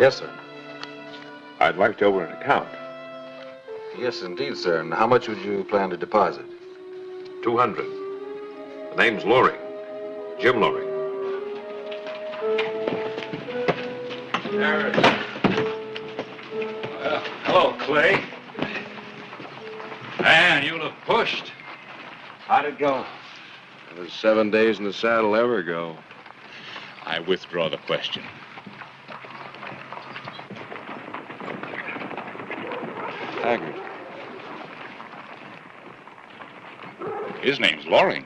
Yes, sir. I'd like to open an account. Yes, indeed, sir. And how much would you plan to deposit? 200. The name's Loring. Jim Loring. Well, hello, Clay. Man, you'll have pushed. How'd it go? How does 7 days in the saddle ever go? I withdraw the question. Taggart. His name's Loring.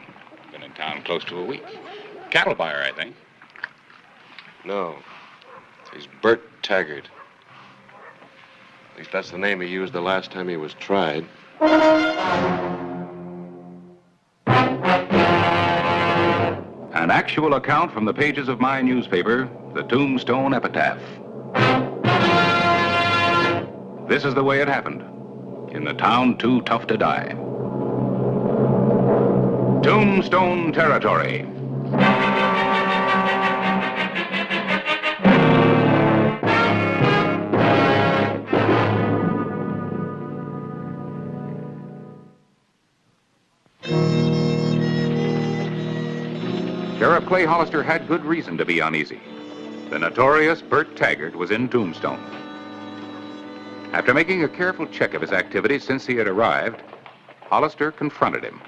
Been in town close to a week. Cattle buyer, I think. No. He's Bert Taggart. At least that's the name he used the last time he was tried. An actual account from the pages of my newspaper, the Tombstone Epitaph. This is the way it happened, in the town too tough to die. Tombstone territory. Sheriff Clay Hollister had good reason to be uneasy. The notorious Bert Taggart was in Tombstone. After making a careful check of his activities since he had arrived, Hollister confronted him.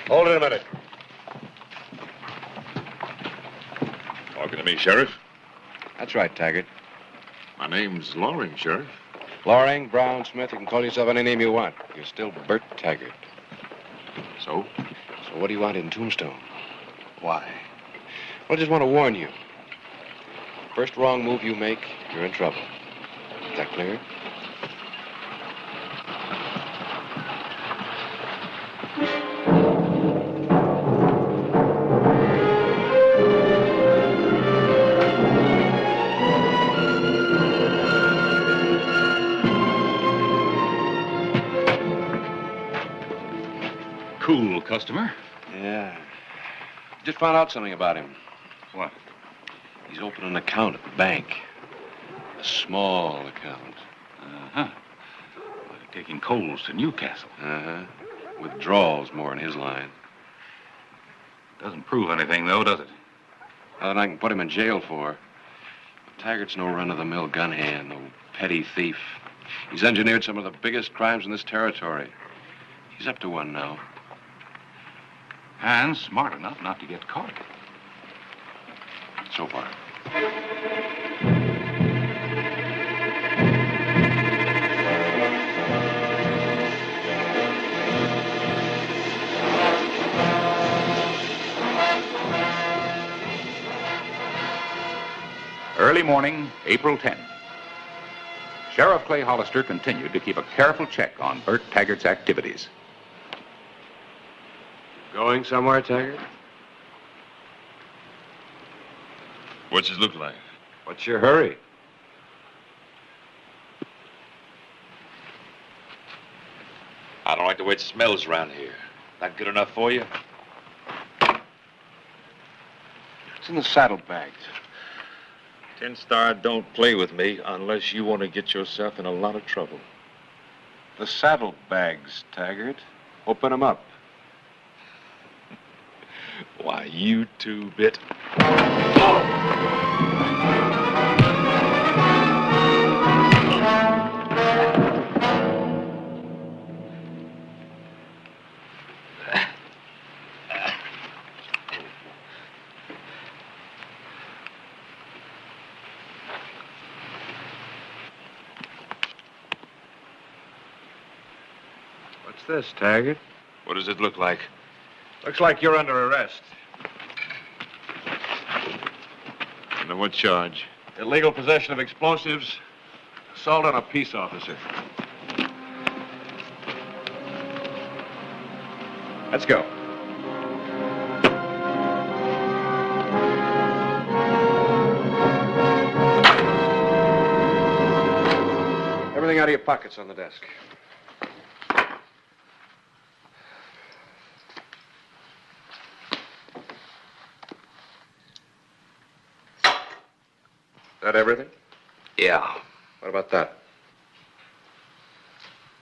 Hold it a minute. Talking to me, Sheriff? That's right, Taggart. My name's Loring, Sheriff. Loring, Brown, Smith, you can call yourself any name you want. You're still Bert Taggart. So? So what do you want in Tombstone? Why? Well, I just want to warn you. First wrong move you make, you're in trouble. Is that clear? Cool customer. Yeah. Just found out something about him. What? He's opened an account at the bank. A small account. Uh-huh. Like taking coals to Newcastle. Uh-huh. Withdrawals more in his line. Doesn't prove anything, though, does it? Nothing I can put him in jail for. Taggart's no run-of-the-mill gun hand, no petty thief. He's engineered some of the biggest crimes in this territory. He's up to one now. And smart enough not to get caught. So far. Early morning, April 10. Sheriff Clay Hollister continued to keep a careful check on Bert Taggart's activities. Going somewhere, Taggart? What's it look like? What's your hurry? I don't like the way it smells around here. That good enough for you? It's in the saddlebags. Tin Star, don't play with me unless you want to get yourself in a lot of trouble. The saddlebags, Taggart. Open them up. Why, you two-bit. What's this, Taggart? What does it look like? Looks like you're under arrest. Under what charge? Illegal possession of explosives. Assault on a peace officer. Let's go. Everything out of your pockets on the desk. That everything? Yeah, What about that?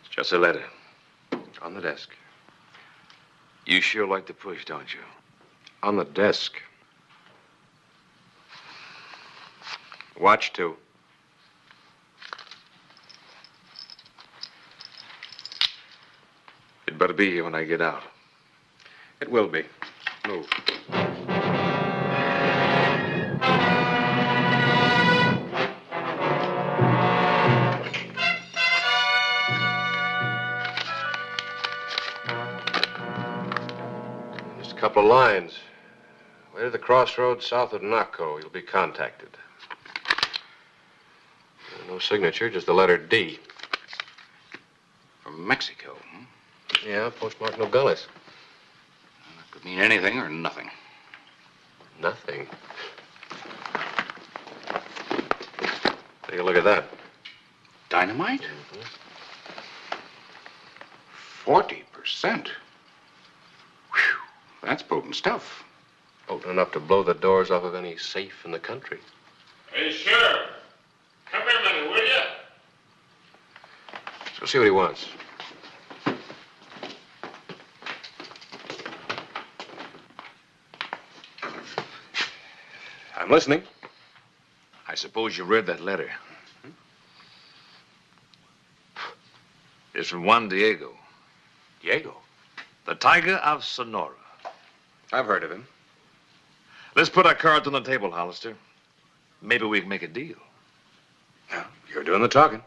it's just a letter. On the desk. You sure like to push, don't you? On the desk. Watch, too. It better be here when I get out. It will be. Move. Just a couple of lines. Way to the crossroads south of Naco. You'll be contacted. No signature, just the letter D. From Mexico. Yeah, postmark Nogales. That could mean anything or nothing. Nothing. Take a look at that. Dynamite? 40%. Whew, that's potent stuff. Potent enough to blow the doors off of any safe in the country. Hey, Sheriff. Come here a minute, will you? Let's go see what he wants. I'm listening. I suppose you read that letter. It's from Juan Diego, Diego. the Tiger of Sonora. I've heard of him. Let's put our cards on the table, Hollister. Maybe we can make a deal. Now, you're doing the talking.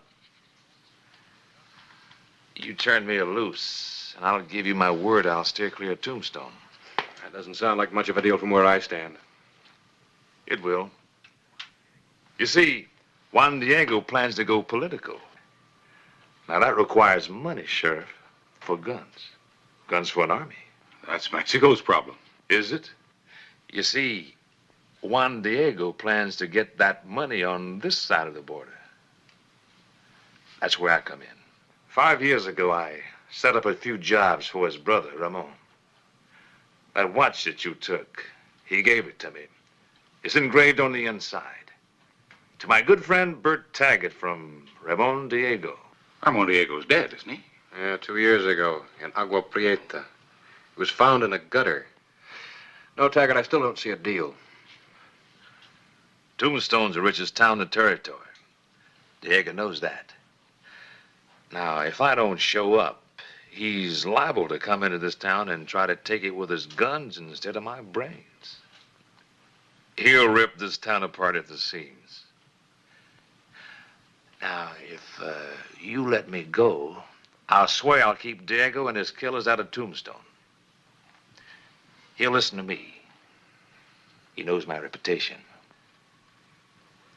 You turn me loose, and I'll give you my word I'll steer clear of Tombstone. That doesn't sound like much of a deal from where I stand. It will. You see, Juan Diego plans to go political. Now, that requires money, Sheriff, for guns. Guns for an army. That's Mexico's problem. Is it? You see, Juan Diego plans to get that money on this side of the border. That's where I come in. 5 years ago, I set up a few jobs for his brother, Ramon. That watch that you took, he gave it to me. It's engraved on the inside. To my good friend Bert Taggart from Ramon Diego. Ramon Diego's dead, isn't he? Yeah, 2 years ago in Agua Prieta. He was found in a gutter. No, Taggart, I still don't see a deal. Tombstone's the richest town in the territory. Diego knows that. Now, if I don't show up, he's liable to come into this town and try to take it with his guns instead of my brains. He'll rip this town apart at the seams. Now, if you let me go, I'll swear I'll keep Diego and his killers out of Tombstone. He'll listen to me. He knows my reputation.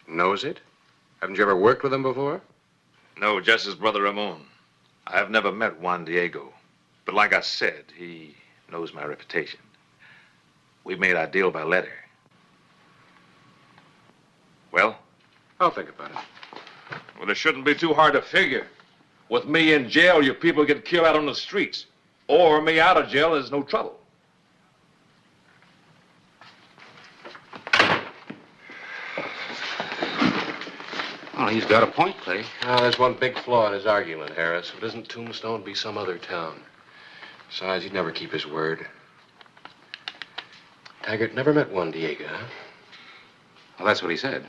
Knows it? Haven't you ever worked with him before? No, just his brother Ramon. I have never met Juan Diego. But like I said, he knows my reputation. We made our deal by letter. Well? I'll think about it. Well, it shouldn't be too hard to figure. With me in jail, your people get killed out on the streets. Or me out of jail, there's no trouble. Well, he's got a point, Clay. There's one big flaw in his argument, Harris. If it isn't Tombstone, it'd be some other town. Besides, he'd never keep his word. Taggart never met Juan Diego, huh? Well, that's what he said.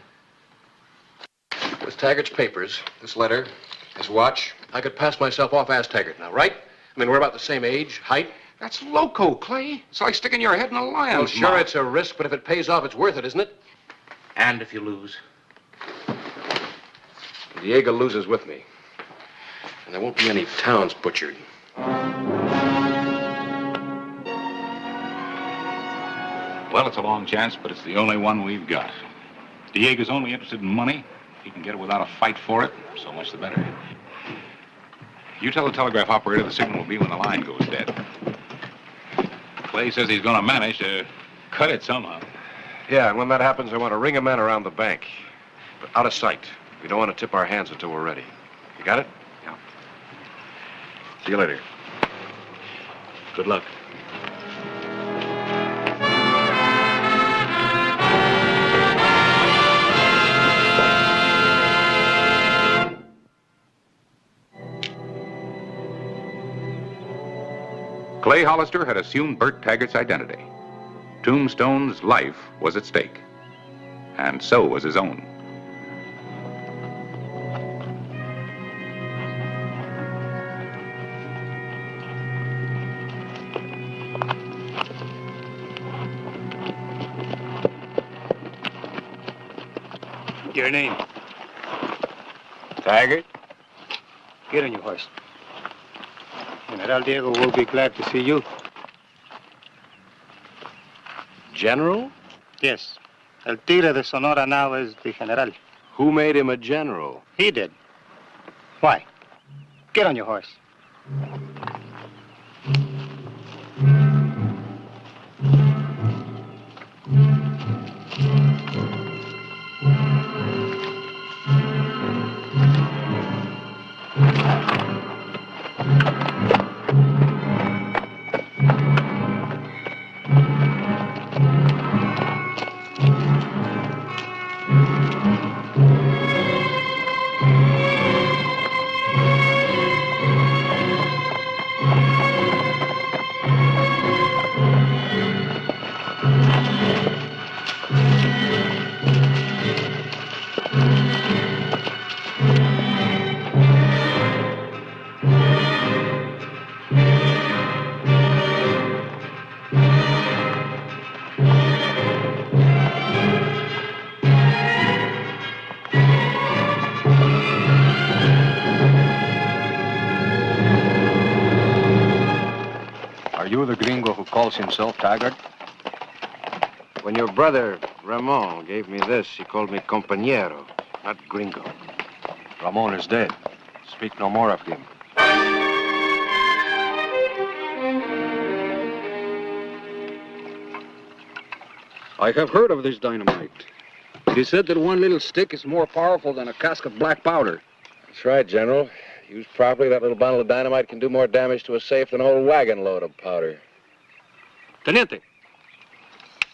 With Taggart's papers, this letter, his watch, I could pass myself off as Taggart now, right? I mean, we're about the same age, height. That's loco, Clay. It's like sticking your head in a lion's Well, sure, mouth. it's a risk, but if it pays off, it's worth it, isn't it? And if you lose? Diego loses with me. And there won't be any towns butchered. Well, it's a long chance, but it's the only one we've got. Diego's only interested in money. If he can get it without a fight for it, so much the better. You tell the telegraph operator the signal will be when the line goes dead. Clay says he's going to manage to cut it somehow. Yeah, and when that happens, I want to ring a man around the bank. But out of sight. We don't want to tip our hands until we're ready. You got it? Yeah. See you later. Good luck. Clay Hollister had assumed Bert Taggart's identity. Tombstone's life was at stake, and so was his own. Your name? Taggart? Get on your horse. General Diego will be glad to see you. General? Yes. El Tigre de Sonora now is the General. Who made him a general? He did. Why? Get on your horse. Are you the gringo who calls himself Taggart? When your brother, Ramon, gave me this, he called me compañero, not gringo. Ramon is dead. Speak no more of him. I have heard of this dynamite. It is said that one little stick is more powerful than a cask of black powder. That's right, General. Used properly, that little bundle of dynamite can do more damage to a safe than a whole wagon load of powder. Teniente,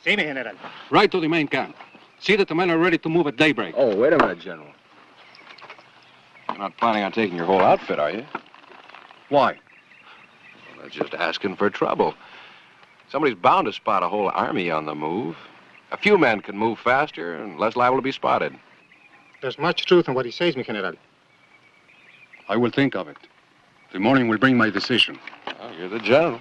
Sí, mi General. ride to the main camp. See that the men are ready to move at daybreak. Oh, wait a minute, General. You're not planning on taking your whole outfit, are you? Why? Well, that's just asking for trouble. Somebody's bound to spot a whole army on the move. A few men can move faster and less liable to be spotted. There's much truth in what he says, mi General. I will think of it. The morning will bring my decision. Well, you're the general.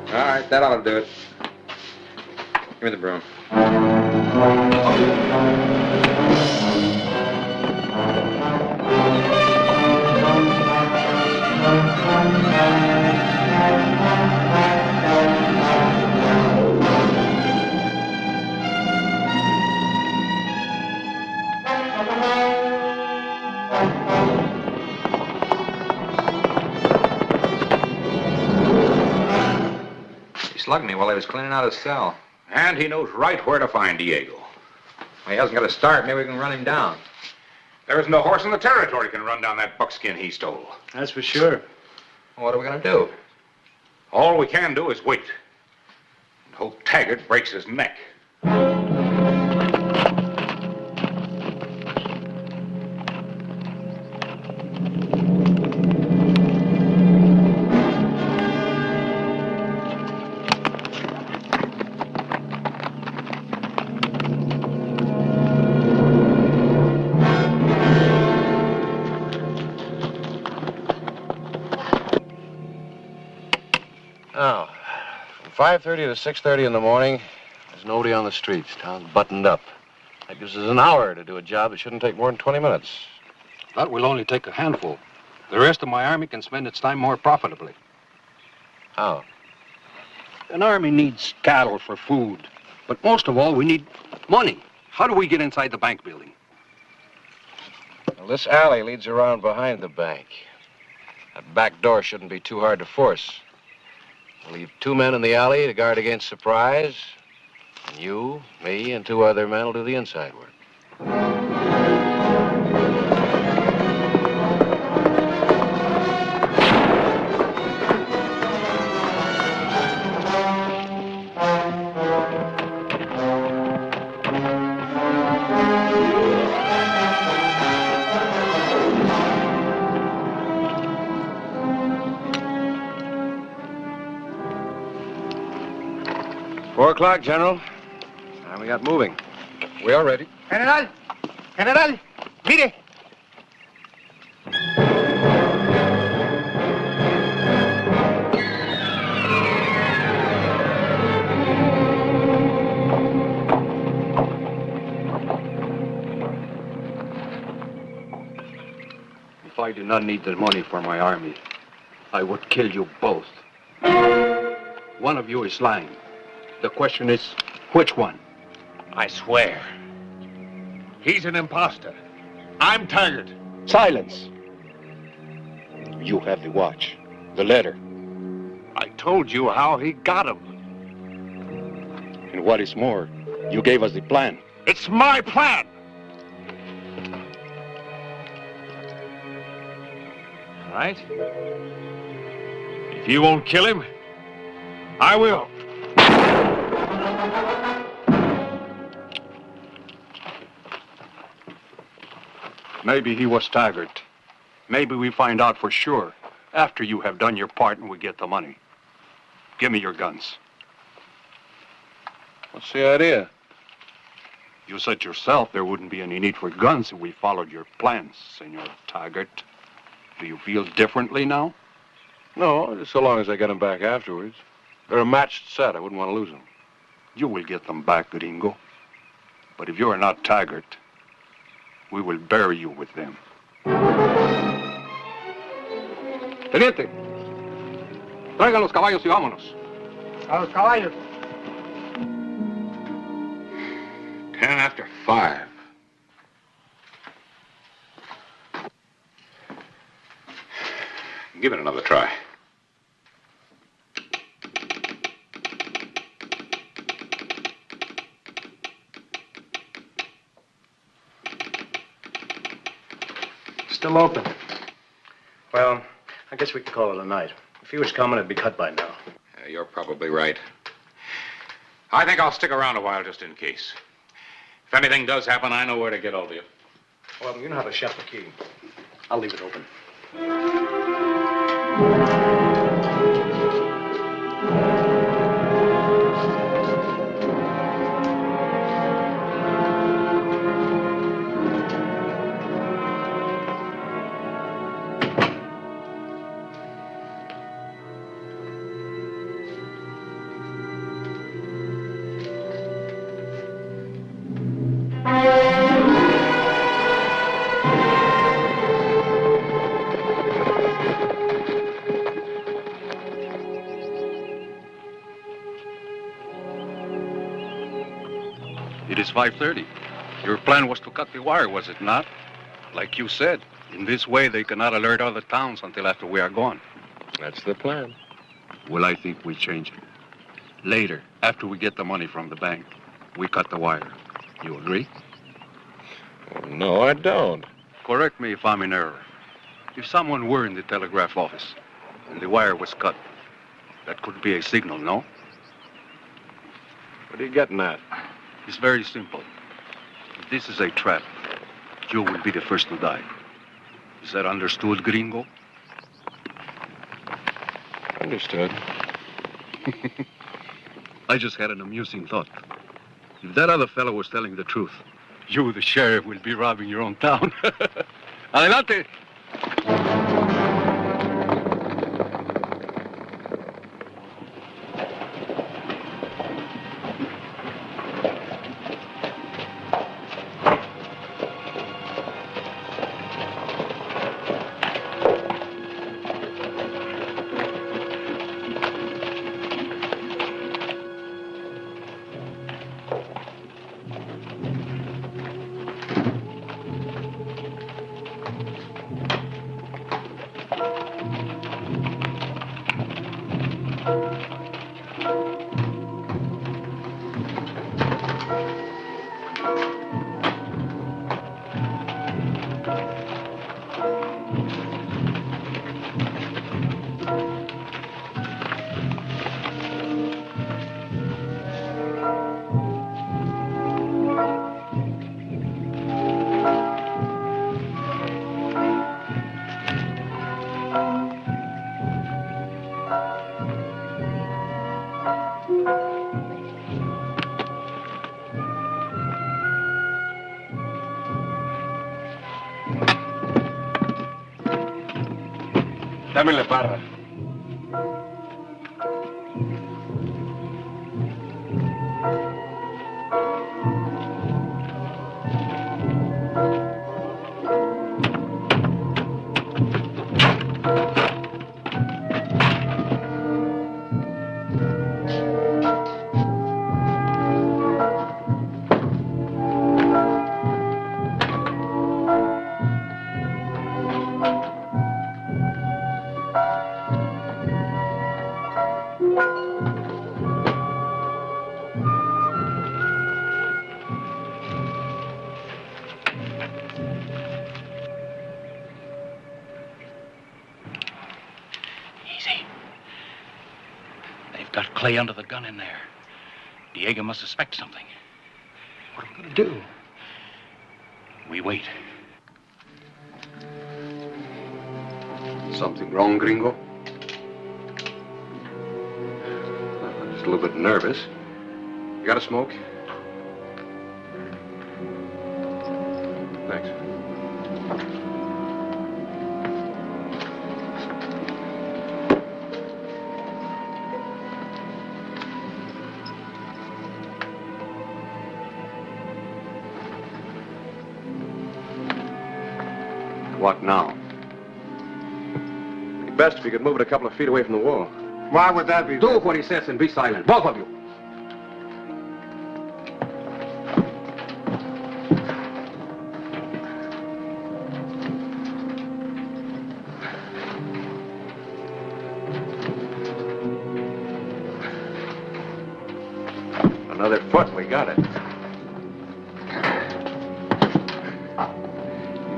All right, that ought to do it. Give me the broom. He slugged me while he was cleaning out his cell. And he knows right where to find Diego. Well, he hasn't got a start. Maybe we can run him down. There isn't a horse in the territory can run down that buckskin he stole. That's for sure. Well, what are we going to do? All we can do is wait. And hope Taggart breaks his neck. Now, from 5:30 to 6:30 in the morning, there's nobody on the streets. Town's buttoned up. That gives us an hour to do a job that shouldn't take more than 20 minutes. That will only take a handful. The rest of my army can spend its time more profitably. How? An army needs cattle for food. But most of all, we need money. How do we get inside the bank building? Well, this alley leads around behind the bank. That back door shouldn't be too hard to force. We'll leave 2 men in the alley to guard against surprise. And you, me, and 2 other men will do the inside work. o'clock, General. And we got moving. We are ready. General! General! Mire! If I did not need the money for my army, I would kill you both. One of you is lying. The question is, which one? I swear. He's an imposter. I'm Taggart. Silence. You have the watch, the letter, I told you how he got him. and what is more, you gave us the plan. It's my plan. All right? If you won't kill him, I will. Maybe he was Taggart. Maybe we find out for sure after you have done your part and we get the money. Give me your guns. What's the idea? You said yourself there wouldn't be any need for guns if we followed your plans, Senor Taggart. Do you feel differently now? No, just so long as I get them back afterwards. They're a matched set. I wouldn't want to lose them. You will get them back, gringo. But if you are not Taggart, we will bury you with them. Teniente, traigan los caballos y vámonos. A los caballos. 5:10. Give it another try. Still open. Well, I guess we could call it a night. If he was coming, it'd be cut by now. You're probably right. I think I'll stick around a while just in case. If anything does happen, I know where to get hold of you. Well, you know how to shut the key. I'll leave it open. It is 5:30. Your plan was to cut the wire, was it not? Like you said, in this way they cannot alert other towns until after we are gone. That's the plan. Well, I think we change it. Later, after we get the money from the bank, we cut the wire. You agree? No, I don't. Correct me if I'm in error. If someone were in the telegraph office and the wire was cut, that could be a signal, no? What are you getting at? It's very simple. If this is a trap, you will be the first to die. Is that understood, gringo? Understood. I just had an amusing thought. If that other fellow was telling the truth, you, the sheriff, will be robbing your own town. Adelante! Dame la barra. Got Clay under the gun in there. Diego must suspect something. What are we going to do? We wait. Something wrong, Gringo? I'm just a little bit nervous. You got a smoke? Thanks. What now? It'd be best if you could move it a couple of feet away from the wall. Why would that be? Do what he says and be silent, both of you. Another foot, we got it.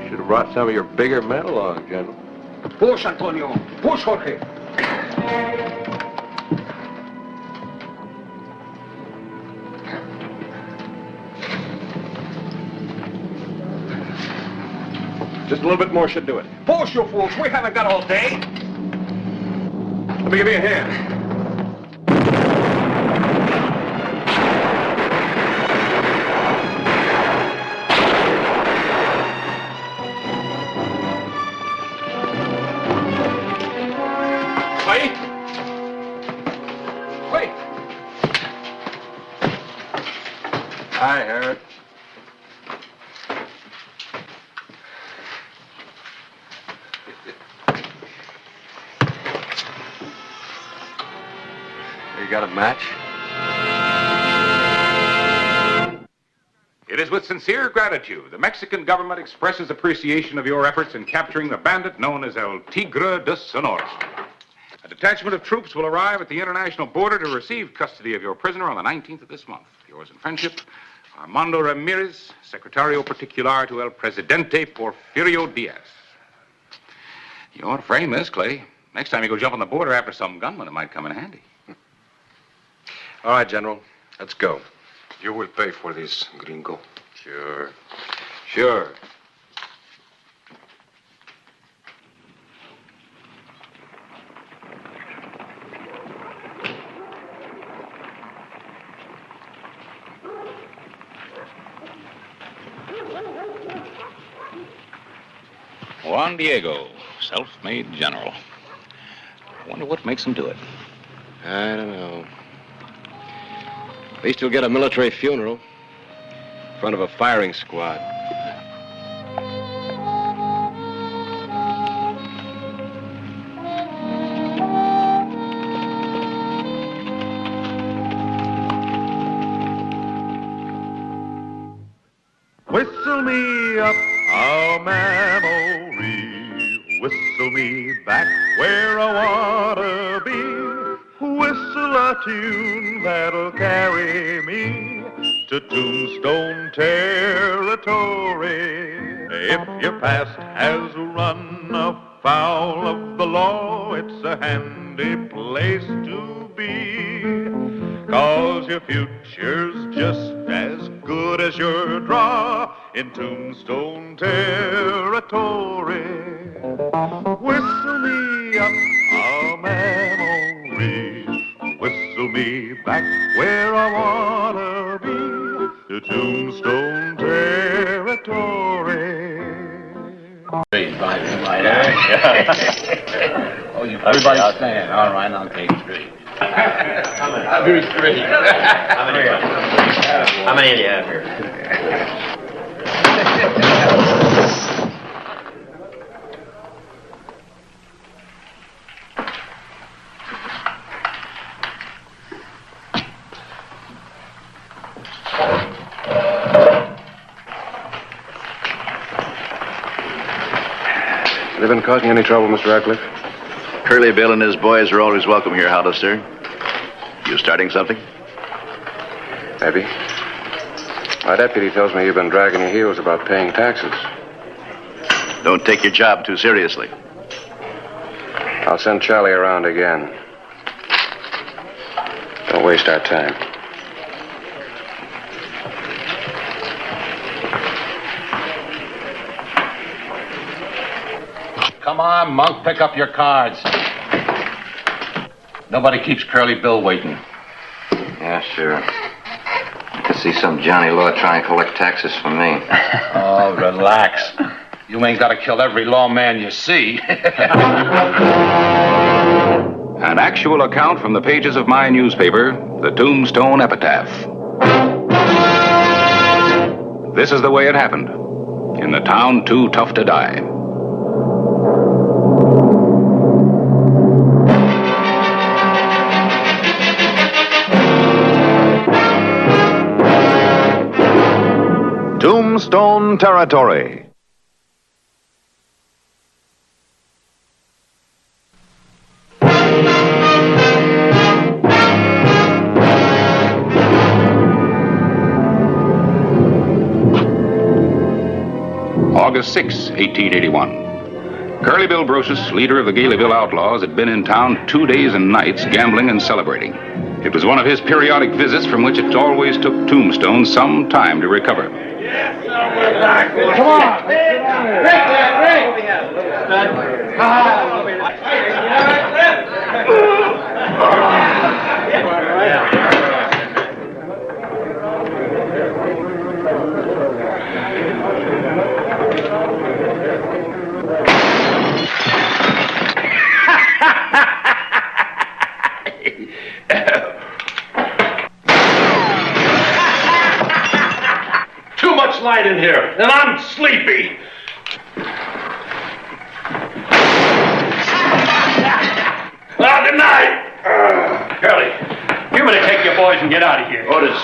You should have brought some of your bigger men along, General. Push, Antonio. Push, Jorge. Just a little bit more should do it. Push, you fools. We haven't got all day. Let me give you a hand. Hi, Harriet. You got a match? It is with sincere gratitude the Mexican government expresses appreciation of your efforts in capturing the bandit known as El Tigre de Sonora. A detachment of troops will arrive at the international border to receive custody of your prisoner on the 19th of this month. Yours in friendship, Armando Ramirez, Secretario Particular to El Presidente Porfirio Diaz. You ought to frame this, Clay. Next time you go jump on the border after some gunman, it might come in handy. All right, General. Let's go. You will pay for this, Gringo. Sure. Sure. Juan Diego, self-made general. I wonder what makes him do it. I don't know. At least he'll get a military funeral in front of a firing squad. Whistle me up a memory, whistle me back where I wanna be, whistle a tune that'll carry me to Tombstone territory. If your past has run afoul of the law, it's a handy place to be, 'cause your future's just as good as your draw in Tombstone territory. Whistle me up a memory, whistle me back where I wanna be, to Tombstone territory. Everybody stand. All right, I'll take three. Three. How many do you have here? Have they been causing any trouble, Mr. Radcliffe? Curly Bill and his boys are always welcome here, Hollister. You starting something? Maybe. My deputy tells me you've been dragging your heels about paying taxes. Don't take your job too seriously. I'll send Charlie around again. Don't waste our time. Come on, Monk, pick up your cards. Nobody keeps Curly Bill waiting. Yeah, sure. I could see some Johnny Law try and collect taxes from me. Oh, relax. You ain't got to kill every lawman you see. An actual account from the pages of my newspaper, the Tombstone Epitaph. This is the way it happened. In the town too tough to die. Tombstone Territory. August 6, 1881. Curly Bill Brutus, leader of the Galeyville Outlaws, had been in town 2 days and nights gambling and celebrating. It was one of his periodic visits from which it always took Tombstone some time to recover. Come on! Too much light in here, and I'm sleepy. Well, good night. Curly, you better take your boys and get out of here. Otis,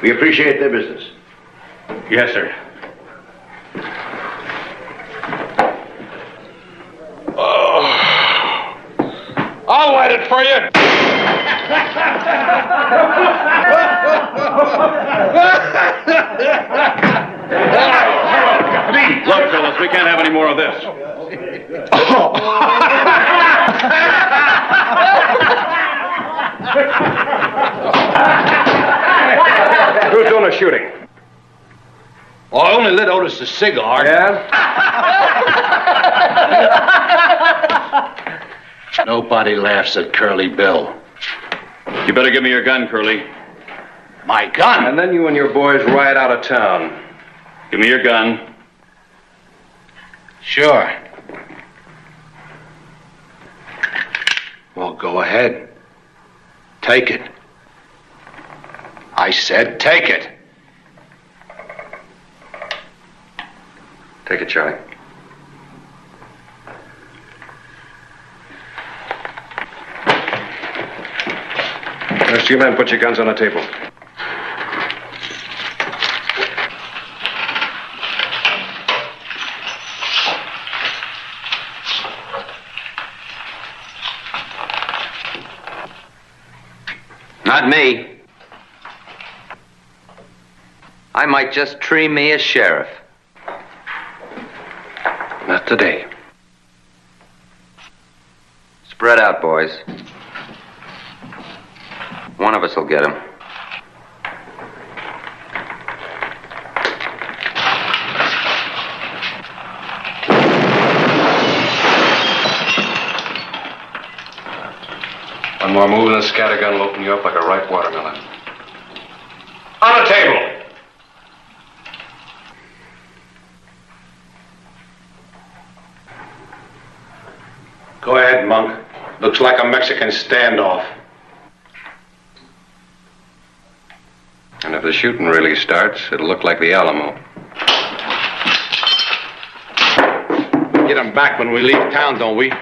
we appreciate their business. Yes, sir. I'll light it for you. Look, fellas, we can't have any more of this. Who's doing the shooting? Well, I only lit Otis a cigar. Yeah? Nobody laughs at Curly Bill. You better give me your gun, Curly. My gun? And then you and your boys ride out of town. Give me your gun. Sure. Well, go ahead. Take it. I said take it. Take it, Charlie. Rest of you men, put your guns on the table. Not me. I might just tree me as sheriff. Not today. Spread out, boys. One of us will get him. One more move and the scattergun will open you up like a ripe watermelon. On the table. Go ahead, Monk. Looks like a Mexican standoff. And if the shooting really starts, it'll look like the Alamo. We get them back when we leave town, don't we?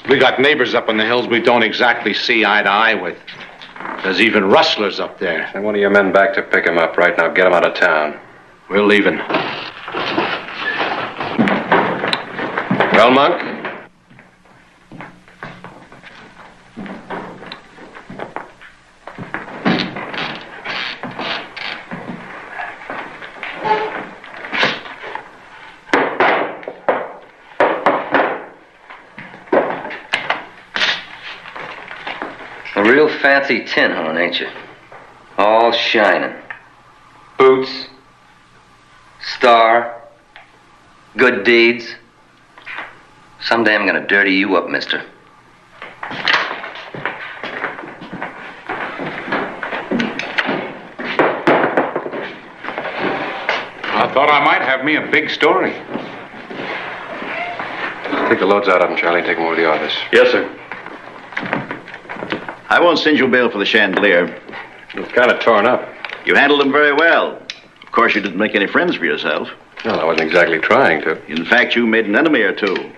We got neighbors up in the hills we don't exactly see eye to eye with. There's even rustlers up there. Send one of your men back to pick him up right now. Get him out of town. We're leaving. Well, Monk? A real fancy tin horn, ain't you? All shining. Boots. Star. Good deeds. Someday I'm gonna dirty you up, mister. I thought I might have me a big story. Take the loads out of him, Charlie, and take him over to the office. Yes, sir. I won't send you bail for the chandelier. It's kind of torn up. You handled them very well. Of course, you didn't make any friends for yourself. Well, I wasn't exactly trying to. In fact, you made an enemy or two.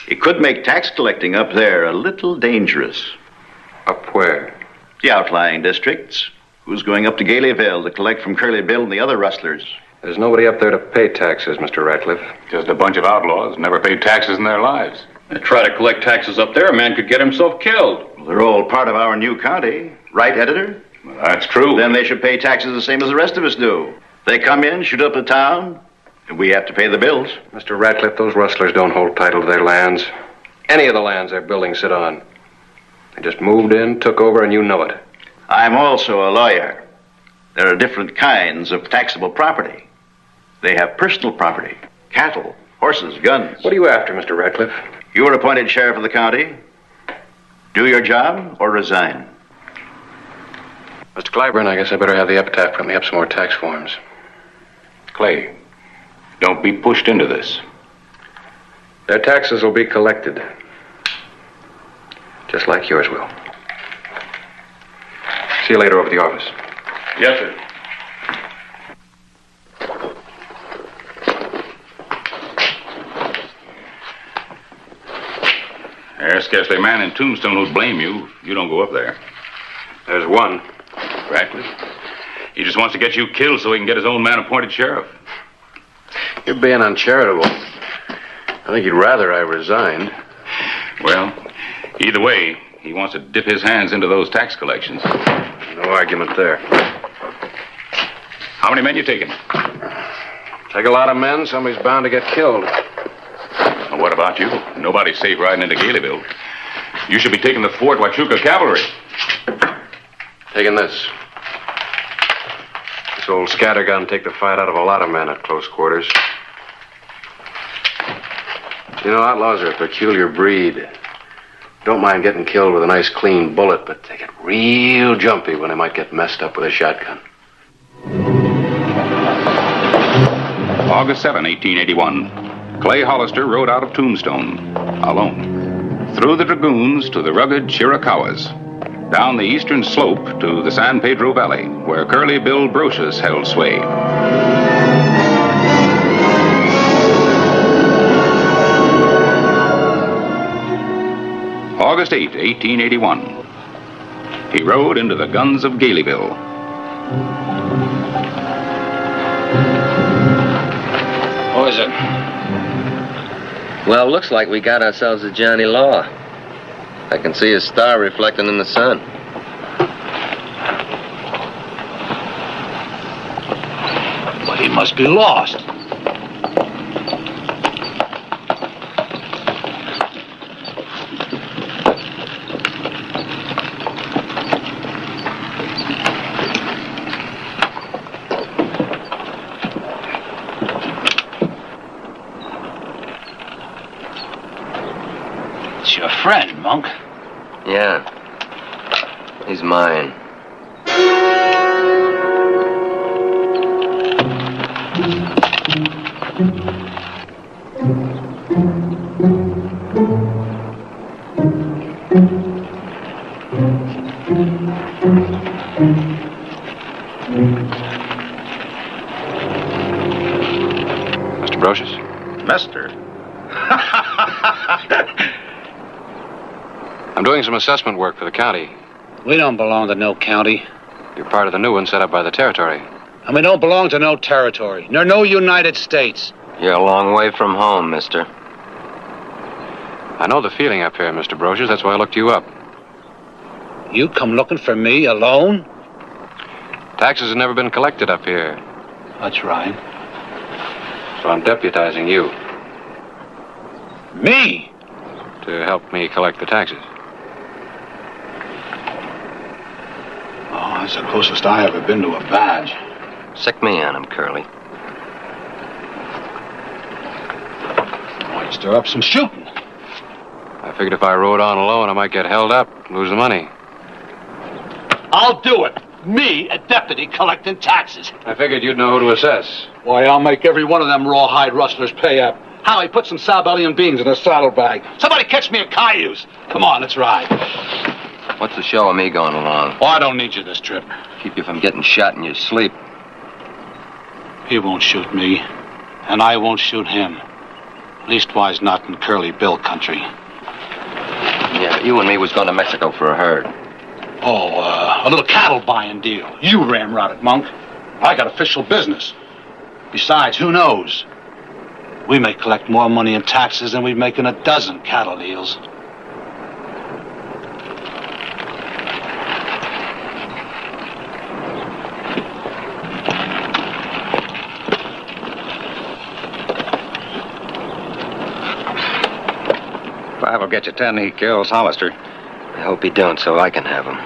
It could make tax collecting up there a little dangerous. Up where? The outlying districts. Who's going up to Galeyville to collect from Curly Bill and the other rustlers? There's nobody up there to pay taxes, Mr. Ratcliffe. Just a bunch of outlaws, never paid taxes in their lives. They try to collect taxes up there, a man could get himself killed. Well, they're all part of our new county. Right, editor? Well, that's true. Then they should pay taxes the same as the rest of us do. They come in, shoot up the town, and we have to pay the bills. Mr. Ratcliffe, those rustlers don't hold title to their lands. Any of the lands their buildings sit on. They just moved in, took over, and you know it. I'm also a lawyer. There are different kinds of taxable property. They have personal property, cattle, horses, guns. What are you after, Mr. Ratcliffe? You were appointed sheriff of the county. Do your job or resign. Mr. Clyburn, I guess I better have the epitaph print me up some more tax forms. Clay, don't be pushed into this. Their taxes will be collected. Just like yours will. See you later over at the office. Yes, sir. There's scarcely a man in Tombstone who'd blame you if you don't go up there. There's one. Ratcliffe. He just wants to get you killed so he can get his own man appointed sheriff. You're being uncharitable. I think he'd rather I resigned. Well, either way, he wants to dip his hands into those tax collections. No argument there. How many men you taking? Take a lot of men, somebody's bound to get killed. Well, what about you? Nobody's safe riding into Galeyville. You should be taking the Fort Huachuca Cavalry. Taking this. This old scattergun take the fight out of a lot of men at close quarters. You know, outlaws are a peculiar breed. Don't mind getting killed with a nice clean bullet, but they get real jumpy when they might get messed up with a shotgun. August 7, 1881. Clay Hollister rode out of Tombstone, alone, through the Dragoons to the rugged Chiricahuas, down the eastern slope to the San Pedro Valley, where Curly Bill Brocious held sway. August 8, 1881. He rode into the guns of Galeyville. Who is it? Well, looks like we got ourselves a Johnny Law. I can see his star reflecting in the sun. Well, he must be lost. It's your friend, Monk. Yeah. He's mine. Hollister. I'm doing some assessment work for the county. We don't belong to no county. You're part of the new one set up by the territory. And we don't belong to no territory, nor no United States. You're a long way from home, mister. I know the feeling up here, Mr. Brocious. That's why I looked you up. You come looking for me alone? Taxes have never been collected up here. That's right. So I'm deputizing you. Me? To help me collect the taxes. Oh, that's the closest I ever been to a badge. Sick me on him, Curly. Might stir up some shooting. I figured if I rode on alone, I might get held up, lose the money. I'll do it. Me, a deputy, collecting taxes. I figured you'd know who to assess. Why, I'll make every one of them rawhide rustlers pay up. Howie, put some Sabellian beans in a saddlebag. Somebody catch me a cayuse. Come on, let's ride. What's the show of me going along? Oh, I don't need you this trip. Keep you from getting shot in your sleep. He won't shoot me, and I won't shoot him. Leastwise not in Curly Bill country. Yeah, but you and me was going to Mexico for a herd. Oh, a little cattle buying deal. You ramrodded, Monk. I got official business. Besides, who knows? We may collect more money in taxes than we make in a dozen cattle deals. Five will get you 10. He kills Hollister. I hope he don't, so I can have him.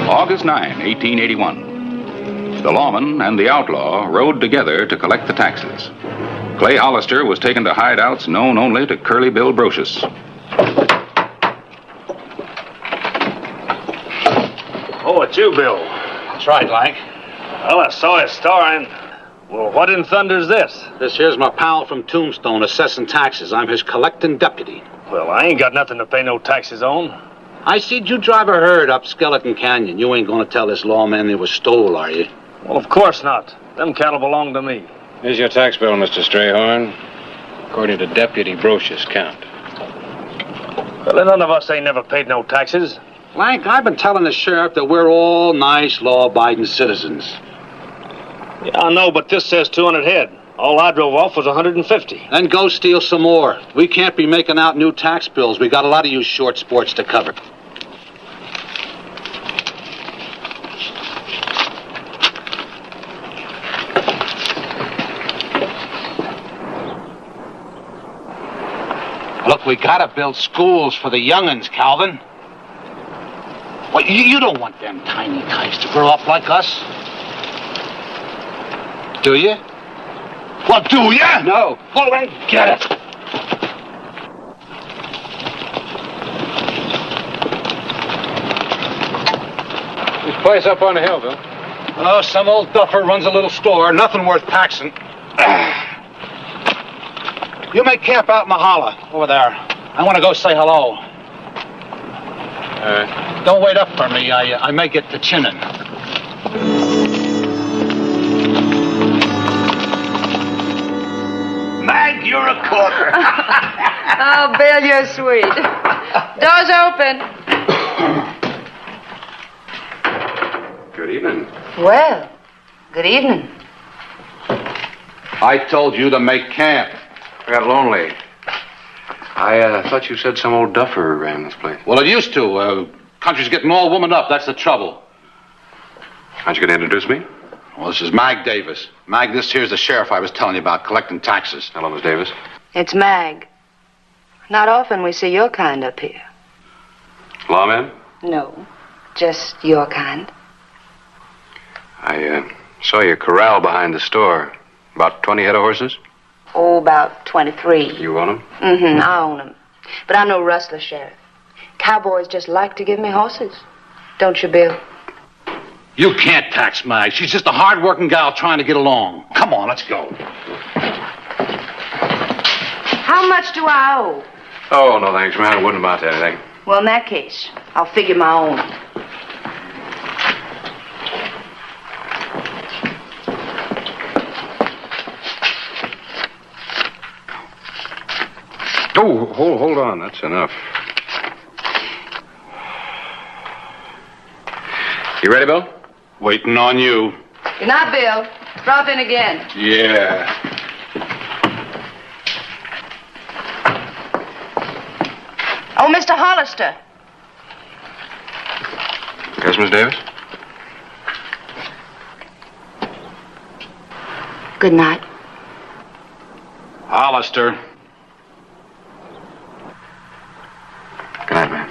August 9, 1881. The lawman and the outlaw rode together to collect the taxes. Clay Hollister was taken to hideouts known only to Curly Bill Brocious. Oh, it's you, Bill. That's right, Lank. Well, I saw it starring. Well, what in thunder's this? This here's my pal from Tombstone assessing taxes. I'm his collecting deputy. Well, I ain't got nothing to pay no taxes on. I seed you drive a herd up Skeleton Canyon. You ain't gonna tell this lawman they was stole, are you? Well, of course not. Them cattle belong to me. Here's your tax bill, Mr. Strayhorn. According to Deputy Brocious' count. Well, none of us ain't never paid no taxes. Lank, I've been telling the sheriff that we're all nice, law-abiding citizens. Yeah, I know, but this says 200 head. All I drove off was 150. Then go steal some more. We can't be making out new tax bills. We got a lot of you short sports to cover. Look, we gotta build schools for the young'uns, Calvin. What, you don't want them tiny types to grow up like us? Do you? Well, do you? No. Well, then get it. This place up on the hill, Bill. Oh, some old duffer runs a little store. Nothing worth taxing. You may camp out in the holler over there. I want to go say hello. Don't wait up for me. I may get to chinning. Mag, you're a corker. Oh, Bill, you're sweet. Door's open. Good evening. Well, good evening. I told you to make camp. I got lonely. I thought you said some old duffer ran this place. Well, it used to. Country's getting all womaned up. That's the trouble. Aren't you going to introduce me? Well, this is Mag Davis. Mag, this here's the sheriff I was telling you about, collecting taxes. Hello, Miss Davis. It's Mag. Not often we see your kind up here. Lawman? No, just your kind. I saw you corral behind the store. About 20 head of horses? Oh, about 23. You own them? Mm-hmm, I own them. But I'm no rustler, Sheriff. Cowboys just like to give me horses. Don't you, Bill? You can't tax Mag. She's just a hard-working gal trying to get along. Come on, let's go. How much do I owe? Oh, no thanks, man. It wouldn't amount to anything. Well, in that case, I'll figure my own. Oh, hold on. That's enough. You ready, Bill? Waiting on you. Good night, Bill. Drop in again. Yeah. Oh, Mr. Hollister. Yes, Miss Davis? Good night. Hollister. Good night, man.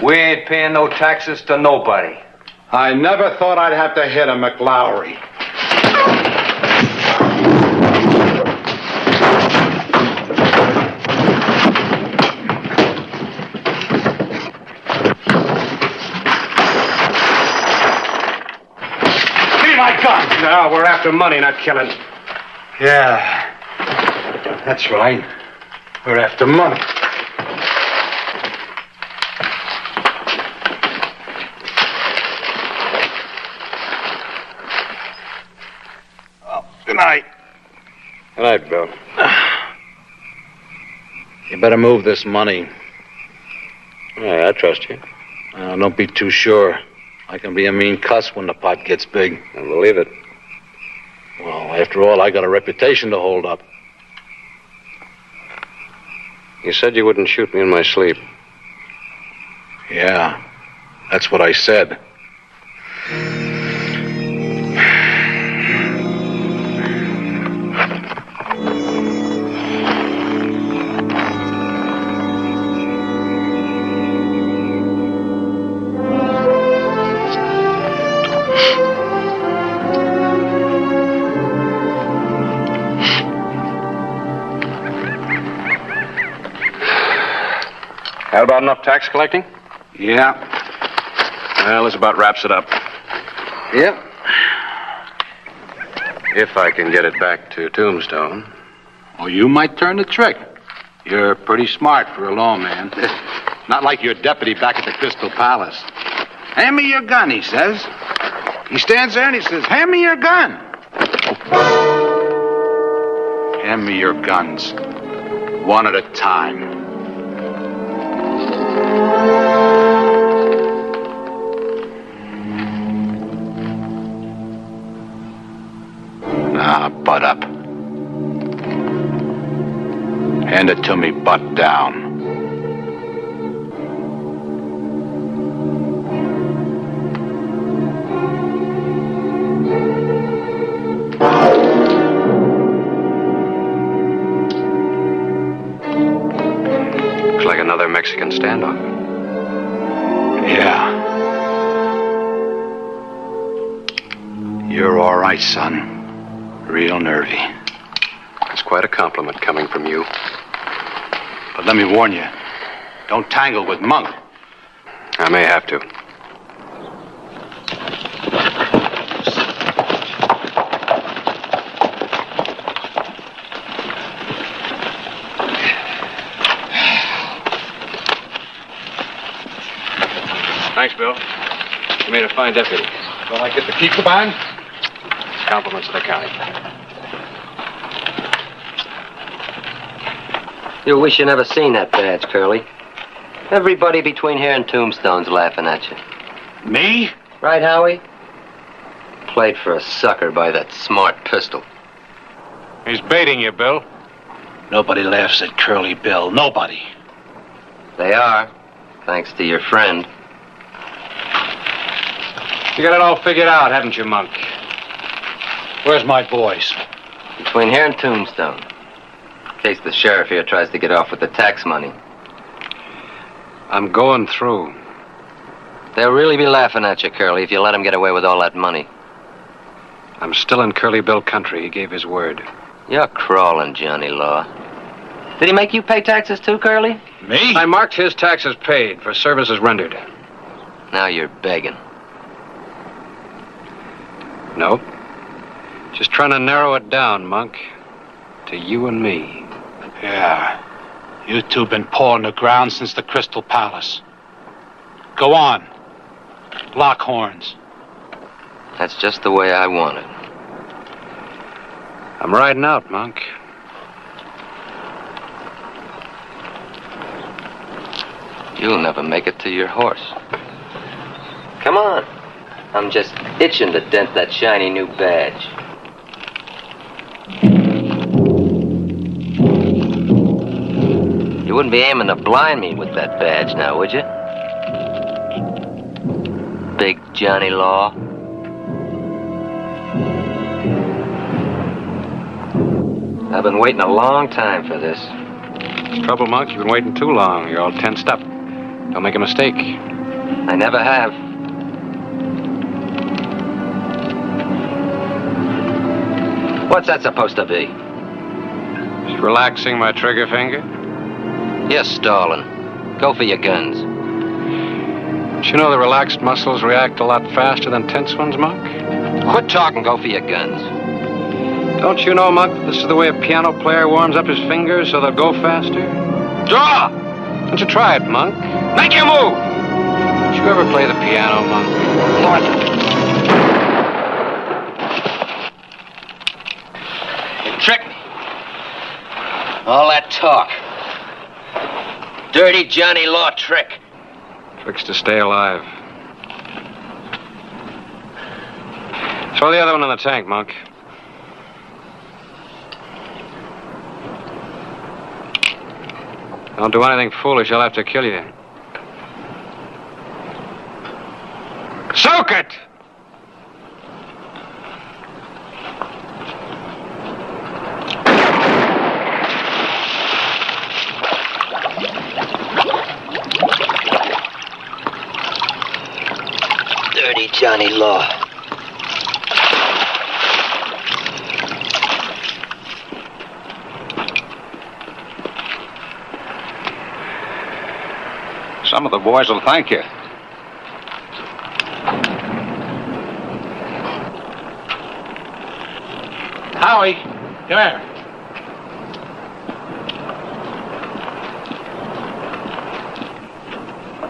We ain't paying no taxes to nobody. I never thought I'd have to hit a McLaury. Give me my gun! No, we're after money, not killing. Yeah, that's right. We're after money. Good night. Good night, Bill. You better move this money. Yeah, I trust you. Don't be too sure. I can be a mean cuss when the pot gets big. I believe it. Well, after all, I got a reputation to hold up. You said you wouldn't shoot me in my sleep. Yeah, that's what I said. That about enough tax collecting? Yeah. Well, this about wraps it up. Yep. If I can get it back to Tombstone. Well, you might turn the trick. You're pretty smart for a lawman. Not like your deputy back at the Crystal Palace. Hand me your gun, he says. He stands there and he says, hand me your gun. Hand me your guns. One at a time. Now, butt up. Hand it to me, butt down. Looks like another Mexican standoff. Yeah. You're all right, son. Real nervy. That's quite a compliment coming from you. But let me warn you, don't tangle with Monk. I may have to. Thanks, Bill. You made a fine deputy. Don't I get to keep the band? Compliments of the county. You wish you never seen that badge, Curly. Everybody between here and Tombstone's laughing at you. Me? Right, Howie? Played for a sucker by that smart pistol. He's baiting you, Bill. Nobody laughs at Curly Bill. Nobody. They are, thanks to your friend. You got it all figured out, haven't you, Monk? Where's my boys? Between here and Tombstone. In case the sheriff here tries to get off with the tax money. I'm going through. They'll really be laughing at you, Curly, if you let him get away with all that money. I'm still in Curly Bill country. He gave his word. You're crawling, Johnny Law. Did he make you pay taxes too, Curly? Me? I marked his taxes paid for services rendered. Now you're begging. No. Just trying to narrow it down, Monk. To you and me. Yeah. You two been pawing the ground since the Crystal Palace. Go on. Lock horns. That's just the way I want it. I'm riding out, Monk. You'll never make it to your horse. Come on. I'm just itching to dent that shiny new badge. You wouldn't be aiming to blind me with that badge now, would you? Big Johnny Law. I've been waiting a long time for this. Trouble, Monk, you've been waiting too long. You're all tensed up. Don't make a mistake. I never have. What's that supposed to be? Just relaxing my trigger finger. You're stalling. Go for your guns. Don't you know the relaxed muscles react a lot faster than tense ones, Monk? Quit talking, go for your guns. Don't you know, Monk, this is the way a piano player warms up his fingers so they'll go faster? Draw! Don't you try it, Monk? Make your move! Did you ever play the piano, Monk? You tricked me. All that talk. Dirty Johnny Law trick. Tricks to stay alive. Throw the other one in the tank, Monk. Don't do anything foolish, I'll have to kill you. Soak it! Dirty Johnny Law. Some of the boys will thank you. Howie, come here.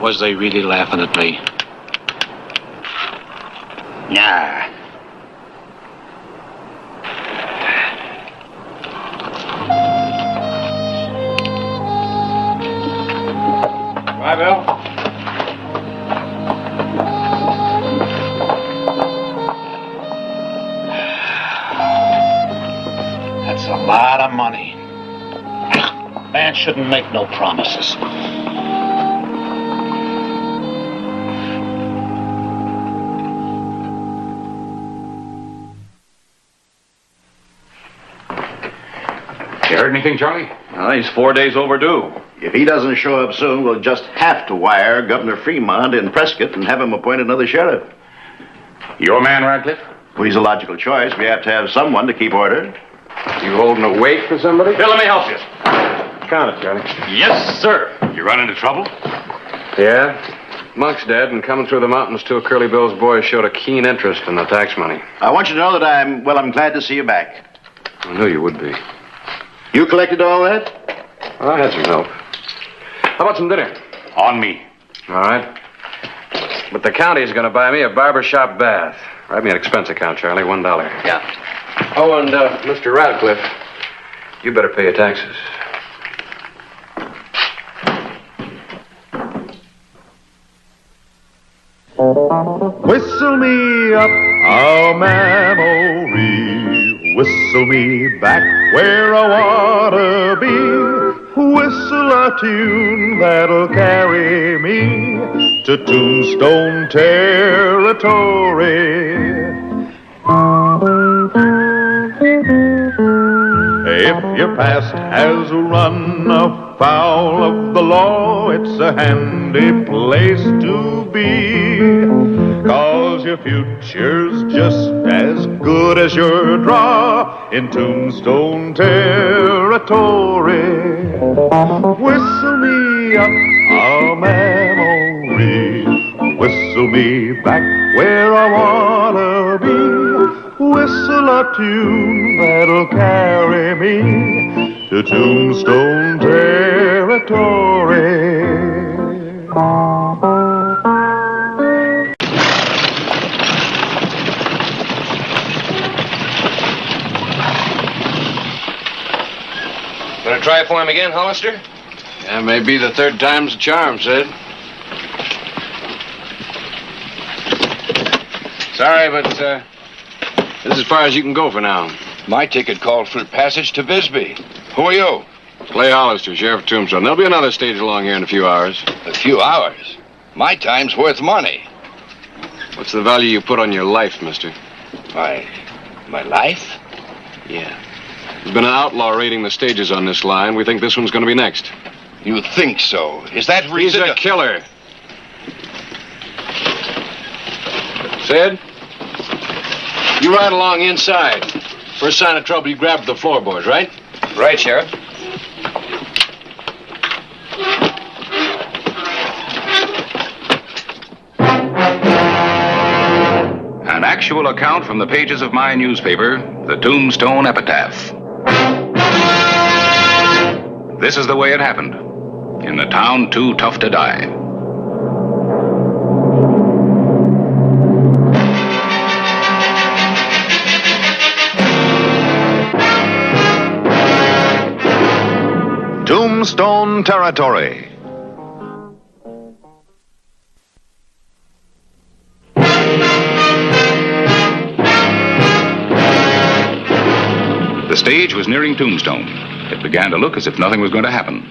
Was they really laughing at me? Nah. Bye, Bill. That's a lot of money. Man shouldn't make no promises. You heard anything, Charlie? Well, he's 4 days overdue. If he doesn't show up soon, we'll just have to wire Governor Fremont in Prescott and have him appoint another sheriff. Your man, Radcliffe? Well, he's a logical choice. We have to have someone to keep order. You holding a weight for somebody? Bill, let me help you. Count it, Charlie. Yes, sir. You run into trouble? Yeah. Monk's dead, and coming through the mountains, two of Curly Bill's boys showed a keen interest in the tax money. I want you to know that I'm glad to see you back. I knew you would be. You collected all that? Well, I had some help. How about some dinner? On me. All right. But the county's going to buy me a barbershop bath. Write me an expense account, Charlie, $1. Yeah. Oh, and Mr. Radcliffe, you better pay your taxes. Whistle me up a memory, whistle me back where I wanna be, whistle a tune that'll carry me to Tombstone territory. If your past has run afoul of the law, it's a handy place to be, 'cause your future's just as good as your draw in Tombstone territory. Whistle me up a memory, whistle me back where I wanna be, whistle a tune that'll carry me to Tombstone territory. Gonna try for him again, Hollister? Yeah, maybe the third time's a charm, Sid. Sorry, but this is as far as you can go for now. My ticket called for passage to Bisbee. Who are you? Clay Hollister, Sheriff of Tombstone. There'll be another stage along here in a few hours. A few hours? My time's worth money. What's the value you put on your life, mister? My life? Yeah. There's been an outlaw raiding the stages on this line. We think this one's going to be next. You think so? Is that reason? He's a killer. Sid? You ride along inside. First sign of trouble, you grab the floorboards, right? Right, Sheriff. An actual account from the pages of my newspaper, the Tombstone Epitaph. This is the way it happened. In the town too tough to die. Tombstone territory. The stage was nearing Tombstone. It began to look as if nothing was going to happen.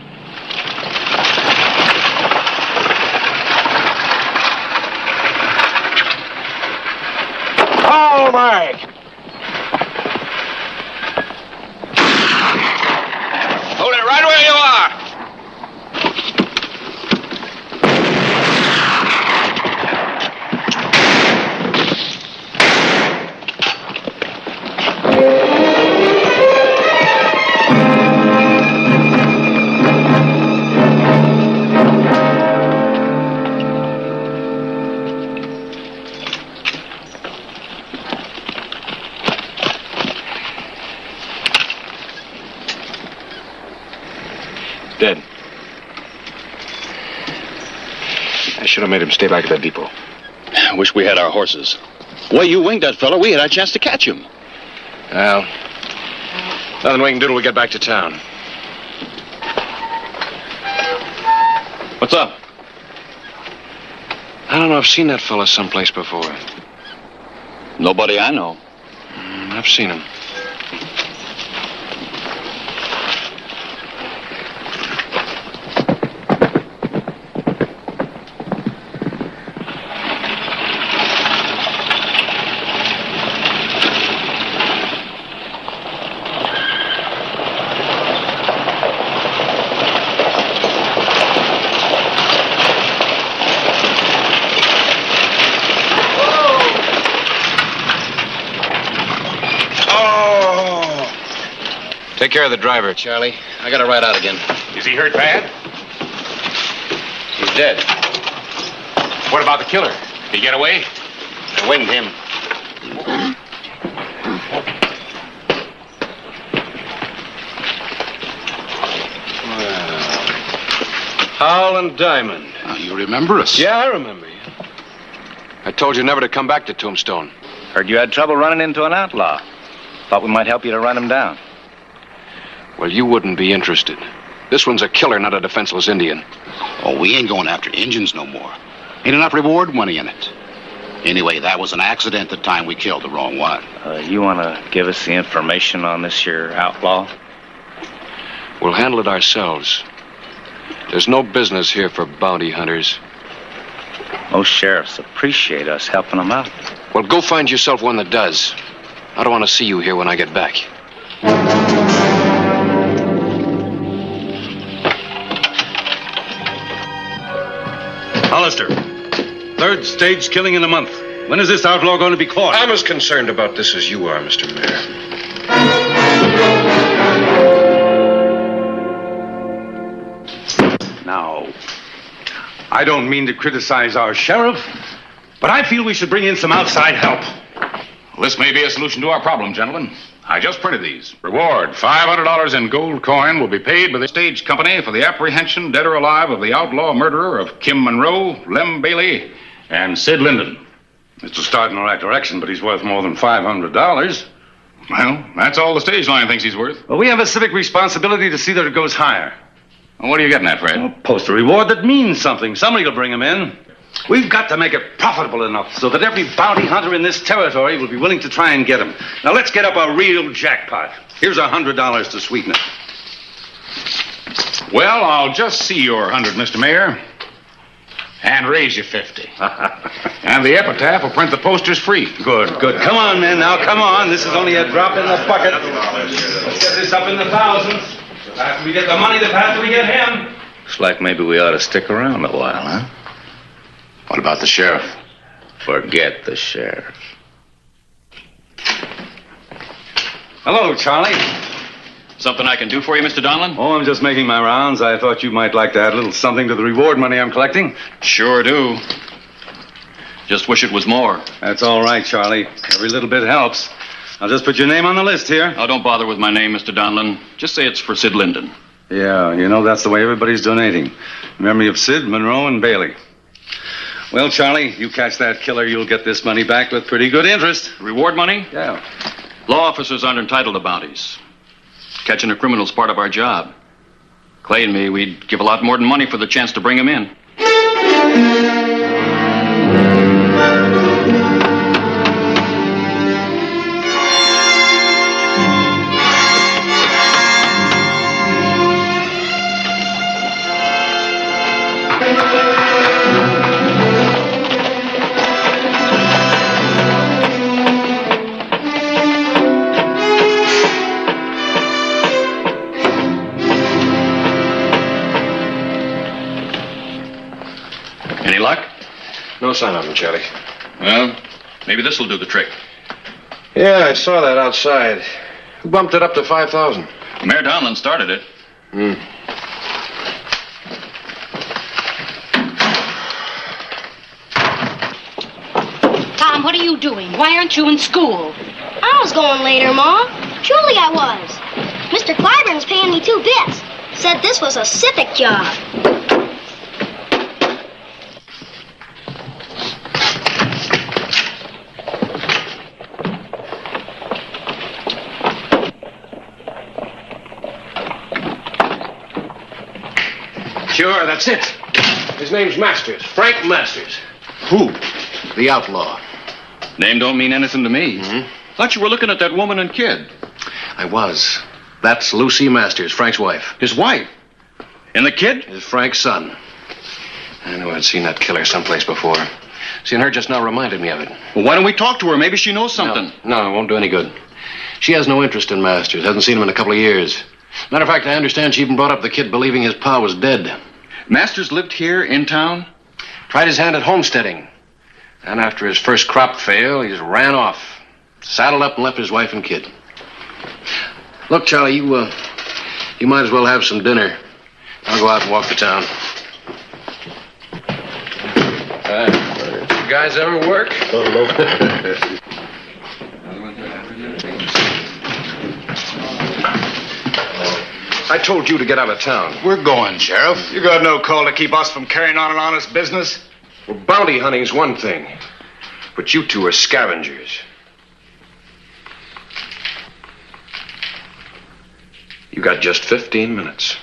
Oh, Mike! Hold it right where you are. Dead. I should have made him stay back at the depot. Wish we had our horses. Way you winged that fellow, we had our chance to catch him. Well, nothing we can do till we get back to town. What's up? I don't know. I've seen that fella someplace before. Nobody I know. I've seen him. Take care of the driver, Charlie. I gotta ride out again. Is he hurt bad? He's dead. What about the killer? Did he get away? I winged him. Howell and Diamond. You remember us? Yeah, I remember you. I told you never to come back to Tombstone. Heard you had trouble running into an outlaw. Thought we might help you to run him down. Well, you wouldn't be interested. This one's a killer, not a defenseless Indian. Oh, we ain't going after Injuns no more. Ain't enough reward money in it. Anyway, that was an accident the time we killed the wrong one. You want to give us the information on this here outlaw? We'll handle it ourselves. There's no business here for bounty hunters. Most sheriffs appreciate us helping them out. Well, go find yourself one that does. I don't want to see you here when I get back. Hollister, third stage killing in a month. When is this outlaw going to be caught? I'm as concerned about this as you are, Mr. Mayor. Now, I don't mean to criticize our sheriff, but I feel we should bring in some outside help. Well, this may be a solution to our problem, gentlemen. I just printed these. Reward, $500 in gold coin will be paid by the stage company for the apprehension, dead or alive, of the outlaw murderer of Kim Monroe, Lem Bailey, and Sid Linden. It's a start in the right direction, but he's worth more than $500. Well, that's all the stage line thinks he's worth. Well, we have a civic responsibility to see that it goes higher. Well, what are you getting at, Fred? Well, post a reward that means something. Somebody will bring him in. We've got to make it profitable enough so that every bounty hunter in this territory will be willing to try and get him. Now, let's get up a real jackpot. Here's $100 to sweeten it. Well, I'll just see your 100, Mr. Mayor. And raise you 50. And the epitaph will print the posters free. Good, good. Come on, men. Now, come on. This is only a drop in the bucket. Let's get this up in the thousands. The faster we get the money, the faster we get him. Looks like maybe we ought to stick around a while, huh? What about the sheriff? Forget the sheriff. Hello, Charlie. Something I can do for you, Mr. Donlin? Oh, I'm just making my rounds. I thought you might like to add a little something to the reward money I'm collecting. Sure do. Just wish it was more. That's all right, Charlie. Every little bit helps. I'll just put your name on the list here. Oh, don't bother with my name, Mr. Donlin. Just say it's for Sid Linden. Yeah, you know, that's the way everybody's donating. In memory of Sid, Monroe, and Bailey. Well, Charlie, you catch that killer, you'll get this money back with pretty good interest. Reward money? Yeah. Law officers aren't entitled to bounties. Catching a criminal's part of our job. Clay and me, we'd give a lot more than money for the chance to bring him in. Any luck? No sign of him, Charlie. Well, maybe this will do the trick. Yeah, I saw that outside. Who bumped it up to 5,000? Mayor Donlin started it. Tom, what are you doing? Why aren't you in school? I was going later, Mom. Truly I was. Mr. Clyburn's paying me 2 bits. Said this was a civic job. Sure, that's it. His name's Masters. Frank Masters. Who? The outlaw. Name don't mean anything to me. Thought you were looking at that woman and kid. I was. That's Lucy Masters, Frank's wife. His wife? And the kid? Is Frank's son. I knew I'd seen that killer someplace before. Seeing her just now reminded me of it. Well, why don't we talk to her? Maybe she knows something. No, it won't do any good. She has no interest in Masters. Hasn't seen him in a couple of years. Matter of fact, I understand she even brought up the kid believing his pa was dead. Masters lived here in town? Tried his hand at homesteading. And after his first crop failed, he just ran off. Saddled up and left his wife and kid. Look, Charlie, you might as well have some dinner. I'll go out and walk the town. You guys ever work? I told you to get out of town. We're going, Sheriff. You got no call to keep us from carrying on an honest business. Well, bounty hunting's one thing, but you two are scavengers. You got just 15 minutes.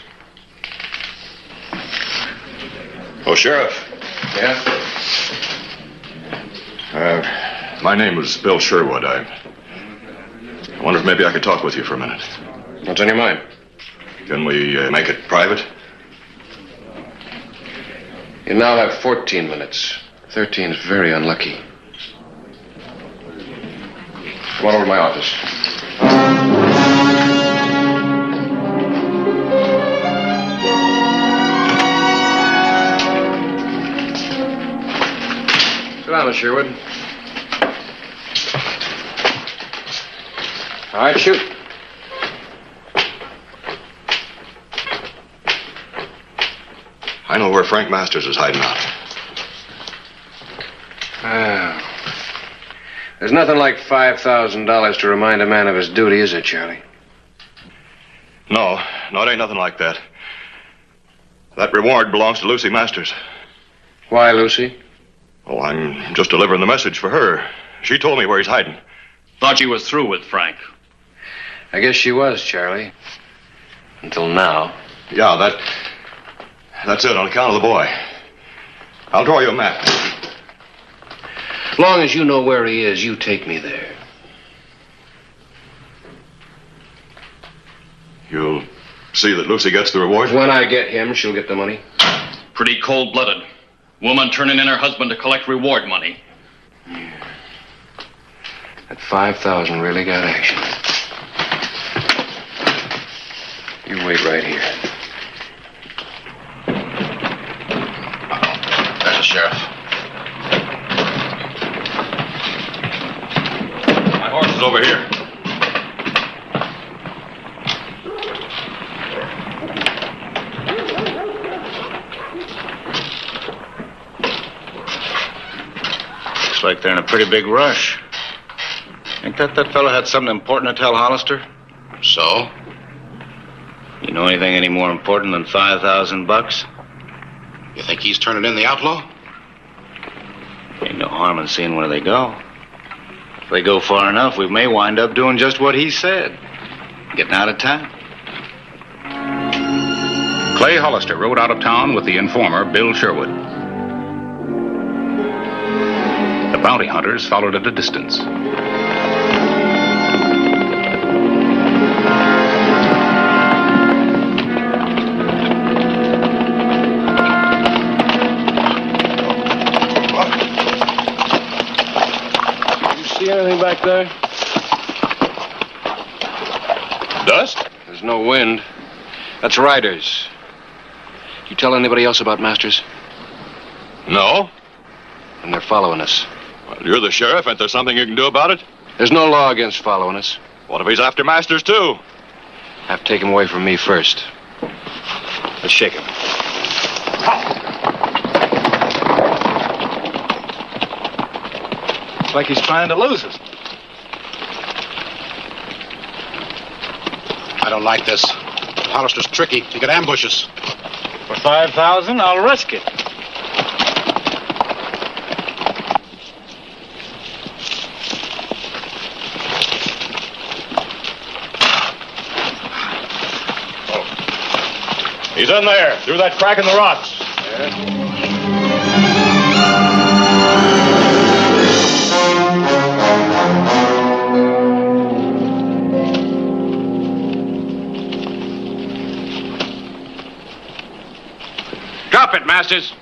Oh, Sheriff. Yeah? My name is Bill Sherwood. I wonder if maybe I could talk with you for a minute. What's on your mind? Can we make it private? You now have 14 minutes. 13 is very unlucky. Come on over to my office. Sit down, Miss Sherwood. All right, shoot. I know where Frank Masters is hiding out. There's nothing like $5,000 to remind a man of his duty, is it, Charlie? No, it ain't nothing like that. That reward belongs to Lucy Masters. Why, Lucy? Oh, I'm just delivering the message for her. She told me where he's hiding. Thought you was through with Frank. I guess she was, Charlie. Until now. Yeah, that's it on account of the boy. I'll draw you a map. As long as you know where he is, you take me there. You'll see that Lucy gets the reward? When I get him, she'll get the money. Pretty cold-blooded. Woman turning in her husband to collect reward money. Yeah. That 5,000 really got action. You wait right here. There's the sheriff. My horse is over here. Looks like they're in a pretty big rush. Think that fellow had something important to tell Hollister? So? You know anything any more important than $5,000? You think he's turning in the outlaw? Ain't no harm in seeing where they go. If they go far enough, we may wind up doing just what he said. Getting out of town. Clay Hollister rode out of town with the informer, Bill Sherwood. The bounty hunters followed at a distance. See anything back there? Dust? There's no wind. That's riders. You tell anybody else about Masters? No. And they're following us. Well, you're the sheriff. Ain't there something you can do about it? There's no law against following us. What if he's after Masters, too? Have to take him away from me first. Let's shake him. Looks like he's trying to lose us. I don't like this. Hollister's tricky. He could ambush us. For 5,000, I'll risk it. He's in there, through that crack in the rocks. Drop it, Masters.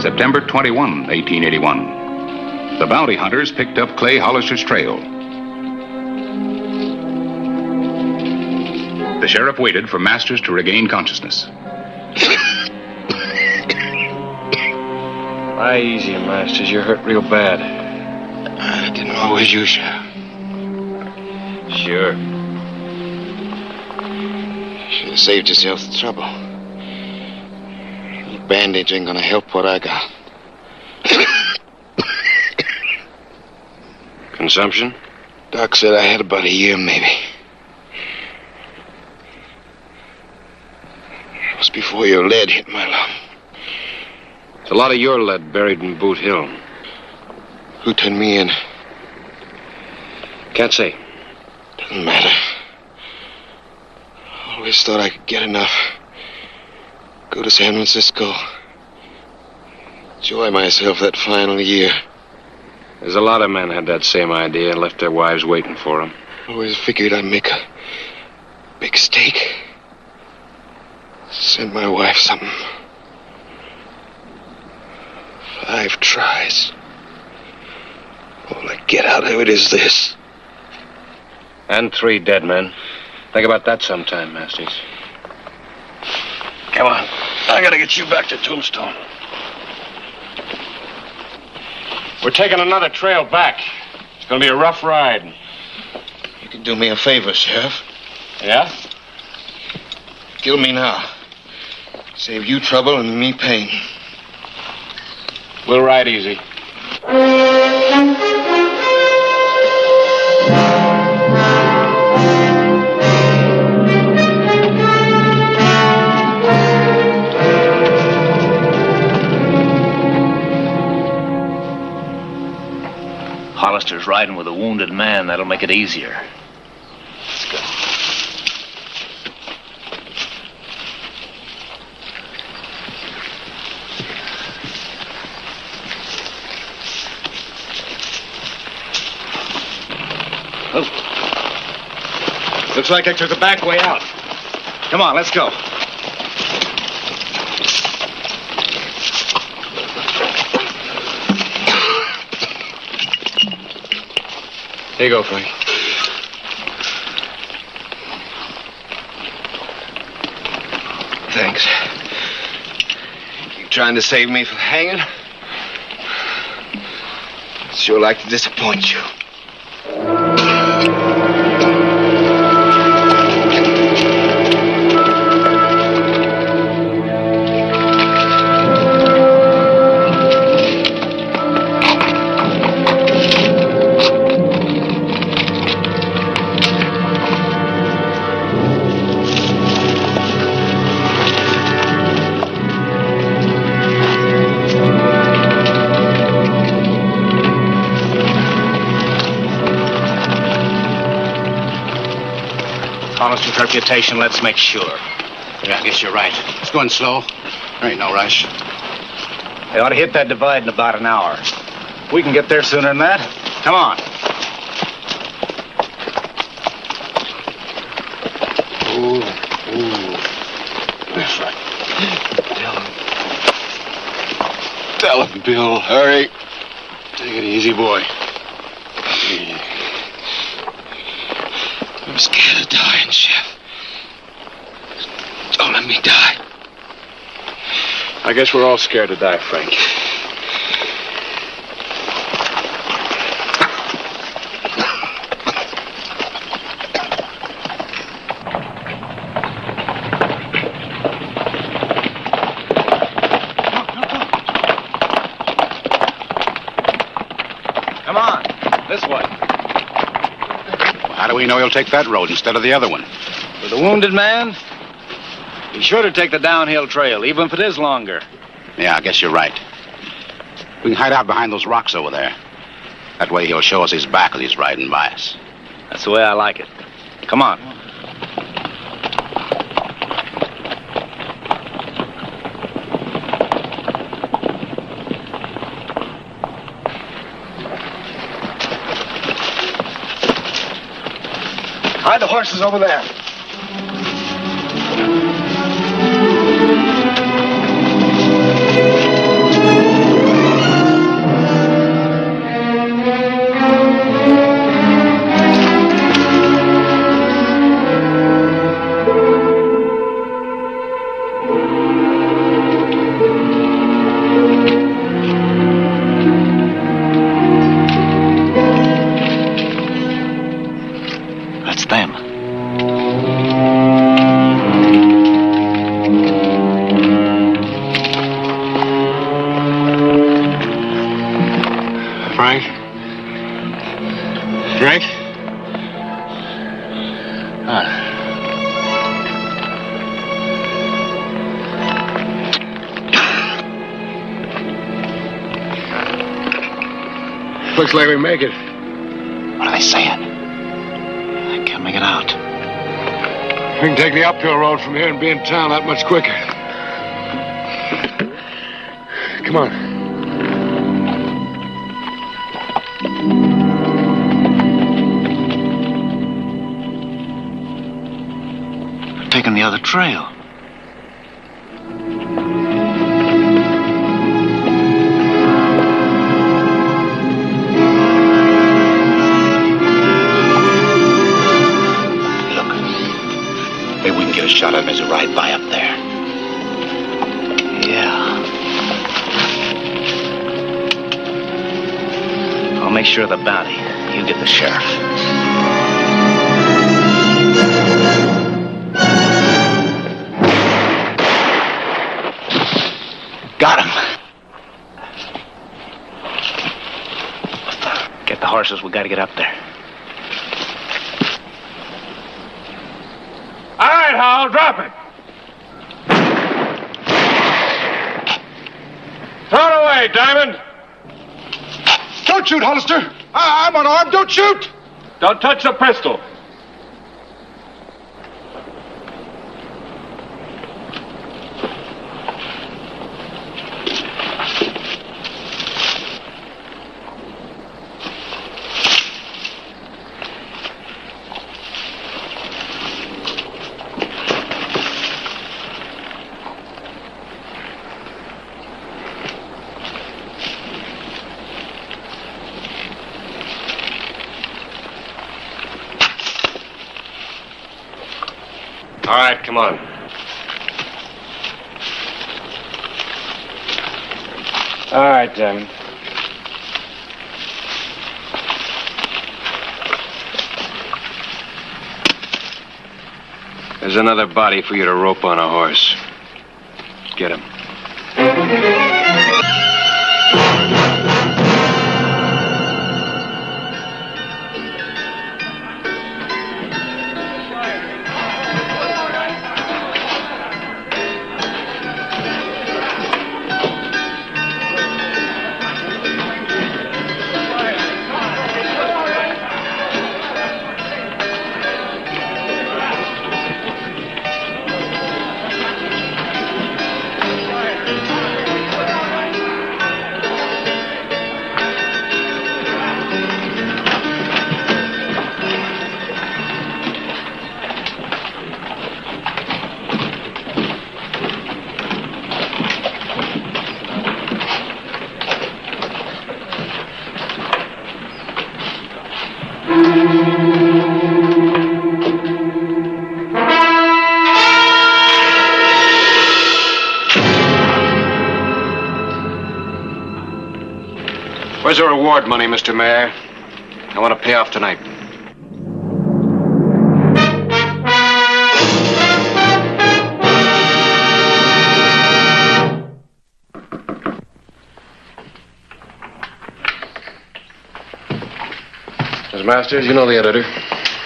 September 21, 1881. The bounty hunters picked up Clay Hollister's trail. The sheriff waited for Masters to regain consciousness. Lie easy, Masters. You're hurt real bad. I didn't know it was you, Sheriff. Sure. Should have saved yourself the trouble. Bandage ain't gonna help what I got. Consumption? Doc said I had about a year, maybe. It was before your lead hit my lung. There's a lot of your lead buried in Boot Hill. Who turned me in? Can't say. Doesn't matter. Always thought I could get enough. Go to San Francisco. Enjoy myself that final year. There's a lot of men had that same idea and left their wives waiting for them. Always figured I'd make a big stake. Send my wife something. 5 tries. All I get out of it is this. And 3 dead men. Think about that sometime, Masters. Come on. I gotta get you back to Tombstone. We're taking another trail back. It's going to be a rough ride. You can do me a favor, Sheriff. Yeah? Kill me now. Save you trouble and me pain. We'll ride easy. Hollister's riding with a wounded man. That'll make it easier. Let's go. Oh. Looks like I took the back way out. Come on, let's go. Here you go, Frank. Thanks. You trying to save me from hanging? I'd sure like to disappoint you. Hollister's reputation, let's make sure. Yeah, I guess you're right. It's going slow. There ain't no rush. They ought to hit that divide in about an hour. We can get there sooner than that. Come on. Ooh. That's right. Tell him, Bill. Hurry. Take it easy, boy. I'm scared of dying, Chef. Don't let me die. I guess we're all scared to die, Frank. Come on. This way. How do we know he'll take that road instead of the other one? For the wounded man, he's sure to take the downhill trail, even if it is longer. Yeah, I guess you're right. We can hide out behind those rocks over there. That way he'll show us his back as he's riding by us. That's the way I like it. Come on. Hide the horses over there. That's them. Frank? Frank? Looks like we make it. What are they saying? I can't make it out. We can take the uphill road from here and be in town that much quicker. Come on. They're taking the other trail. Maybe we can get a shot at him as he ride by up there. Yeah. sure of the bounty. You get the sheriff. Got him. Get the horses. We got to get up there. All right, Hal, drop it. Throw it away, Diamond. Don't shoot, Hollister. I'm unarmed. Don't shoot. Don't touch the pistol. All right, come on. All right, Diamond. There's another body for you to rope on a horse. Get him. Where's the reward money, Mr. Mayor? I want to pay off tonight. Miss Masters, you know the editor.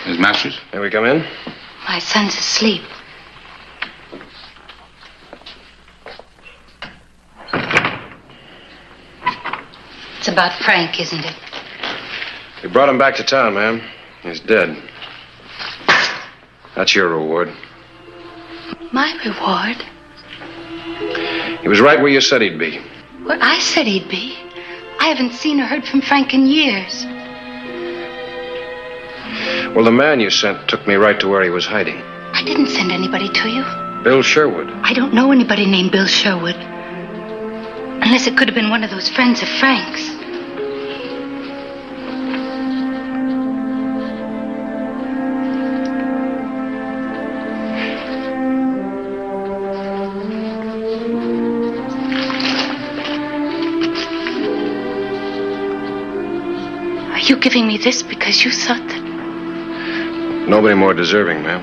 Miss Masters? May we come in? My son's asleep. It's about Frank, isn't it? We brought him back to town, ma'am. He's dead. That's your reward. My reward? He was right where you said he'd be. Where I said he'd be. I haven't seen or heard from Frank in years. Well, the man you sent took me right to where he was hiding. I didn't send anybody to you. Bill Sherwood. I don't know anybody named Bill Sherwood. Unless it could have been one of those friends of Frank's. Are you giving me this because you thought that... Nobody more deserving, ma'am.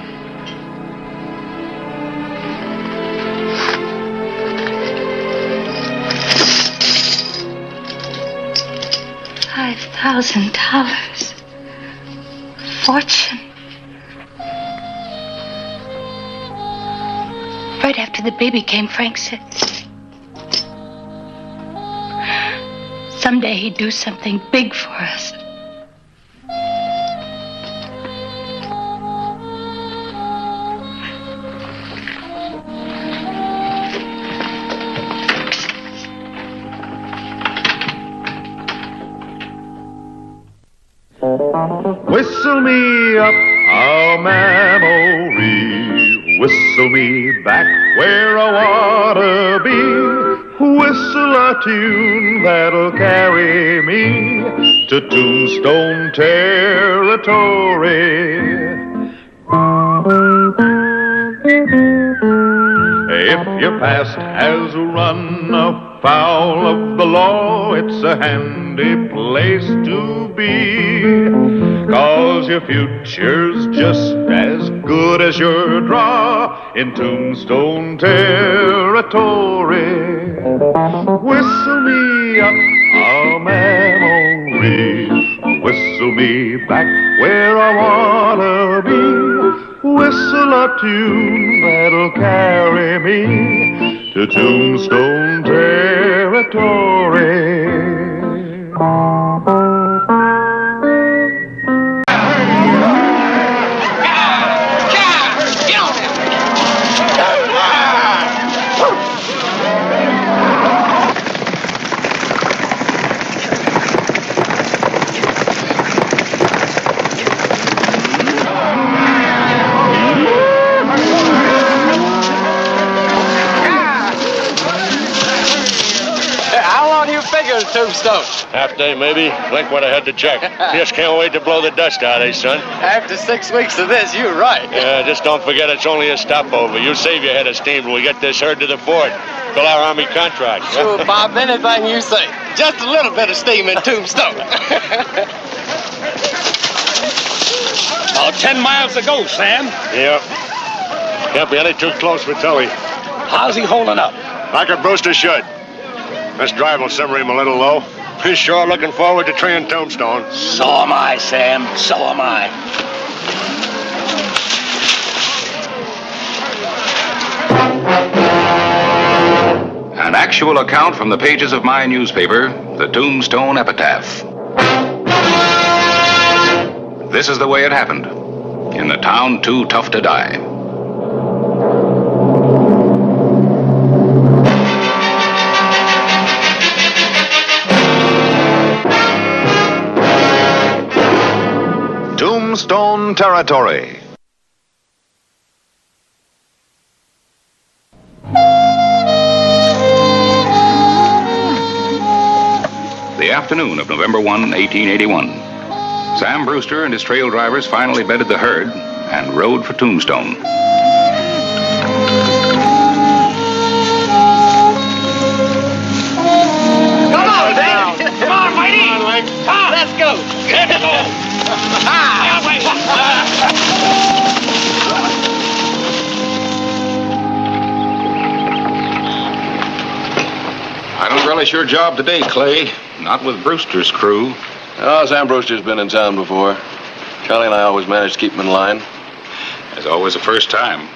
$5,000. Fortune. Right after the baby came, Frank said, someday he'd do something big for us. Whistle me up a memory, whistle me back where I wanna be, whistle a tune that'll carry me to Tombstone territory. If your past has run afoul of the law, it's a handy place to be. 'Cause your future's just as good as your draw in Tombstone territory. Whistle me up a memory, whistle me back where I wanna be. Whistle a tune that'll carry me to Tombstone territory. Tombstone. Half day, maybe. Blink when I head to check. Just can't wait to blow the dust out, eh, son? After 6 weeks of this, you're right. Yeah, just don't forget it's only a stopover. You save your head of steam till we get this herd to the fort. Fill our Army contract. Sure, Bob, anything you say. Just a little bit of steam in Tombstone. 10 miles to go, Sam. Yep. Can't be any too close for Tully. How's he holding up? Like a Brewster should. This drive will simmer him a little low. He's sure looking forward to treeing Tombstone. So am I, Sam. So am I. An actual account from the pages of my newspaper, the Tombstone Epitaph. This is the way it happened. In the town too tough to die. Tombstone territory. The afternoon of November 1, 1881. Sam Brewster and his trail drivers finally bedded the herd and rode for Tombstone. Come on, Dave. Come on, Whitey. Come on, Link. Come. Let's go. Let's go. I don't relish your job today, Clay. Not with Brewster's crew. Oh, Sam Brewster's been in town before. Charlie and I always manage to keep him in line. There's always a first time.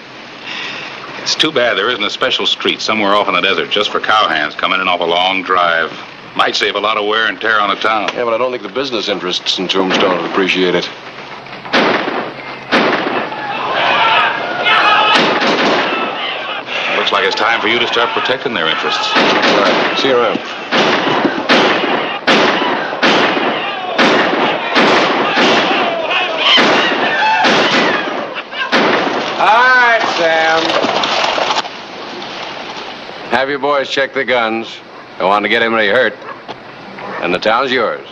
It's too bad there isn't a special street somewhere off in the desert just for cowhands coming in off a long drive. Might save a lot of wear and tear on a town. Yeah, but I don't think the business interests in Tombstone would appreciate it. Looks like it's time for you to start protecting their interests. All right, see you around. All right, Sam. Have your boys check the guns. Don't want to get anybody hurt. And the town's yours.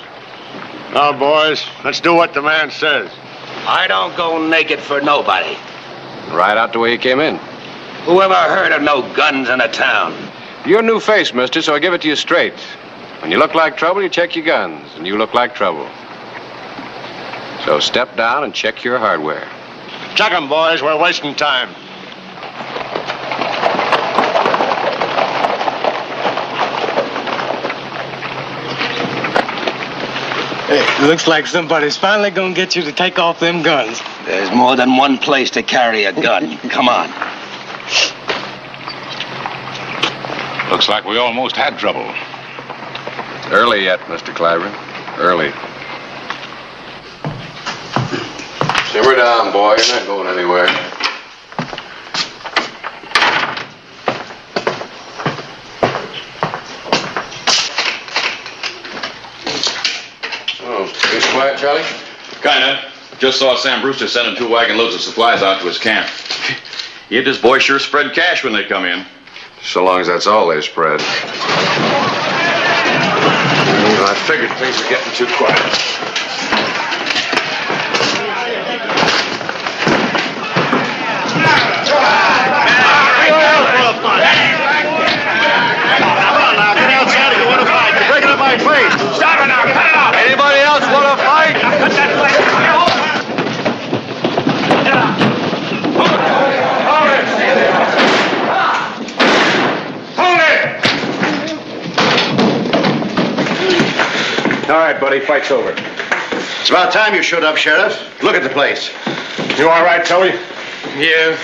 Now, boys, let's do what the man says. I don't go naked for nobody. Right out the way you came in. Whoever heard of no guns in a town? You're a new face, mister, so I give it to you straight. When you look like trouble, you check your guns, and you look like trouble. So step down and check your hardware. Check 'em, boys. We're wasting time. Hey, looks like somebody's finally gonna get you to take off them guns. There's more than one place to carry a gun. Come on. Looks like we almost had trouble. Early yet, Mr. Clyburn. Early. Simmer down, boy. You're not going anywhere. Oh, things quiet, Charlie? Kinda. Just saw Sam Brewster sending 2 wagon loads of supplies out to his camp. He and his boys sure spread cash when they come in. So long as that's all they spread. I figured things were getting too quiet. Come on now, get Charlie. Fight's over. It's about time you showed up, Sheriff. Look at the place. You all right, Tully? Yeah.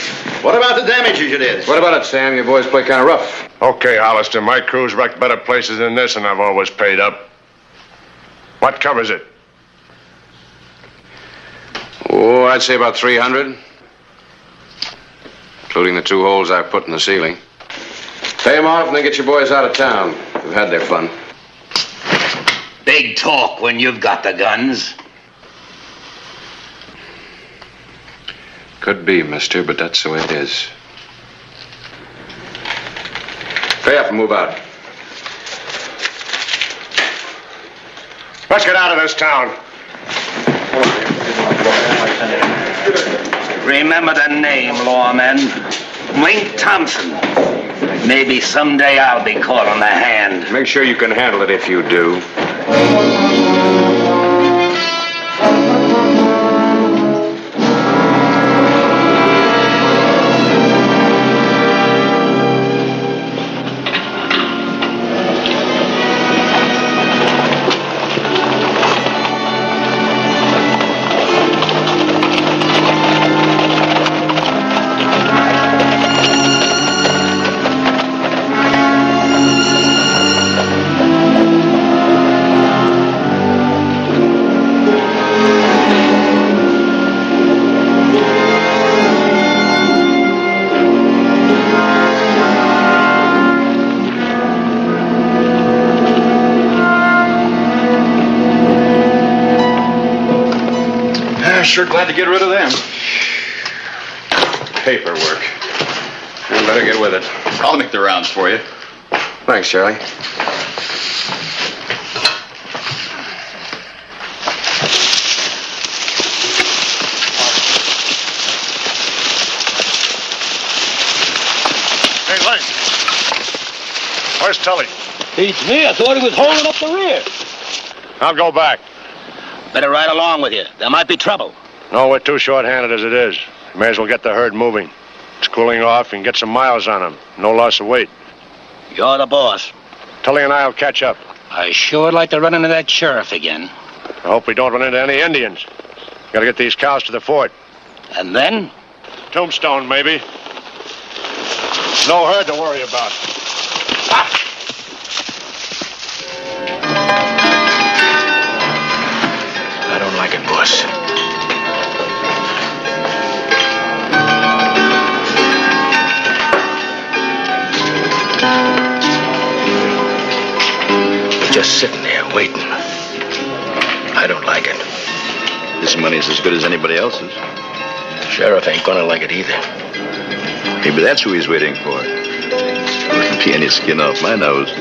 What about the damages you did? What about it, Sam? Your boys play kind of rough. Okay, Hollister. My crew's wrecked better places than this, and I've always paid up. What covers it? Oh, I'd say about 300. Including the 2 holes I put in the ceiling. Pay them off and then get your boys out of town. They've had their fun. Big talk when you've got the guns. Could be, mister, but that's the way it is. Pay up and move out. Let's get out of this town. Remember the name, lawman. Wink Thompson. Maybe someday I'll be caught on the hand. Make sure you can handle it if you do. Sure glad to get rid of them. Paperwork. You better get with it. I'll make the rounds for you. Thanks, Charlie. Hey, Link. Where's Tully? Beats me. I thought he was holding up the rear. I'll go back. Better ride along with you. There might be trouble. No, we're too short-handed as it is. May as well get the herd moving. It's cooling off and get some miles on them. No loss of weight. You're the boss. Tully and I'll catch up. I sure would like to run into that sheriff again. I hope we don't run into any Indians. Gotta get these cows to the fort. And then? Tombstone, maybe. No herd to worry about. I don't like it, boss. Just sitting there waiting. I don't like it. This money's as good as anybody else's. Sheriff ain't gonna like it either. Maybe that's who he's waiting for. Wouldn't be any skin off my nose.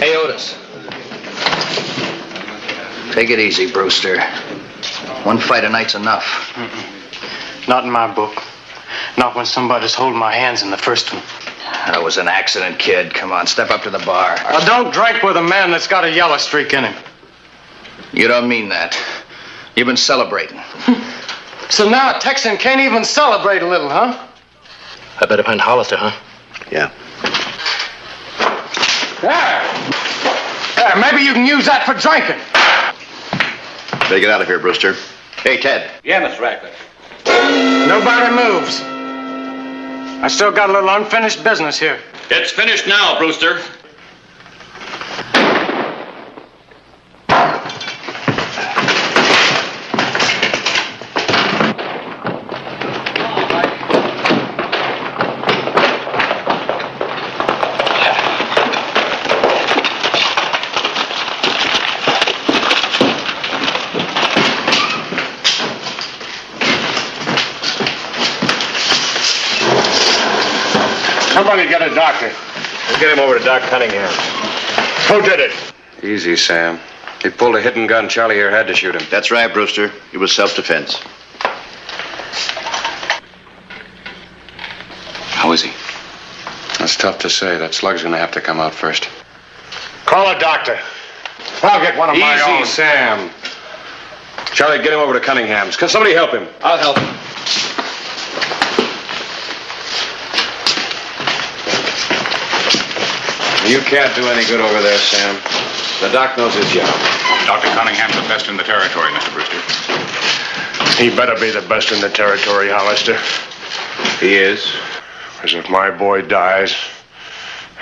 Hey, Otis. Take it easy, Brewster. One fight a night's enough. Not in my book. Not when somebody's holding my hands in the first one. That was an accident, kid. Come on, step up to the bar. I don't drink with a man that's got a yellow streak in him. You don't mean that. You've been celebrating. So now a Texan can't even celebrate a little, huh? I better find Hollister, huh? Yeah. There, maybe you can use that for drinking. Better get out of here, Brewster. Hey, Ted. Yeah, Mr. Radcliffe. Nobody moves. I still got a little unfinished business here. It's finished now, Brewster. Somebody get a doctor. We'll get him over to Doc Cunningham. Who did it? Easy, Sam. He pulled a hidden gun. Charlie here had to shoot him. That's right, Brewster. It was self-defense. How is he? That's tough to say. That slug's gonna have to come out first. Call a doctor. I'll get one of my own. Easy, Sam. Charlie, get him over to Cunningham's. Can somebody help him? I'll help him. You can't do any good over there, Sam. The doc knows his job. Dr. Cunningham's the best in the territory, Mr. Brewster. He better be the best in the territory, Hollister. He is. Because if my boy dies,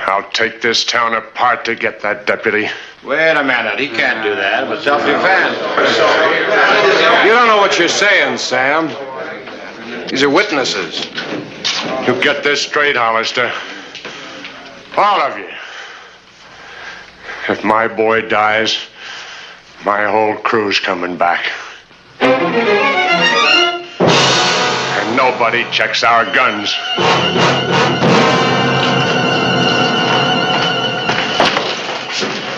I'll take this town apart to get that deputy. Wait a minute. He can't do that. It's self-defense. You don't know what you're saying, Sam. These are witnesses. You get this straight, Hollister. All of you. If my boy dies, my whole crew's coming back. And nobody checks our guns.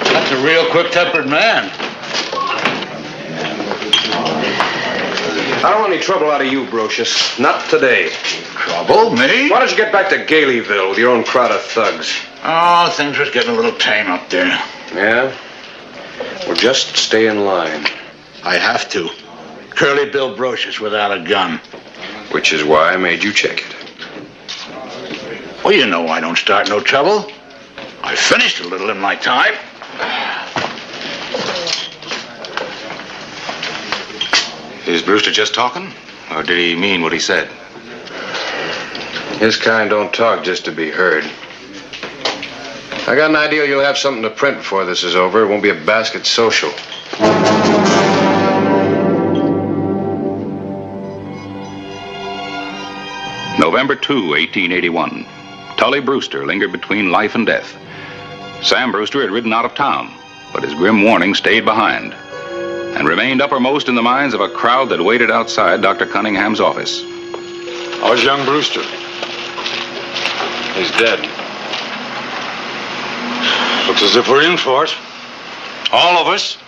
That's a real quick-tempered man. I don't want any trouble out of you, Brocious. Not today. Trouble? Me? Why don't you get back to Galeyville with your own crowd of thugs? Oh, things are getting a little tame up there. Yeah? Well, just stay in line. I have to. Curly Bill Brocious without a gun. Which is why I made you check it. Well, you know I don't start no trouble. I finished a little in my time. Is Brewster just talking? Or did he mean what he said? His kind don't talk just to be heard. I got an idea you'll have something to print before this is over. It won't be a basket social. November 2, 1881. Tully Brewster lingered between life and death. Sam Brewster had ridden out of town, but his grim warning stayed behind and remained uppermost in the minds of a crowd that waited outside Dr. Cunningham's office. How's young Brewster? He's dead. Looks as if we're in for it. All of us.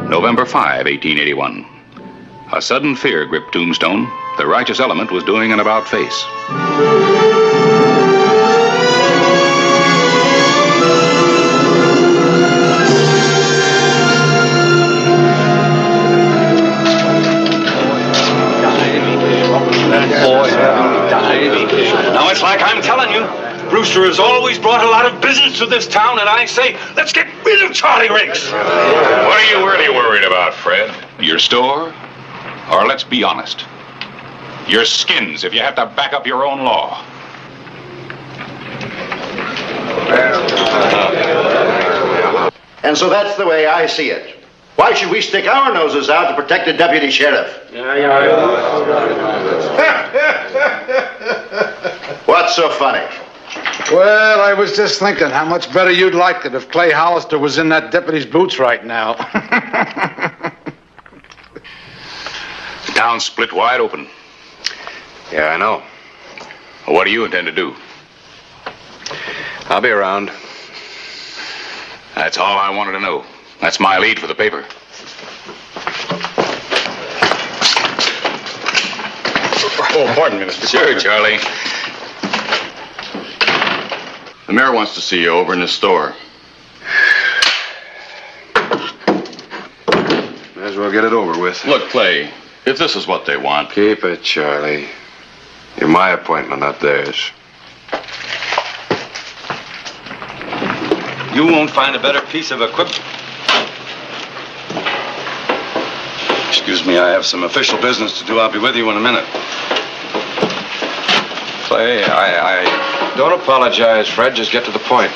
November 5, 1881. A sudden fear gripped Tombstone. The righteous element was doing an about-face. Now it's like I'm telling you. Brewster has always brought a lot of business to this town, and I say, let's get rid of Charlie Riggs. What are you really worried about, Fred? Your store? Or let's be honest, your skins if you have to back up your own law. And so that's the way I see it. Why should we stick our noses out to protect the deputy sheriff? What's so funny? Well, I was just thinking how much better you'd like it if Clay Hollister was in that deputy's boots right now. The town's split wide open. Yeah, I know. What do you intend to do? I'll be around. That's all I wanted to know. That's my lead for the paper. Oh, pardon me, Mr. Sure, Charlie. The mayor wants to see you over in his store. May as well get it over with. Look, Clay, if this is what they want... Keep it, Charlie. You're my appointment, not theirs. You won't find a better piece of equipment. Excuse me, I have some official business to do. I'll be with you in a minute. Clay, I... Don't apologize, Fred. Just get to the point.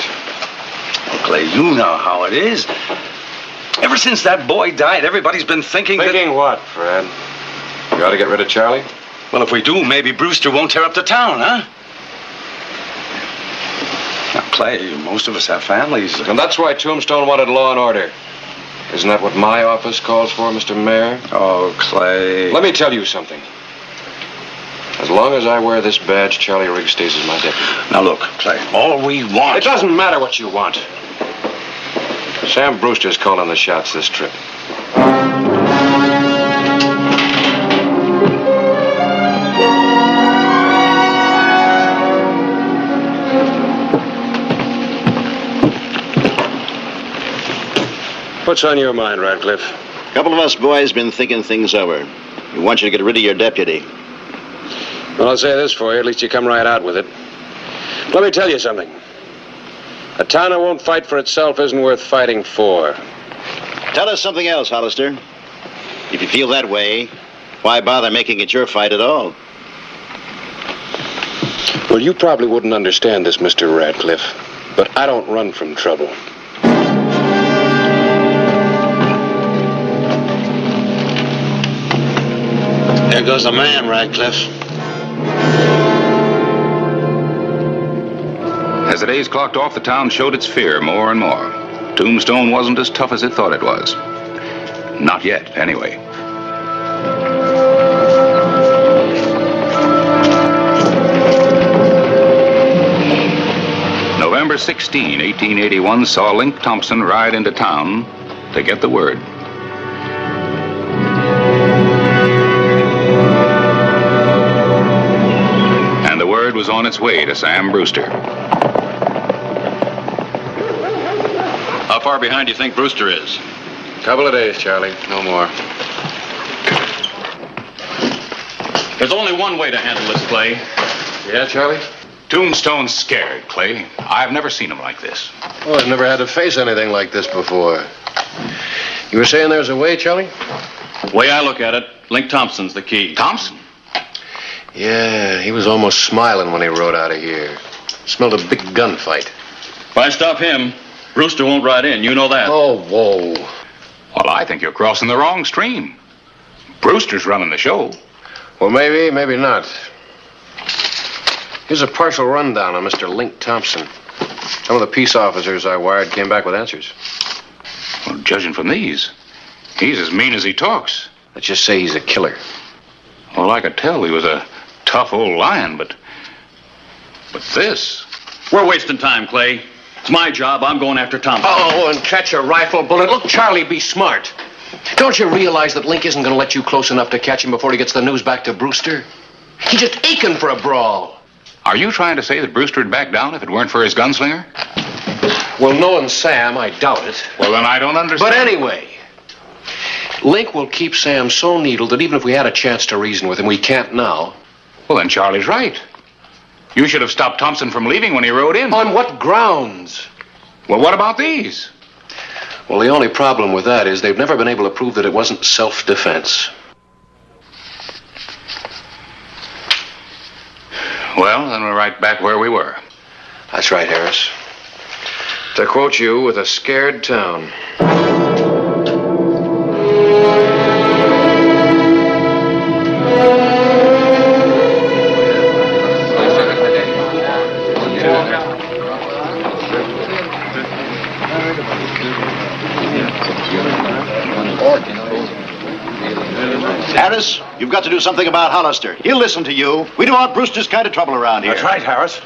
Well, Clay, you know how it is. Ever since that boy died, everybody's been thinking Thinking what, Fred? You ought to get rid of Charlie? Well, if we do, maybe Brewster won't tear up the town, huh? Now, Clay, most of us have families. And that's why Tombstone wanted law and order. Isn't that what my office calls for, Mr. Mayor? Oh, Clay. Let me tell you something. As long as I wear this badge, Charlie Riggs stays as my deputy. Now, look, Clay, all we want... It doesn't matter what you want. Sam Brewster's calling the shots this trip. What's on your mind, Radcliffe? A couple of us boys been thinking things over. We want you to get rid of your deputy. Well, I'll say this for you. At least you come right out with it. Let me tell you something. A town that won't fight for itself isn't worth fighting for. Tell us something else, Hollister. If you feel that way, why bother making it your fight at all? Well, you probably wouldn't understand this, Mr. Radcliffe, but I don't run from trouble. There goes a man, Radcliffe. As the days clocked off, the town showed its fear more and more. Tombstone wasn't as tough as it thought it was. Not yet, anyway. November 16, 1881, saw Link Thompson ride into town to get the word. And the word was on its way to Sam Brewster. How far behind do you think Brewster is? Couple of days, Charlie. No more. There's only one way to handle this, Clay. Yeah, Charlie? Tombstone's scared, Clay. I've never seen him like this. Oh, I've never had to face anything like this before. You were saying there's a way, Charlie? Way I look at it, Link Thompson's the key. Thompson? Yeah, he was almost smiling when he rode out of here. Smelled a big gunfight. If I stop him, Brewster won't ride in. You know that. Oh, whoa. Well, I think you're crossing the wrong stream. Brewster's running the show. Well, maybe, maybe not. Here's a partial rundown on Mr. Link Thompson. Some of the peace officers I wired came back with answers. Well, judging from these, he's as mean as he talks. Let's just say he's a killer. Well, I could tell he was a tough old lion, but this... We're wasting time, Clay. It's my job. I'm going after Thompson. Oh, and catch a rifle bullet. Look, Charlie, be smart. Don't you realize that Link isn't going to let you close enough to catch him before he gets the news back to Brewster? He's just aching for a brawl. Are you trying to say that Brewster would back down if it weren't for his gunslinger? Well, knowing Sam, I doubt it. Well, then I don't understand. But anyway, Link will keep Sam so needled that even if we had a chance to reason with him, we can't now. Well, then Charlie's right. You should have stopped Thompson from leaving when he rode in. On what grounds? Well, what about these? Well, the only problem with that is they've never been able to prove that it wasn't self-defense. Well, then we're right back where we were. That's right, Harris. To quote you, with a scared town. Harris, you've got to do something about Hollister. He'll listen to you. We don't want Brewster's kind of trouble around here. That's right, Harris.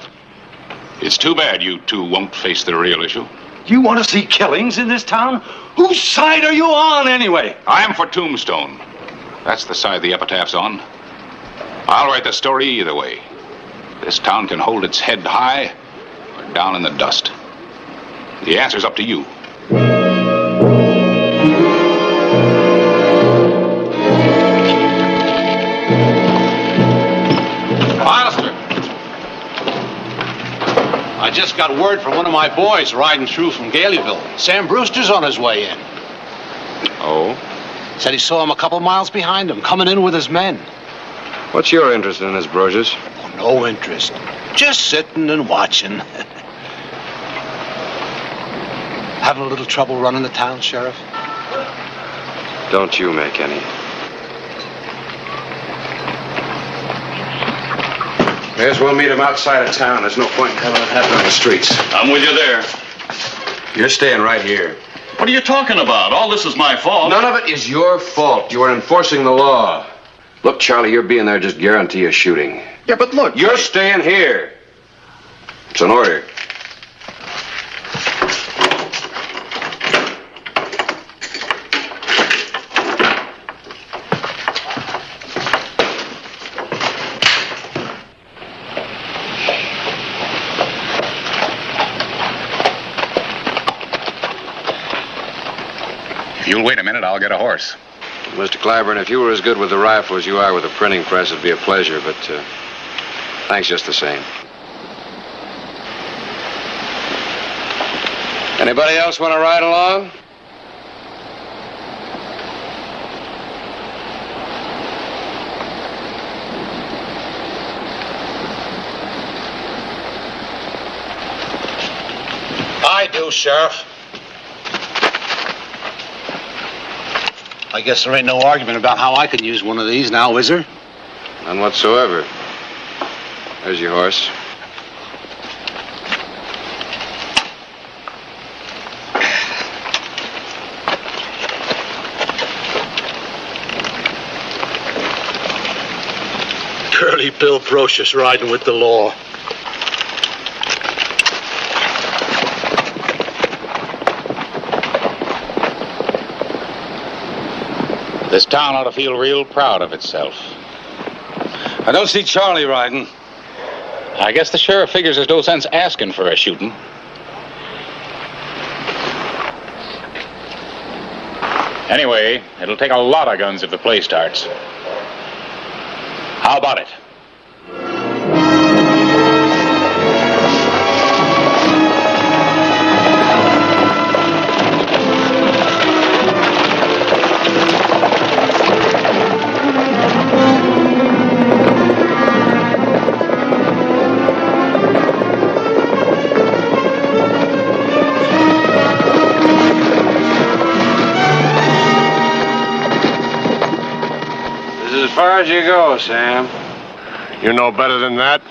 It's too bad you two won't face the real issue. You want to see killings in this town? Whose side are you on, anyway? I'm for Tombstone. That's the side the epitaph's on. I'll write the story either way. This town can hold its head high or down in the dust. The answer's up to you. I just got word from one of my boys riding through from Galeyville. Sam Brewster's on his way in. Oh? Said he saw him a couple miles behind him, coming in with his men. What's your interest in this, Brogers? Oh, no interest. Just sitting and watching. Having a little trouble running the town, Sheriff? Don't you make any. May as well meet him outside of town. There's no point in having it happen on the streets. I'm with you there. You're staying right here. What are you talking about? All this is my fault. None of it is your fault. You are enforcing the law. Look, Charlie, your being there just guarantees shooting. Yeah, but look. You're staying here. It's an order. If you'll wait a minute, I'll get a horse. Mr. Clyburn, if you were as good with the rifle as you are with the printing press, it'd be a pleasure, but thanks just the same. Anybody else want to ride along? I do, Sheriff. I guess there ain't no argument about how I can use one of these now, is there? None whatsoever. There's your horse. Curly Bill Brocious riding with the law. This town ought to feel real proud of itself. I don't see Charlie riding. I guess the sheriff figures there's no sense asking for a shooting. Anyway, it'll take a lot of guns if the play starts. How about it? As far as you go, Sam. You know better than that?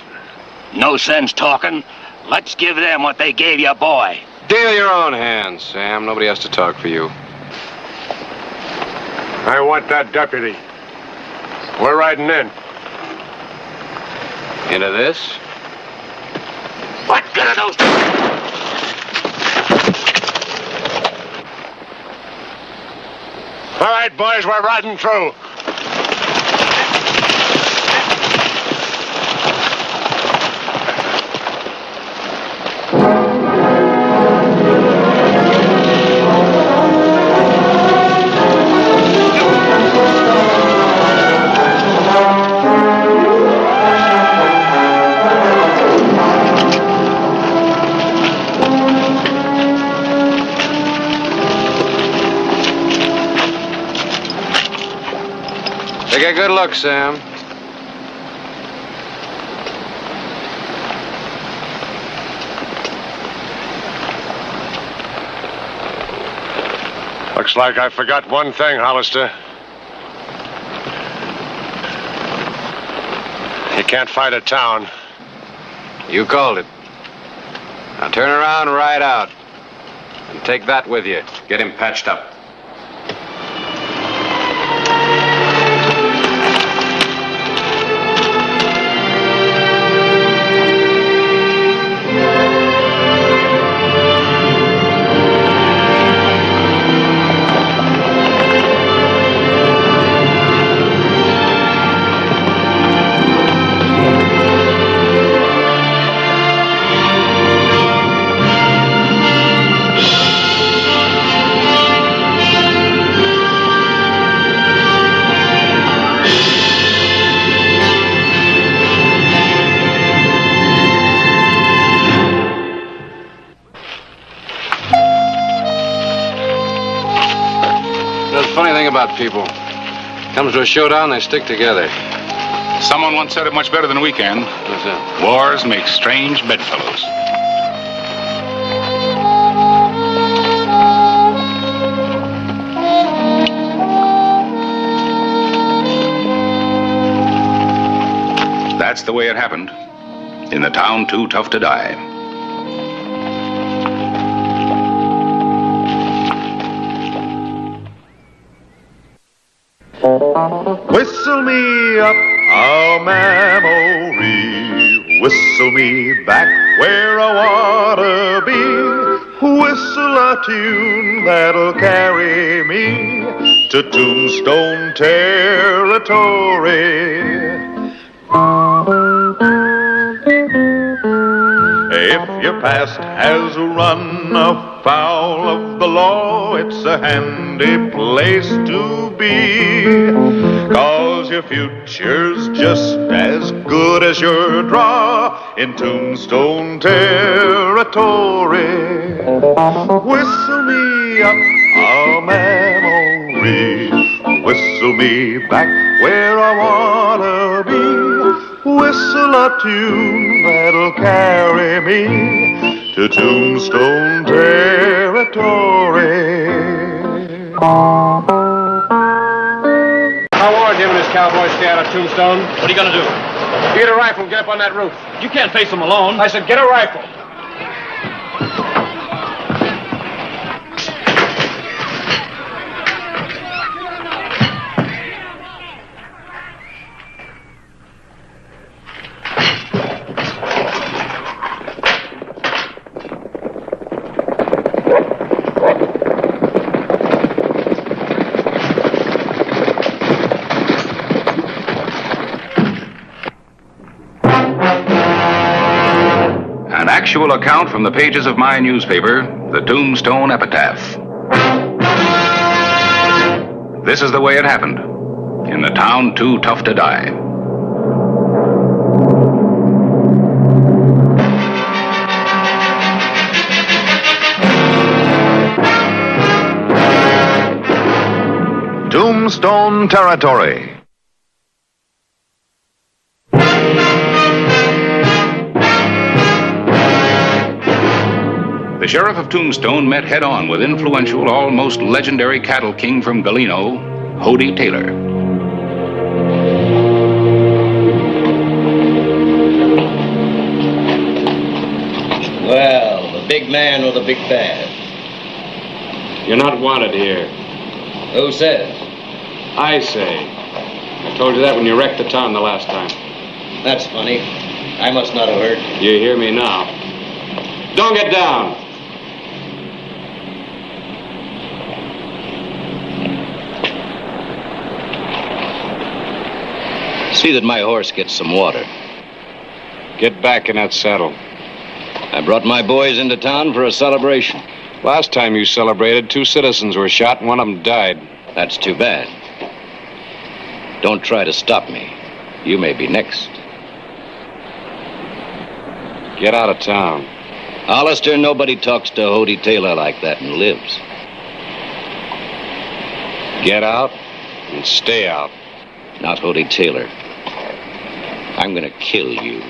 No sense talking. Let's give them what they gave your boy. Deal your own hands, Sam. Nobody has to talk for you. I want that deputy. We're riding in. Into this? What good are those? All right, boys, we're riding through. Take a good look, Sam. Looks like I forgot one thing, Hollister. You can't fight a town. You called it. Now turn around and ride out. And take that with you. Get him patched up. Funny thing about people. Comes to a showdown, they stick together. Someone once said it much better than we can. What's that? Wars make strange bedfellows. That's the way it happened. In the town too tough to die. Whistle me up a memory, whistle me back where I wanna be, whistle a tune that'll carry me to Tombstone territory. If your past has run afoul of the law, it's a handy place to be. 'Cause your future's just as good as your draw in Tombstone territory. Whistle me up a memory, whistle me back where I wanna be. Whistle a tune that'll carry me to Tombstone territory. I warned him and his cowboys stay out of Tombstone. What are you gonna do? Get a rifle and get up on that roof. You can't face them alone. I said, get a rifle. Actual account from the pages of my newspaper, the Tombstone Epitaph. This is the way it happened, in the town too tough to die. Tombstone territory. The sheriff of Tombstone met head-on with influential, almost legendary cattle king from Galeno, Hody Taylor. Well, the big man or the big bad? You're not wanted here. Who says? I say. I told you that when you wrecked the town the last time. That's funny. I must not have heard. You hear me now. Don't get down. See that my horse gets some water. Get back in that saddle. I brought my boys into town for a celebration. Last time you celebrated, 2 citizens were shot and one of them died. That's too bad. Don't try to stop me. You may be next. Get out of town. Hollister, nobody talks to Hody Taylor like that and lives. Get out and stay out. Not Hody Taylor. I'm gonna kill you.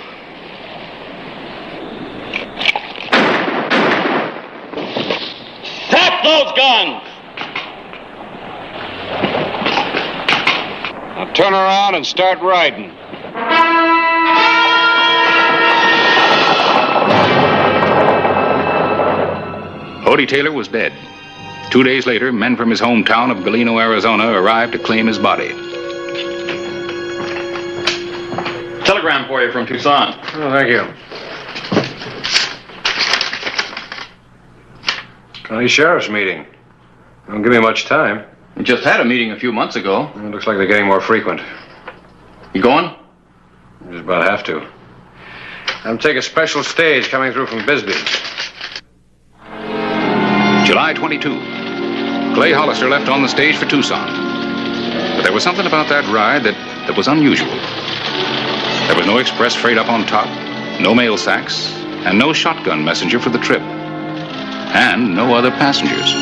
Drop those guns! Now turn around and start riding. Hody Taylor was dead. 2 days later, men from his hometown of Galeno, Arizona, arrived to claim his body. Telegram for you from Tucson. Oh, thank you. County Sheriff's meeting. Don't give me much time. We just had a meeting a few months ago. It looks like they're getting more frequent. You going? Just about have to. I'm taking a special stage coming through from Bisbee. July 22. Clay Hollister left on the stage for Tucson. But there was something about that ride that was unusual. There was no express freight up on top, no mail sacks, and no shotgun messenger for the trip. And no other passengers.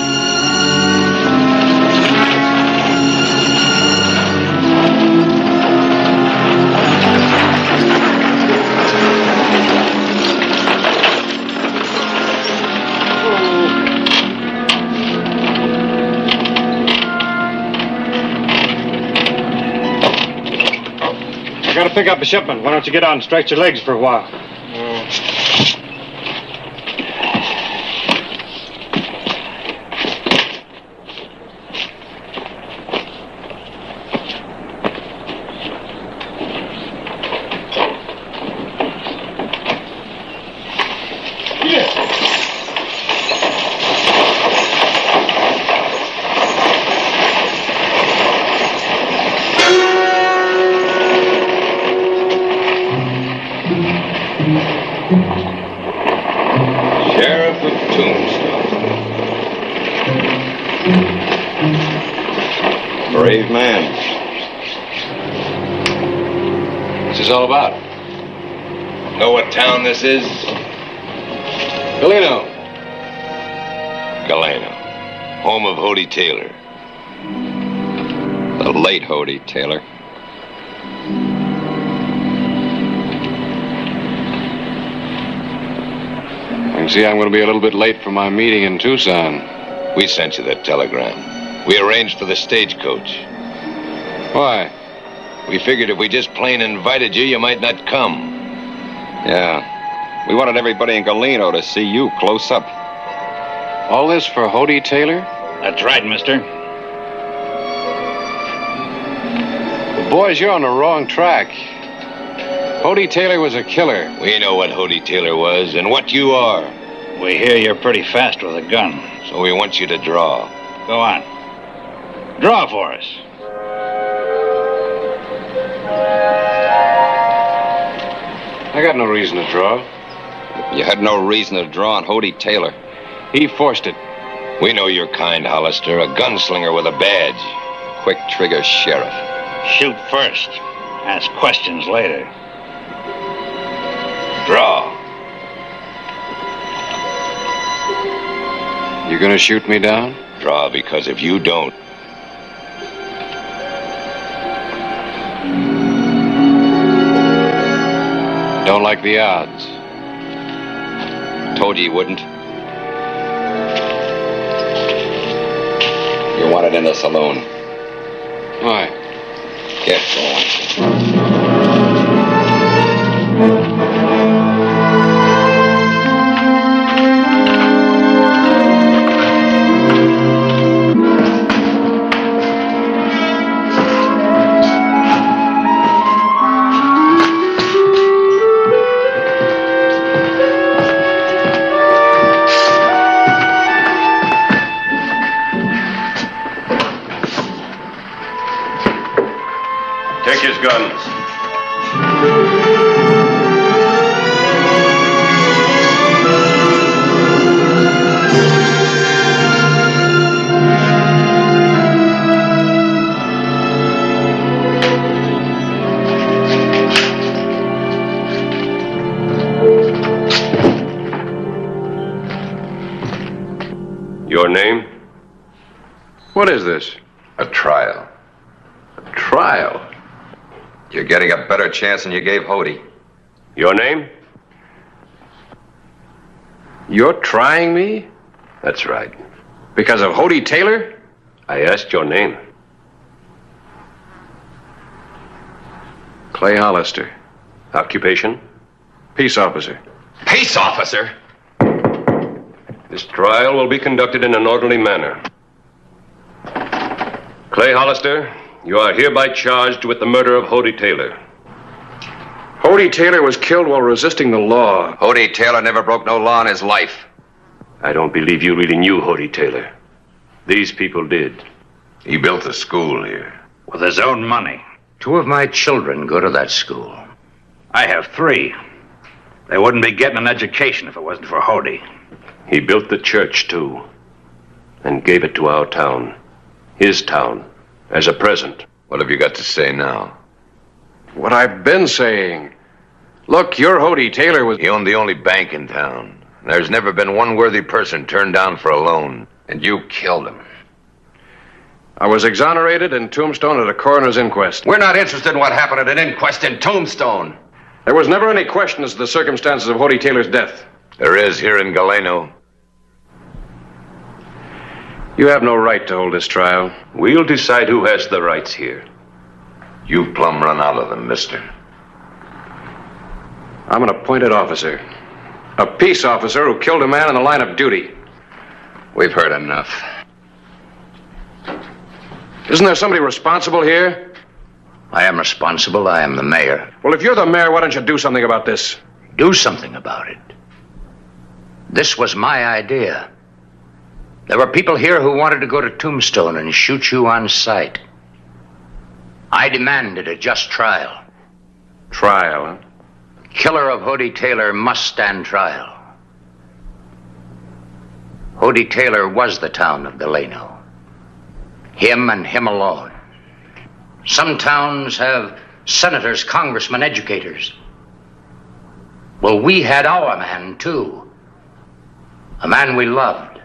I gotta pick up a shipment. Why don't you get out and stretch your legs for a while? Tombstone. Brave man. What's this all about? Know what town this is? Galeno. Galeno. Home of Hodie Taylor. The late Hodie Taylor. I can see I'm going to be a little bit late for my meeting in Tucson. We sent you that telegram. We arranged for the stagecoach. Why? We figured if we just plain invited you, you might not come. Yeah. We wanted everybody in Galeno to see you close up. All this for Hodie Taylor? That's right, mister. Boys, you're on the wrong track. Hodie Taylor was a killer. We know what Hodie Taylor was and what you are. We hear you're pretty fast with a gun. So we want you to draw. Go on. Draw for us. I got no reason to draw. You had no reason to draw on Hodie Taylor. He forced it. We know your kind, Hollister. A gunslinger with a badge. Quick trigger sheriff. Shoot first. Ask questions later. Draw. You gonna shoot me down? Draw, because if you don't... Don't like the odds. Told you you wouldn't. You're wanted in the saloon. Why? Get going. Take his guns. Your name? What is this? A trial. A trial? You're getting a better chance than you gave Hodie. Your name? You're trying me? That's right. Because of Hodie Taylor? I asked your name. Clay Hollister. Occupation? Peace officer. Peace officer? This trial will be conducted in an orderly manner. Clay Hollister, you are hereby charged with the murder of Hodie Taylor. Hodie Taylor was killed while resisting the law. Hodie Taylor never broke no law in his life. I don't believe you really knew Hodie Taylor. These people did. He built a school here. With his own money. 2 of my children go to that school. I have 3. They wouldn't be getting an education if it wasn't for Hodie. He built the church, too, and gave it to our town. His town. As a present. What have you got to say now? What I've been saying. Look, your Hodie Taylor was... He owned the only bank in town. There's never been one worthy person turned down for a loan. And you killed him. I was exonerated in Tombstone at a coroner's inquest. We're not interested in what happened at an inquest in Tombstone. There was never any question as to the circumstances of Hodie Taylor's death. There is here in Galeno. You have no right to hold this trial. We'll decide who has the rights here. You've plumb run out of them, mister. I'm an appointed officer. A peace officer who killed a man in the line of duty. We've heard enough. Isn't there somebody responsible here? I am responsible. I am the mayor. Well, if you're the mayor, why don't you do something about this? Do something about it. This was my idea. There were people here who wanted to go to Tombstone and shoot you on sight. I demanded a just trial. Trial, huh? The killer of Hodie Taylor must stand trial. Hody Taylor was the town of Galeno. Him and him alone. Some towns have senators, congressmen, educators. Well, we had our man, too. A man we loved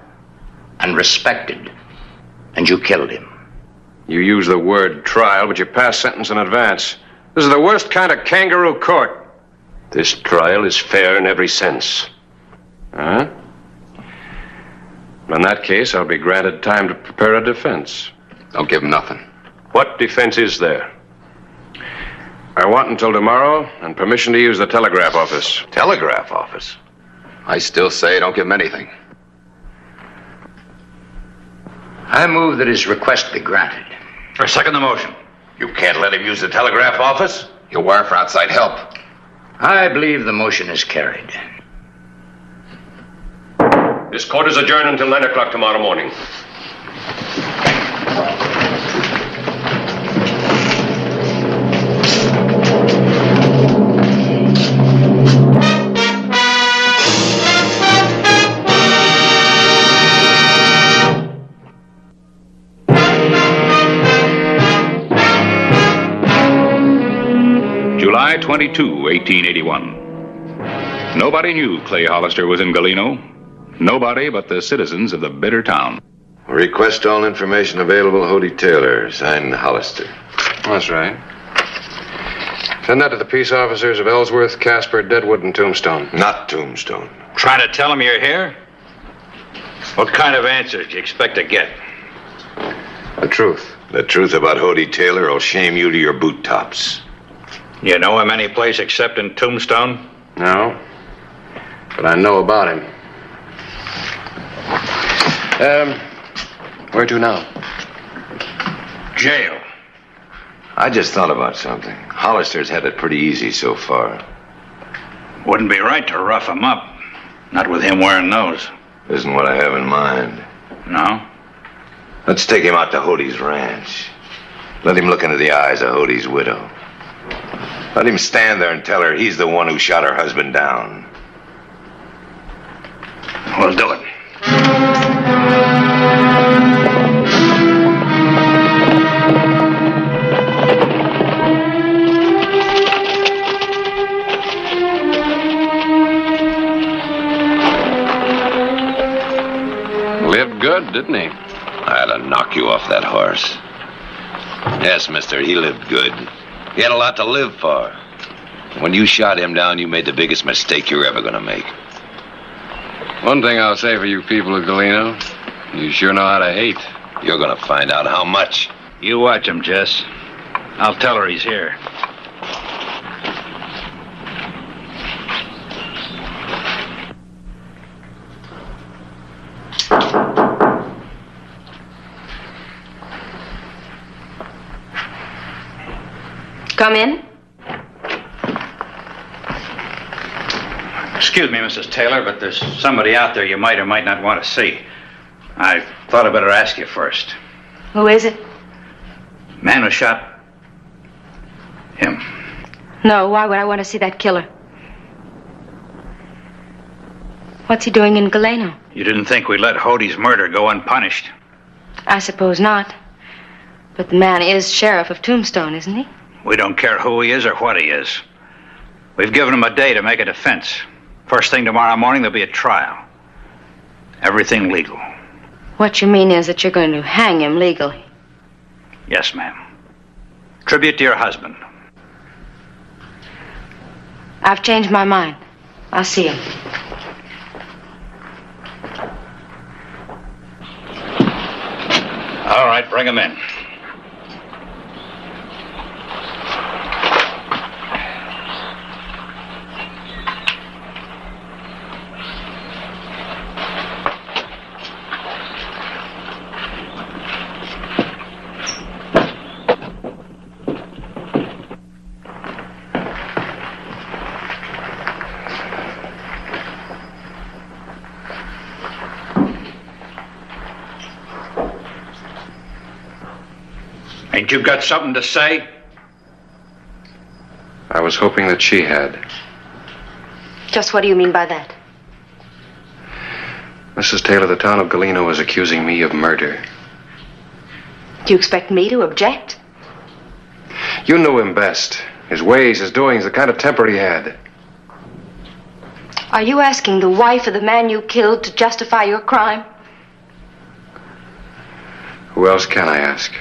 and respected. And you killed him. You use the word trial, but you pass sentence in advance. This is the worst kind of kangaroo court. This trial is fair in every sense. Huh? In that case, I'll be granted time to prepare a defense. Don't give him nothing. What defense is there? I want until tomorrow and permission to use the telegraph office. Telegraph office? I still say don't give him anything. I move that his request be granted. I second the motion. You can't let him use the telegraph office? He'll wire for outside help. I believe the motion is carried. This court is adjourned until 9 o'clock tomorrow morning. July 22, 1881. Nobody knew Clay Hollister was in Galeno. Nobody but the citizens of the bitter town. Request all information available, Hody Taylor. Signed, Hollister. That's right. Send that to the peace officers of Ellsworth, Casper, Deadwood, and Tombstone. Not Tombstone. Trying to tell him you're here? What kind of answers do you expect to get? The truth. The truth about Hody Taylor will shame you to your boot tops. You know him any place except in Tombstone? No. But I know about him. Where to now? Jail. I just thought about something. Hollister's had it pretty easy so far. Wouldn't be right to rough him up. Not with him wearing those. Isn't what I have in mind. No? Let's take him out to Hody's ranch. Let him look into the eyes of Hody's widow. Let him stand there and tell her he's the one who shot her husband down. We'll do it. Lived good, didn't he? I had to knock you off that horse. Yes, mister, he lived good. He had a lot to live for. When you shot him down, you made the biggest mistake you're ever gonna make. One thing I'll say for you people of Galeno, you sure know how to hate. You're gonna find out how much. You watch him, Jess. I'll tell her he's here. Come in. Excuse me, Mrs. Taylor, but there's somebody out there you might or might not want to see. I thought I'd better ask you first. Who is it? Man who shot him. No, why would I want to see that killer? What's he doing in Galeno? You didn't think we'd let Hody's murder go unpunished? I suppose not. But the man is sheriff of Tombstone, isn't he? We don't care who he is or what he is. We've given him a day to make a defense. First thing tomorrow morning, there'll be a trial. Everything legal. What you mean is that you're going to hang him legally? Yes, ma'am. Tribute to your husband. I've changed my mind. I'll see him. All right, bring him in. Ain't you got something to say? I was hoping that she had. Just what do you mean by that? Mrs. Taylor, the town of Galena is accusing me of murder. Do you expect me to object? You knew him best. His ways, his doings, the kind of temper he had. Are you asking the wife of the man you killed to justify your crime? Who else can I ask?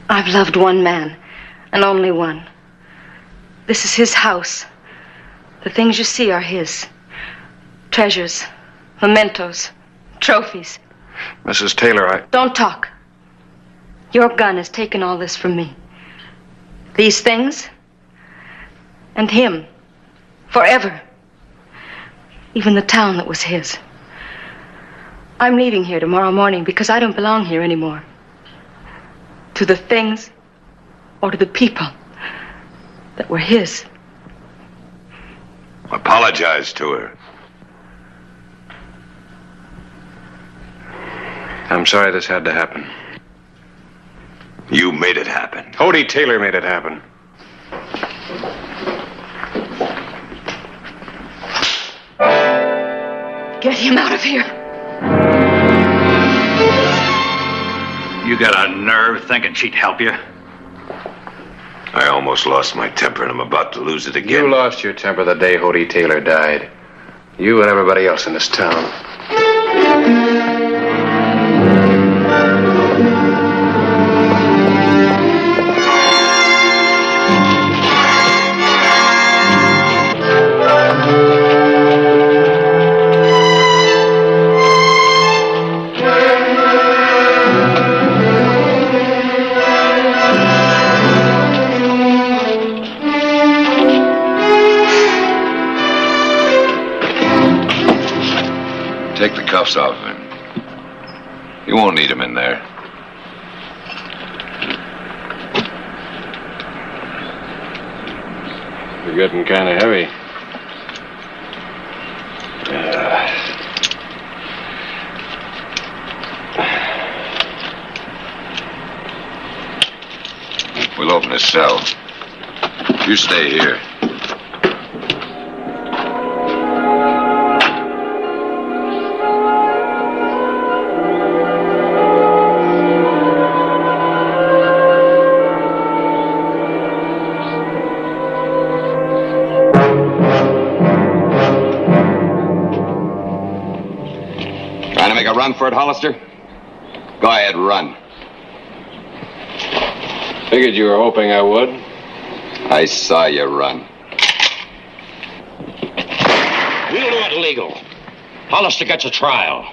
I've loved one man, and only one. This is his house. The things you see are his. Treasures, mementos, trophies. Mrs. Taylor, Don't talk. Your gun has taken all this from me. These things, and him, forever. Even the town that was his. I'm leaving here tomorrow morning because I don't belong here anymore. To the things or to the people that were his. Apologize to her. I'm sorry this had to happen. You made it happen. Hody Taylor made it happen. Get him out of here. You got a nerve thinking she'd help you? I almost lost my temper, and I'm about to lose it again. You lost your temper the day Hody Taylor died. You and everybody else in this town. Take the cuffs off of him. You won't need him in there. You're getting kind of heavy. We'll open his cell. You stay here. Run for it, Hollister? Go ahead, run. Figured you were hoping I would. I saw you run. We'll do it legal. Hollister gets a trial.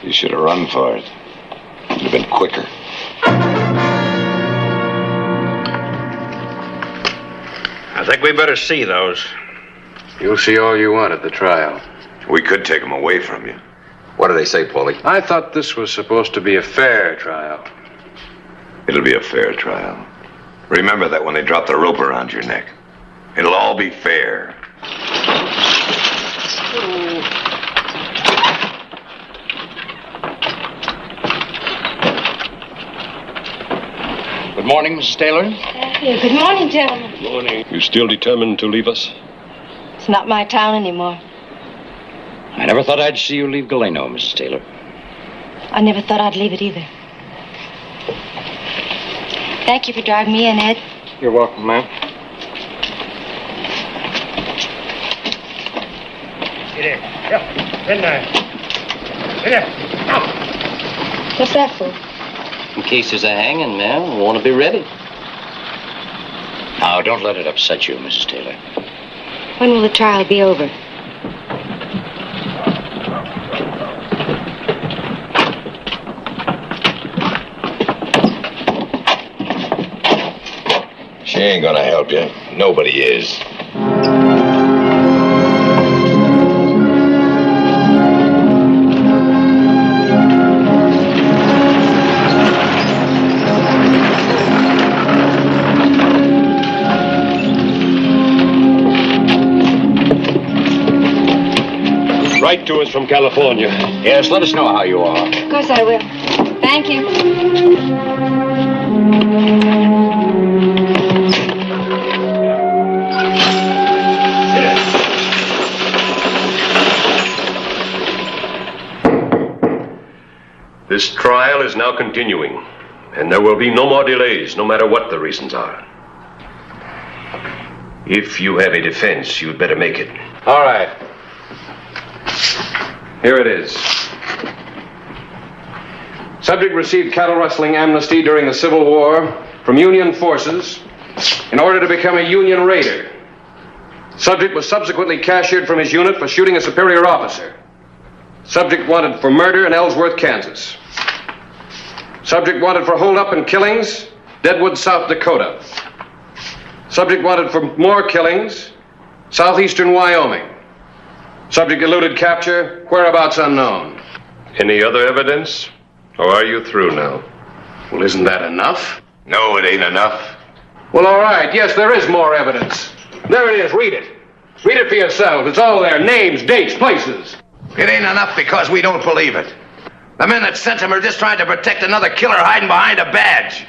You should have run for it. It'd have been quicker. I think we better see those. You'll see all you want at the trial. We could take them away from you. What do they say, Paulie? I thought this was supposed to be a fair trial. It'll be a fair trial. Remember that when they drop the rope around your neck. It'll all be fair. Good morning, Mrs. Taylor. Good morning, gentlemen. Good morning. You still determined to leave us? It's not my town anymore. I never thought I'd see you leave Galena, Mrs. Taylor. I never thought I'd leave it either. Thank you for driving me in, Ed. You're welcome, ma'am. Get in. Yeah. In there. Get in. Out. What's that for? In case there's a hanging, ma'am, we want to be ready. Now, don't let it upset you, Mrs. Taylor. When will the trial be over? She ain't gonna help you. Nobody is. Write to us from California. Yes, let us know how you are. Of course I will. Thank you. This trial is now continuing, and there will be no more delays, no matter what the reasons are. If you have a defense, you'd better make it. All right. Here it is. Subject received cattle rustling amnesty during the Civil War from Union forces in order to become a Union raider. Subject was subsequently cashiered from his unit for shooting a superior officer. Subject wanted for murder in Ellsworth, Kansas. Subject wanted for holdup and killings, Deadwood, South Dakota. Subject wanted for more killings, southeastern Wyoming. Subject eluded capture, whereabouts unknown. Any other evidence? Or are you through now? Well, isn't that enough? No, it ain't enough. Well, all right. Yes, there is more evidence. There it is. Read it. Read it for yourself. It's all there. Names, dates, places. It ain't enough because we don't believe it. The men that sent him are just trying to protect another killer hiding behind a badge.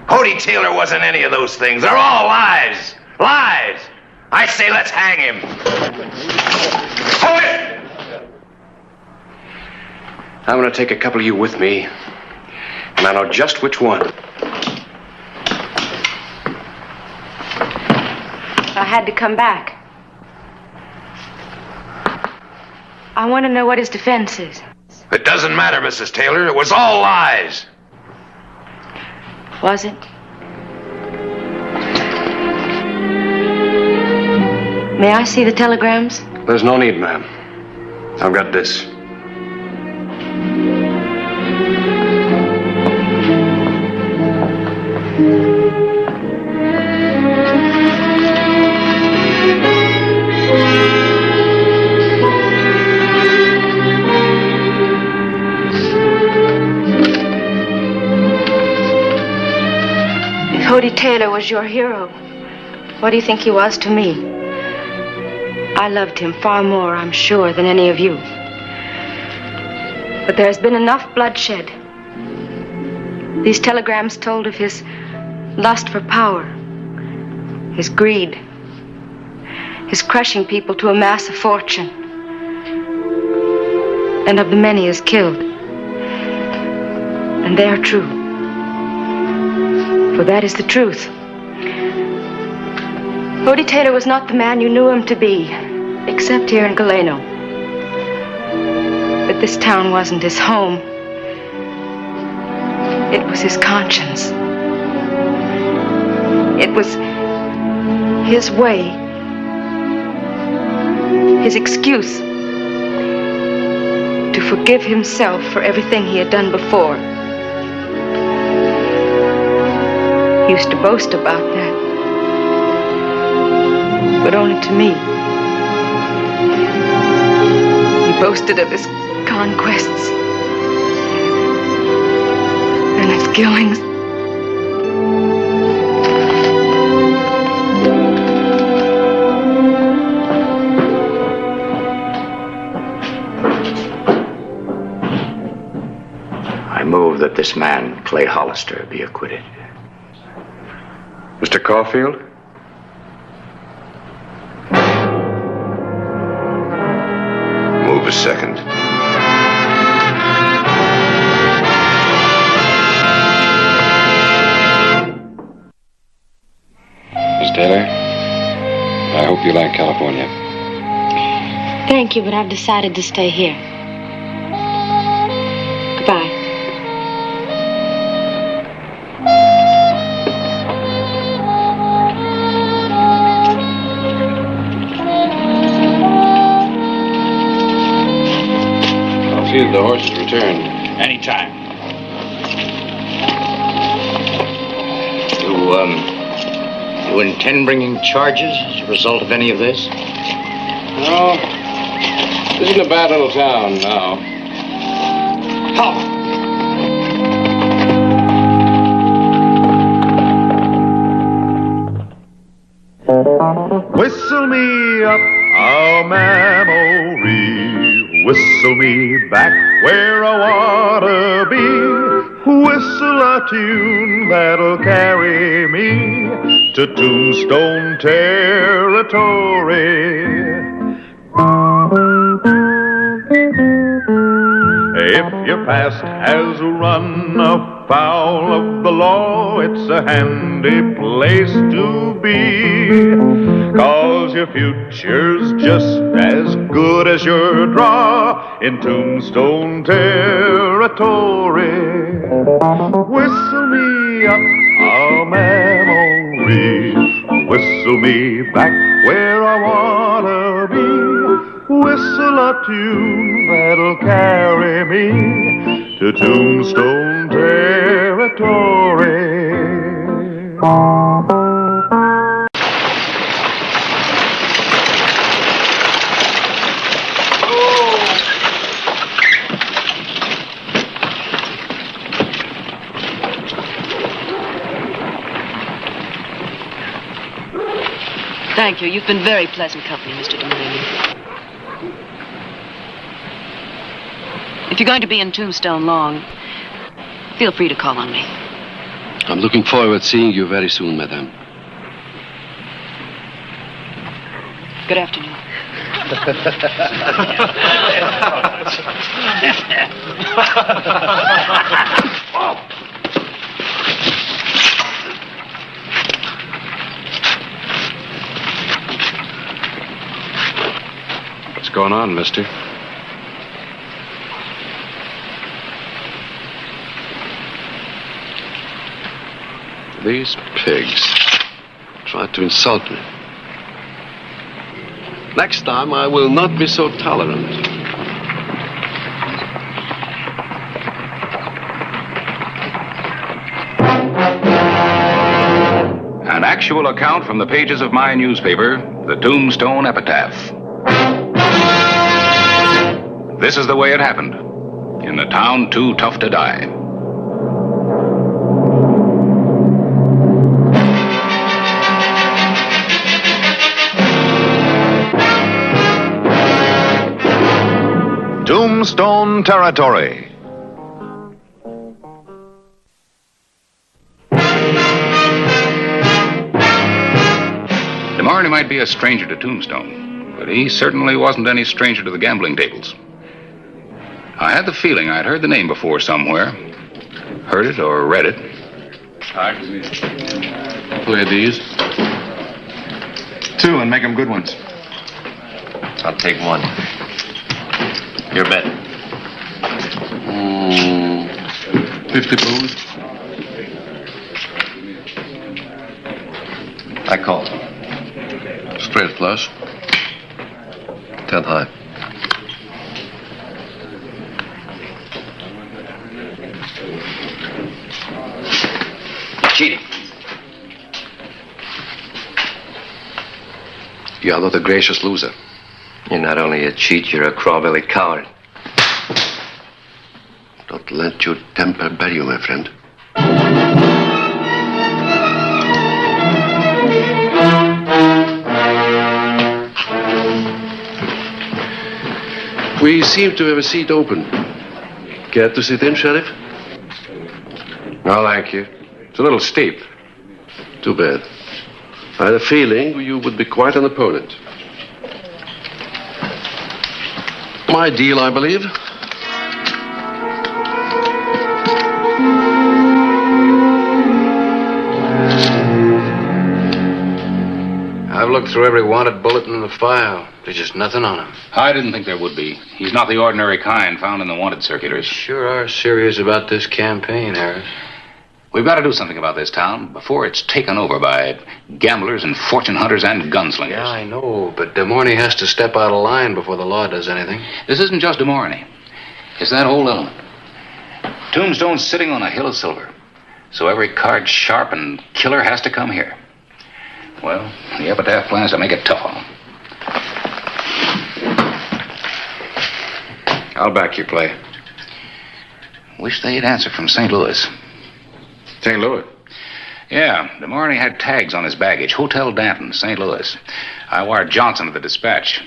Hody Taylor wasn't any of those things. They're all lies. Lies. I say let's hang him. Hold it! I'm going to take a couple of you with me, and I know just which one. I had to come back. I want to know what his defense is. It doesn't matter, Mrs. Taylor. It was all lies. Was it? May I see the telegrams? There's no need, ma'am. I've got this. Hody Taylor was your hero. What do you think he was to me? I loved him far more, I'm sure, than any of you. But there's been enough bloodshed. These telegrams told of his lust for power, his greed, his crushing people to amass a fortune, and of the many he has killed. And they are true. For that is the truth. Hody Taylor was not the man you knew him to be, except here in Galeno. But this town wasn't his home. It was his conscience. It was his way, his excuse to forgive himself for everything he had done before. He used to boast about that, but only to me. He boasted of his conquests and his killings. I move that this man, Clay Hollister, be acquitted. Mr. Caulfield? Move a second. Miss Taylor, I hope you like California. Thank you, but I've decided to stay here. Goodbye. See if the horse is returned. Anytime. You intend bringing charges as a result of any of this? No. This isn't a bad little town now. Whistle me up a memory Whistle me back where I wanna be. Whistle a tune that'll carry me to Tombstone territory. If your past has run afoul of the law, it's a handy place to be. 'Cause your future's just as good as your draw in Tombstone territory. Whistle me up a memory. Whistle me back where I wanna be. Whistle a tune that'll carry me to Tombstone territory. Thank you. You've been very pleasant company, Mr. Delaney. If you're going to be in Tombstone long, feel free to call on me. I'm looking forward to seeing you very soon, madame. Good afternoon. What's going on, mister? These pigs tried to insult me. Next time, I will not be so tolerant. An actual account from the pages of my newspaper, the Tombstone Epitaph. This is the way it happened in the town too tough to die. Tombstone territory. DeMarney might be a stranger to Tombstone, but he certainly wasn't any stranger to the gambling tables. I had the feeling I'd heard the name before somewhere. Heard it or read it. Play these. 2 and make them good ones. I'll take 1. Your bet. 50 booze. I call. Straight flush. 10 high. Cheating. You are not a gracious loser. You're not only a cheat, you're a craw-bellied coward. Don't let your temper bury you, my friend. We seem to have a seat open. Care to sit in, Sheriff? No, thank you. It's a little steep. Too bad. I had a feeling you would be quite an opponent. My deal, I believe. I've looked through every wanted bulletin in the file. There's just nothing on him. I didn't think there would be. He's not the ordinary kind found in the wanted circulars. Sure are serious about this campaign, Harris. We've got to do something about this town before it's taken over by gamblers and fortune hunters and gunslingers. Yeah, I know, but DeMorney has to step out of line before the law does anything. This isn't just DeMorney. It's that whole element. Tombstone's sitting on a hill of silver, so every card sharp and killer has to come here. Well, the Epitaph plans to make it tough on them. I'll back your play. Wish they'd answer from St. Louis. St. Louis? Yeah, DeMorney had tags on his baggage. Hotel Danton, St. Louis. I wired Johnson to the dispatch.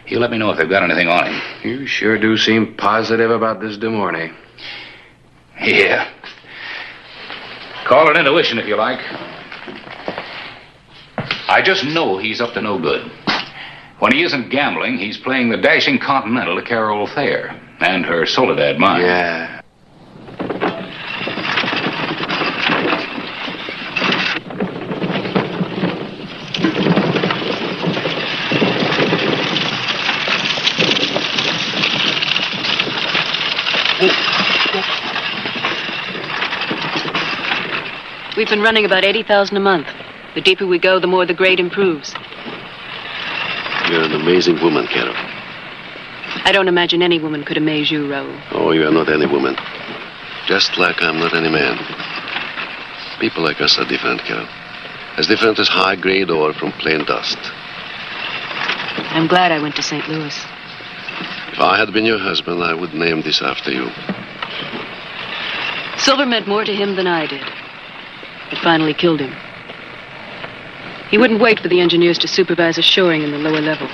He'll let me know if they've got anything on him. You sure do seem positive about this De Mornay. Yeah. Call it intuition if you like. I just know he's up to no good. When he isn't gambling, he's playing the dashing Continental to Carol Thayer and her Soledad mine. Yeah. We've been running about 80,000 a month. The deeper we go, the more the grade improves. You're an amazing woman, Carol. I don't imagine any woman could amaze you, Raoul. Oh, you are not any woman. Just like I'm not any man. People like us are different, Carol. As different as high-grade ore from plain dust. I'm glad I went to St. Louis. If I had been your husband, I would name this after you. Silver meant more to him than I did. It finally killed him. He wouldn't wait for the engineers to supervise a shoring in the lower level.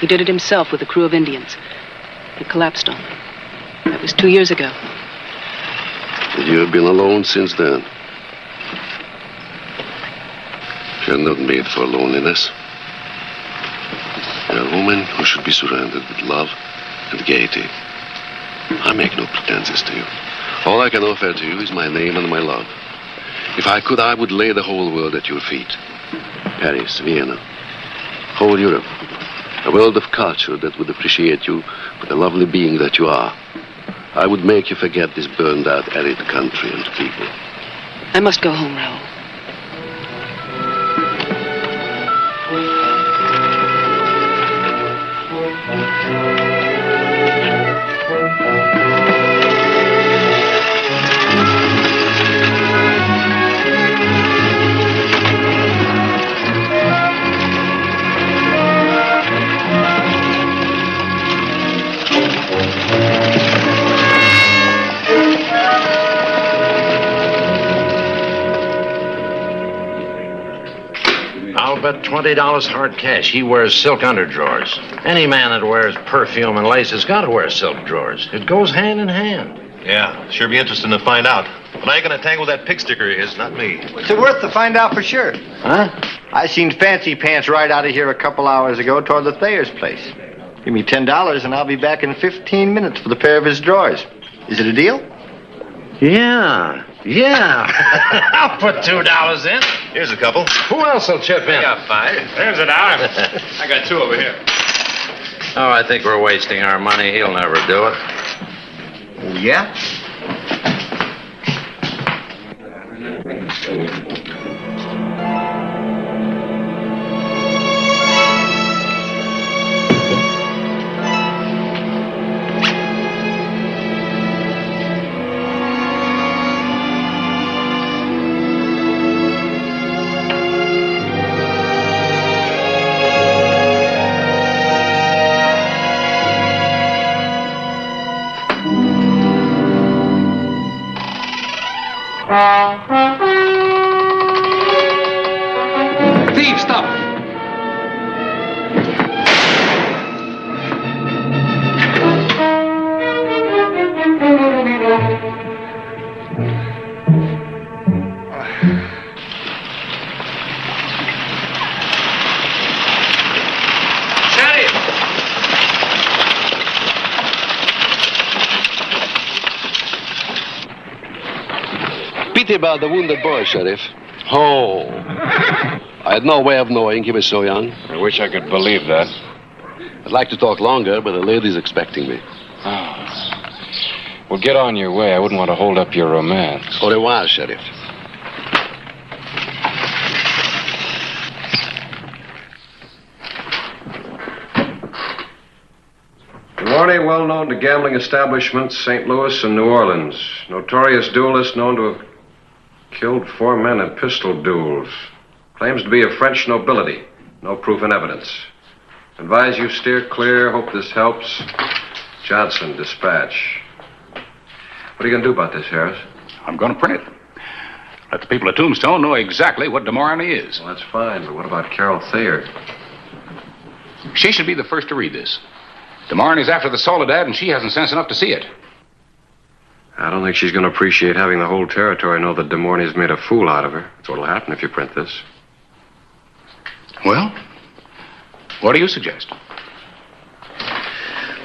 He did it himself with a crew of Indians. He collapsed on them. That was 2 years ago. And you have been alone since then. You're not made for loneliness. You're a woman who should be surrounded with love and gaiety. I make no pretenses to you. All I can offer to you is my name and my love. If I could, I would lay the whole world at your feet. Paris, Vienna, whole Europe. A world of culture that would appreciate you for the lovely being that you are. I would make you forget this burned-out, arid country and people. I must go home, Raoul. I'll bet $20 hard cash he wears silk underdrawers. Any man that wears perfume and lace has got to wear silk drawers. It goes hand in hand. Yeah, sure be interesting to find out. But I ain't gonna tangle that pig sticker of his, not me. What's it worth to find out for sure? Huh? I seen Fancy Pants ride out of here a couple hours ago toward the Thayer's place. Give me $10 and I'll be back in 15 minutes for the pair of his drawers. Is it a deal? Yeah. I'll put $2 in. Here's a couple. Who else will chip in? I got 5. There's $1. I got 2 over here. Oh, I think we're wasting our money. He'll never do it. Oh, yeah? Thief, stop! Pity about the wounded boy, Sheriff. Oh. I had no way of knowing he was so young. I wish I could believe that. I'd like to talk longer, but the lady's expecting me. Oh. Well, get on your way. I wouldn't want to hold up your romance. Au revoir, Sheriff. Mornay, well known to gambling establishments, St. Louis and New Orleans. Notorious duelist known to have killed 4 men in pistol duels. Claims to be of French nobility. No proof in evidence. Advise you steer clear. Hope this helps. Johnson, dispatch. What are you going to do about this, Harris? I'm going to print it. Let the people of Tombstone know exactly what De Mornay is. Well, that's fine, but what about Carol Thayer? She should be the first to read this. DeMarney's after the Soledad, and she hasn't sense enough to see it. I don't think she's going to appreciate having the whole territory know that DeMorney's made a fool out of her. That's what'll happen if you print this. Well, what do you suggest?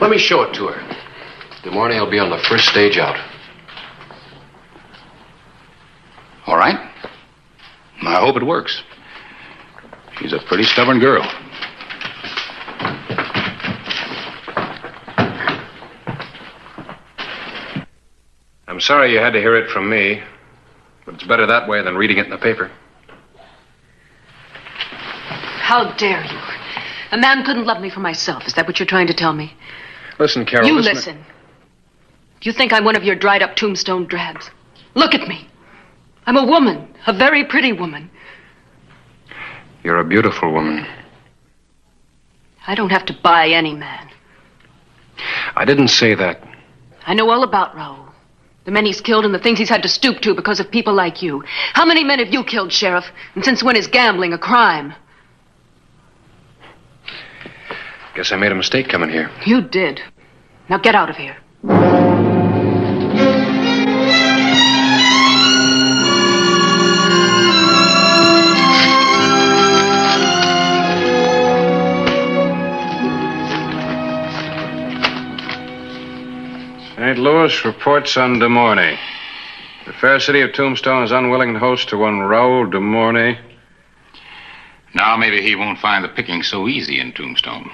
Let me show it to her. DeMorney will be on the first stage out. All right. I hope it works. She's a pretty stubborn girl. I'm sorry you had to hear it from me, but it's better that way than reading it in the paper. How dare you? A man couldn't love me for myself. Is that what you're trying to tell me? Listen, Carol. You listen. You think I'm one of your dried-up Tombstone drabs? Look at me. I'm a woman, a very pretty woman. You're a beautiful woman. I don't have to buy any man. I didn't say that. I know all about Raoul. The men he's killed and the things he's had to stoop to because of people like you. How many men have you killed, Sheriff? And since when is gambling a crime? Guess I made a mistake coming here. You did. Now get out of here. St. Louis reports on DeMorney. The fair city of Tombstone is unwilling host to one Raoul DeMorney. Now maybe he won't find the picking so easy in Tombstone.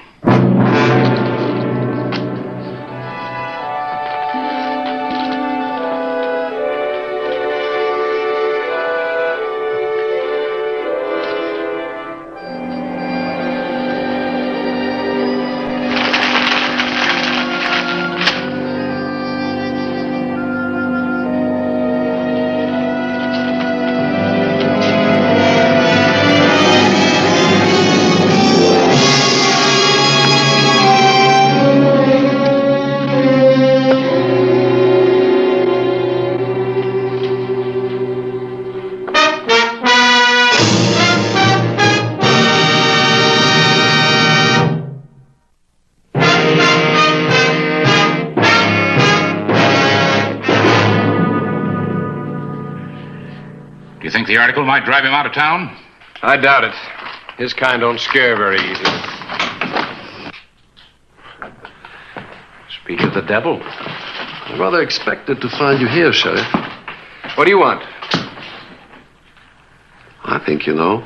You think the article might drive him out of town? I doubt it. His kind don't scare very easy. Speak of the devil. I rather expected to find you here, Sheriff. What do you want? I think you know.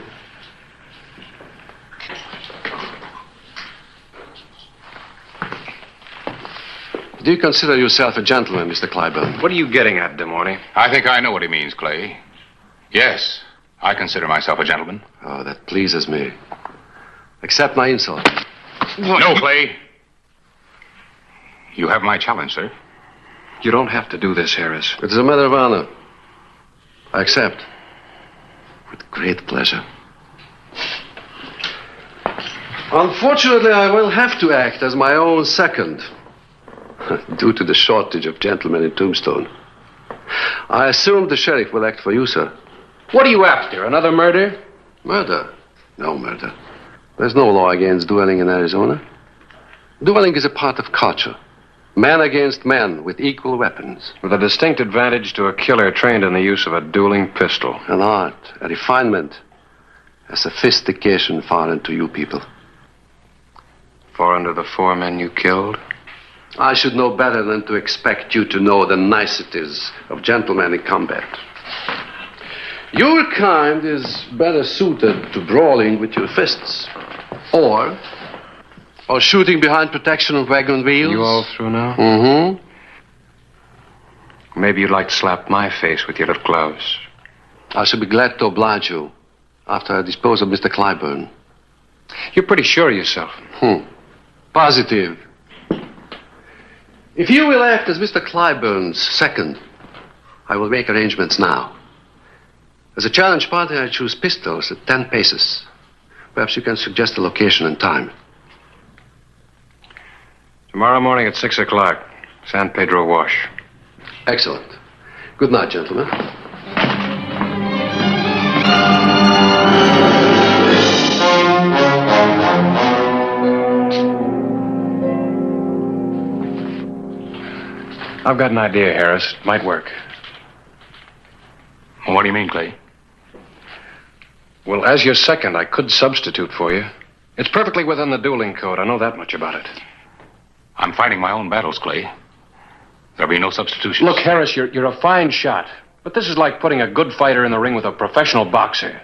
Do you consider yourself a gentleman, Mr. Clyburn? What are you getting at, DeMorney? I think I know what he means, Clay. Yes, I consider myself a gentleman. Oh, that pleases me. Accept my insult. No, Clay. You have my challenge, sir. You don't have to do this, Harris. It is a matter of honor. I accept. With great pleasure. Unfortunately, I will have to act as my own second. Due to the shortage of gentlemen in Tombstone. I assume the sheriff will act for you, sir. What are you after? Another murder? Murder? No murder. There's no law against dueling in Arizona. Dueling is a part of culture. Man against man with equal weapons. With a distinct advantage to a killer trained in the use of a dueling pistol. An art, a refinement, a sophistication foreign to you people. Foreign to the 4 men you killed? I should know better than to expect you to know the niceties of gentlemen in combat. Your kind is better suited to brawling with your fists. Or shooting behind protection of wagon wheels. You all through now? Mm-hmm. Maybe you'd like to slap my face with your little gloves. I shall be glad to oblige you after I dispose of Mr. Clyburn. You're pretty sure of yourself. Positive. If you will act as Mr. Clyburn's second, I will make arrangements now. As a challenge party, I choose pistols at 10 paces. Perhaps you can suggest a location and time. Tomorrow morning at 6 o'clock. San Pedro Wash. Excellent. Good night, gentlemen. I've got an idea, Harris. It might work. Well, what do you mean, Clay? Well, as your second, I could substitute for you. It's perfectly within the dueling code. I know that much about it. I'm fighting my own battles, Clay. There'll be no substitutions. Look, Harris, you're a fine shot. But this is like putting a good fighter in the ring with a professional boxer.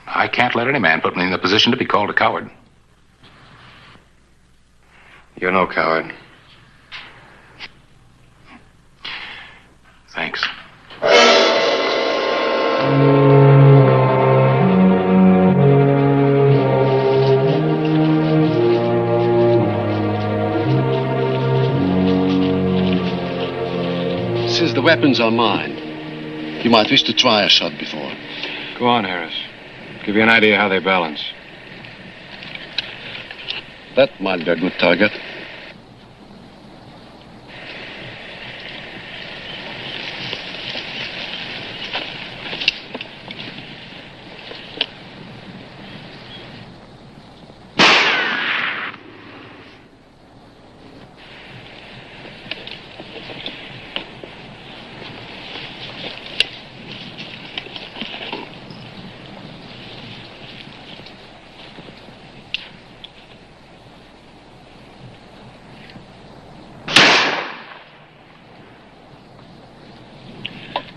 I can't let any man put me in the position to be called a coward. You're no coward. Thanks. Since the weapons are mine, you might wish to try a shot before. Go on, Harris. Give you an idea how they balance. That might be a good target.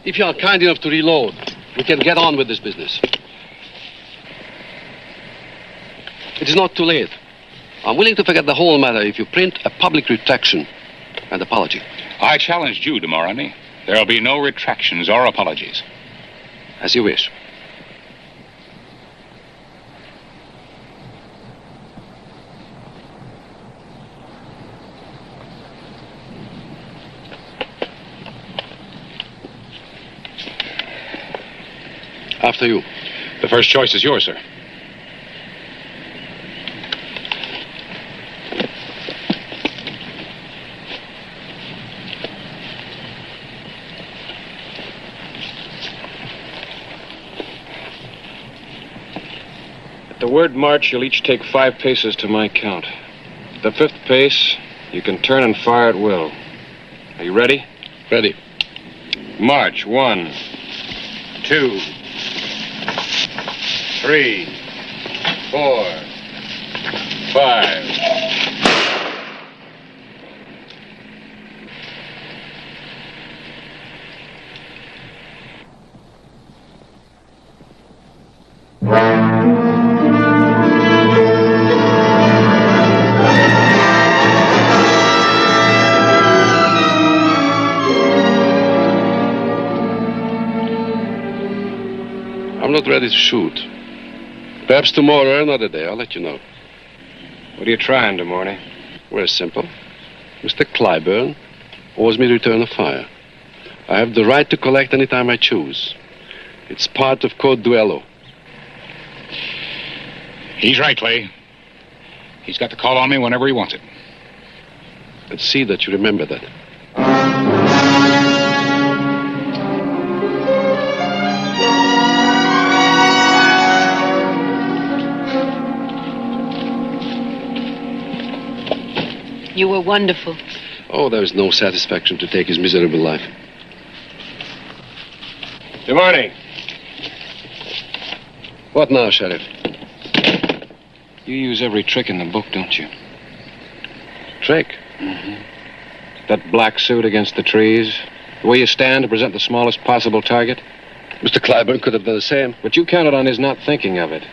If you are kind enough to reload, we can get on with this business. It is not too late. I'm willing to forget the whole matter if you print a public retraction and apology. I challenged you, de Morani. There'll be no retractions or apologies. As you wish. After you. The first choice is yours, sir. At the word march, you'll each take 5 paces to my count. At the 5th pace, you can turn and fire at will. Are you ready? Ready. March. 1, 2, 3, 4, 5. I'm not ready to shoot. Perhaps tomorrow or another day, I'll let you know. What are you trying, de Mornay? Very simple. Mr. Clyburn owes me return of fire. I have the right to collect any time I choose. It's part of Code Duello. He's right, Clay. He's got to call on me whenever he wants it. Let's see that you remember that. You were wonderful. Oh, there is no satisfaction to take his miserable life. Good morning. What now, Sheriff? You use every trick in the book, don't you? Trick? Mm-hmm. That black suit against the trees. The way you stand to present the smallest possible target. Mr. Clyburn could have done the same. But you counted on his not thinking of it.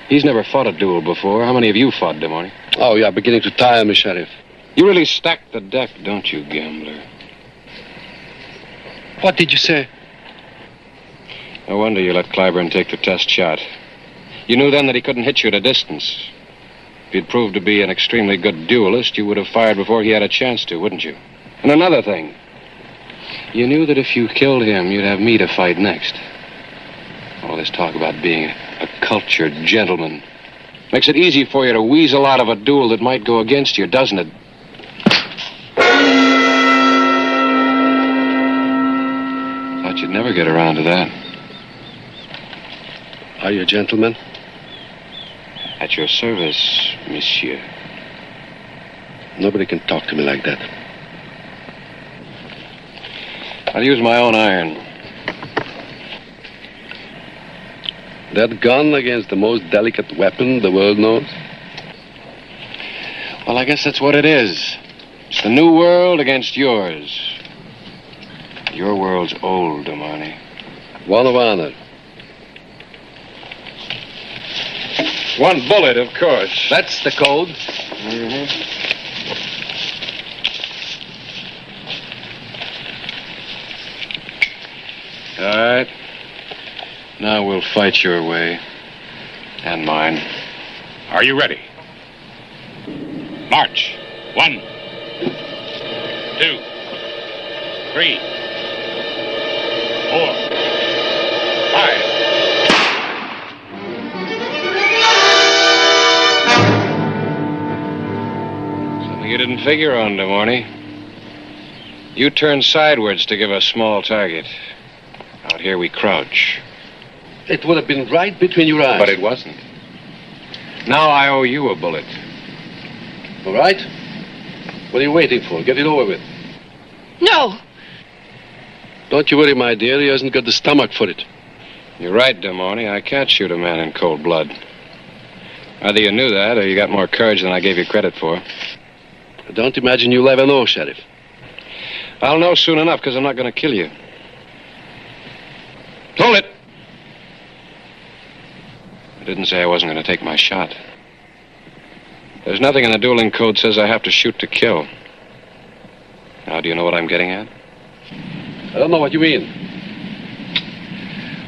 He's never fought a duel before. How many of you fought, de Mornay? Oh, you are beginning to tire me, Sheriff. You really stack the deck, don't you, gambler? What did you say? No wonder you let Clyburn take the test shot. You knew then that he couldn't hit you at a distance. If he'd proved to be an extremely good duelist, you would have fired before he had a chance to, wouldn't you? And another thing. You knew that if you killed him, you'd have me to fight next. All this talk about being a cultured gentleman makes it easy for you to weasel out of a duel that might go against you, doesn't it? Thought you'd never get around to that. Are you a gentleman? At your service, monsieur. Nobody can talk to me like that. I'll use my own iron. That gun against the most delicate weapon the world knows? Well, I guess that's what it is. It's the new world against yours. Your world's old, Damani. One of honor. One bullet, of course. That's the code. Mm-hmm. All right. Now we'll fight your way. And mine. Are you ready? March. 1, 2, 3, 4, 5. Something you didn't figure on, Damani. You turned sidewards to give us small target. Out here we crouch. It would have been right between your eyes. But it wasn't. Now I owe you a bullet. All right. What are you waiting for? Get it over with. No! Don't you worry, my dear. He hasn't got the stomach for it. You're right, Damani. I can't shoot a man in cold blood. Either you knew that or you got more courage than I gave you credit for. I don't imagine you'll ever know, Sheriff. I'll know soon enough because I'm not going to kill you. Hold it! I didn't say I wasn't going to take my shot. There's nothing in the dueling code says I have to shoot to kill. Now, do you know what I'm getting at? I don't know what you mean.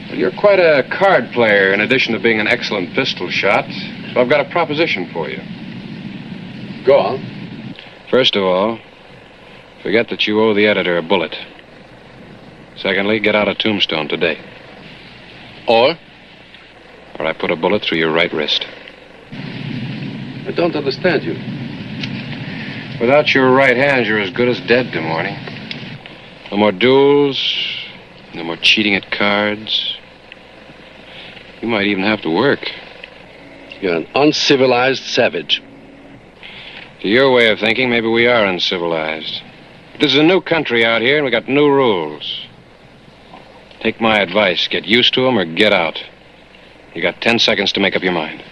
Well, you're quite a card player in addition to being an excellent pistol shot. So I've got a proposition for you. Go on. First of all, forget that you owe the editor a bullet. Secondly, get out of Tombstone today. Or I put a bullet through your right wrist. I don't understand you. Without your right hand, you're as good as dead, Damani. No more duels, no more cheating at cards. You might even have to work. You're an uncivilized savage. To your way of thinking, maybe we are uncivilized. But this is a new country out here, and we got new rules. Take my advice. Get used to them or get out. You got 10 seconds to make up your mind.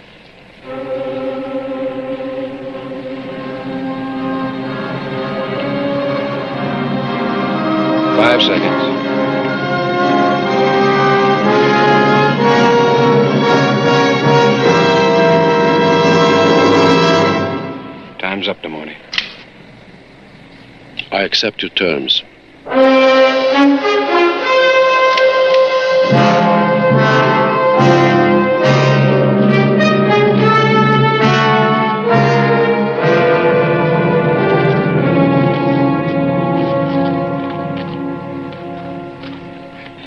5 seconds. Time's up, Damani. I accept your terms.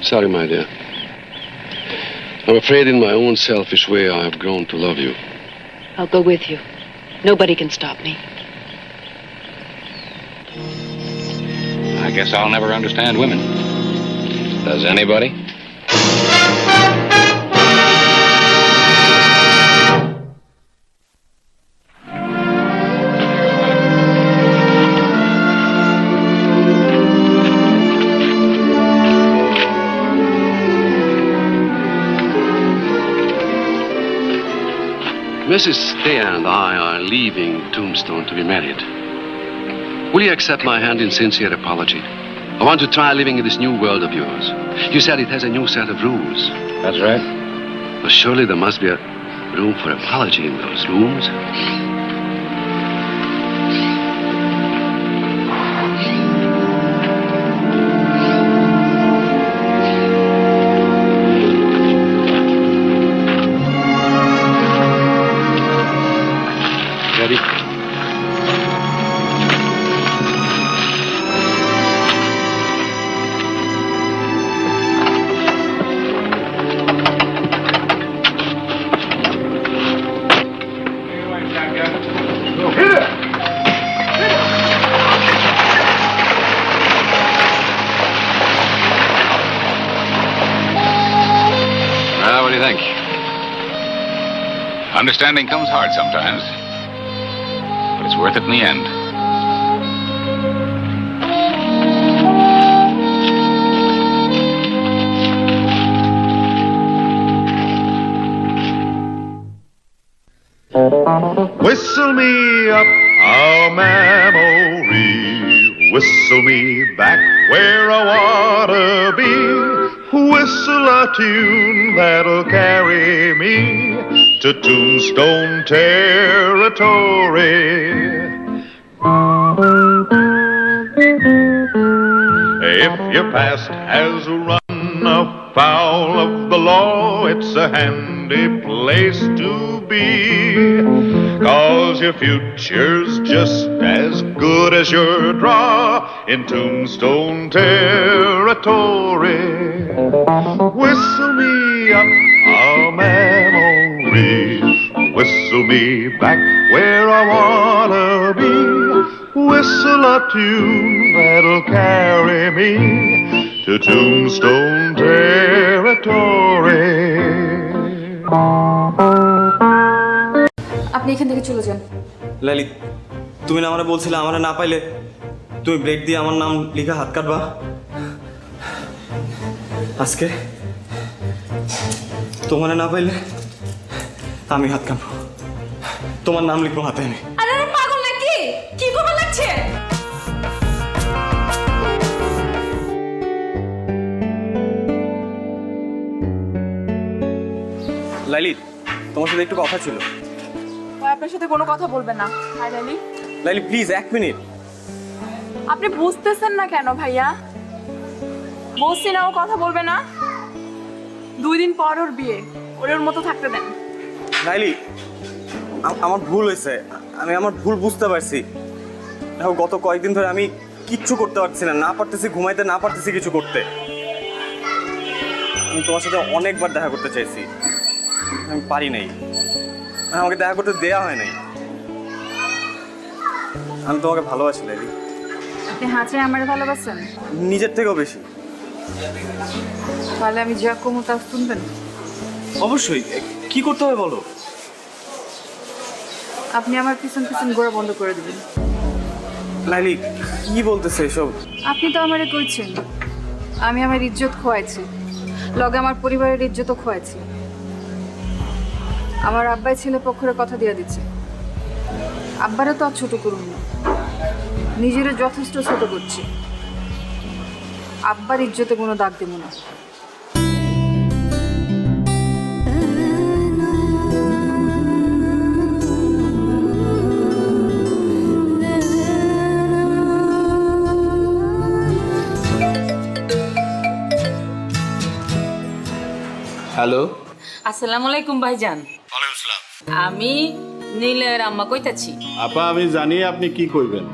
Sorry, my dear. I'm afraid in my own selfish way I have grown to love you. I'll go with you. Nobody can stop me. I guess I'll never understand women. Does anybody? Mrs. Day and I are leaving Tombstone to be married. Will you accept my hand in sincere apology? I want to try living in this new world of yours. You said it has a new set of rules. That's right. Well, surely there must be a room for apology in those rooms. Ready? Well, what do you think? Understanding comes hard sometimes, but it's worth it in the end. Whistle me up a memory, whistle me back where I wanna be. Whistle a tune that'll carry me to Tombstone territory. If your past has run afoul of the law, it's a handy place to be, 'cause your future's just as good as your draw in Tombstone territory. Whistle me up a memory, whistle me back where I wanna be. Whistle a tune that'll carry me to Tombstone territory. আপনি এখান থেকে চলে যান। লাইলি, তুমি না আমারে বলছিলে আমারে না পাইলে তুমি ব্লেড দিয়ে আমার নাম লিখে হাত কাটবা। আজকে তোমারে না পাইলে আমি হাত কাটবো, তোমার নাম লিখবো হাতে আমি। আরে পাগল নাকি? কি করবা লাগছে? লাইলি, তোমার সাথে একটু কথা ছিল। আপনার সাথে কোনো কথা বলবেন না। হাই লাইলি। লাইলি প্লিজ 1 মিনিট। আপনি বুঝতেছেন না কেন ভাইয়া? বলছি না ও কথা বলবে না। 2 দিন পর ওর বিয়ে, ওর মতো থাকতে দেন। লাইলি, আমার ভুল হয়েছে, আমি আমার ভুল বুঝতে পারছি। দেখো গত কয়েকদিন ধরে আমি কিচ্ছু করতে পারছি না, না পারতেছি ঘুমাইতে, না পারতেছি কিছু করতে। আমি তোমার সাথে অনেকবার দেখা করতে চাইছি, আমি পারি নাই, আমাকে দেখা করতে দেয়া হয় নাই। আমি তোমাকে ভালোবাসি লাইলি। আপনি হাঁচে আমার ভালোবাসেন? নিজের থেকেও বেশি। তাহলে আমি যা কমু তা শুনবেন? অবশ্যই। কি করতে হবে বলো? আপনি আমার পিছন পিছন ঘোরা বন্ধ করে দিবেন। লাইলি, কি বলতেছে এসব? আপনি তো আমারে কইছেন আমি আমার ইজ্জত খোয়াইছি, লগে আমার পরিবারের ইজ্জতও খোয়াইছি। আমার আব্বাই ছেলে পক্ষের কথা দিয়ে দিচ্ছে। আব্বারে তো আর ছোট করুন না, নিজেরও যথেষ্ট ছোট করছি। আব্বার ইজ্জতে কোনো দাগ দেব না। হ্যালো, আসসালামু আলাইকুম ভাইজান। ওয়ালাইকুম আসসালাম। আমি নীলের আম্মা কইতাছি। আপা, আমি জানি আপনি কি কইবেন।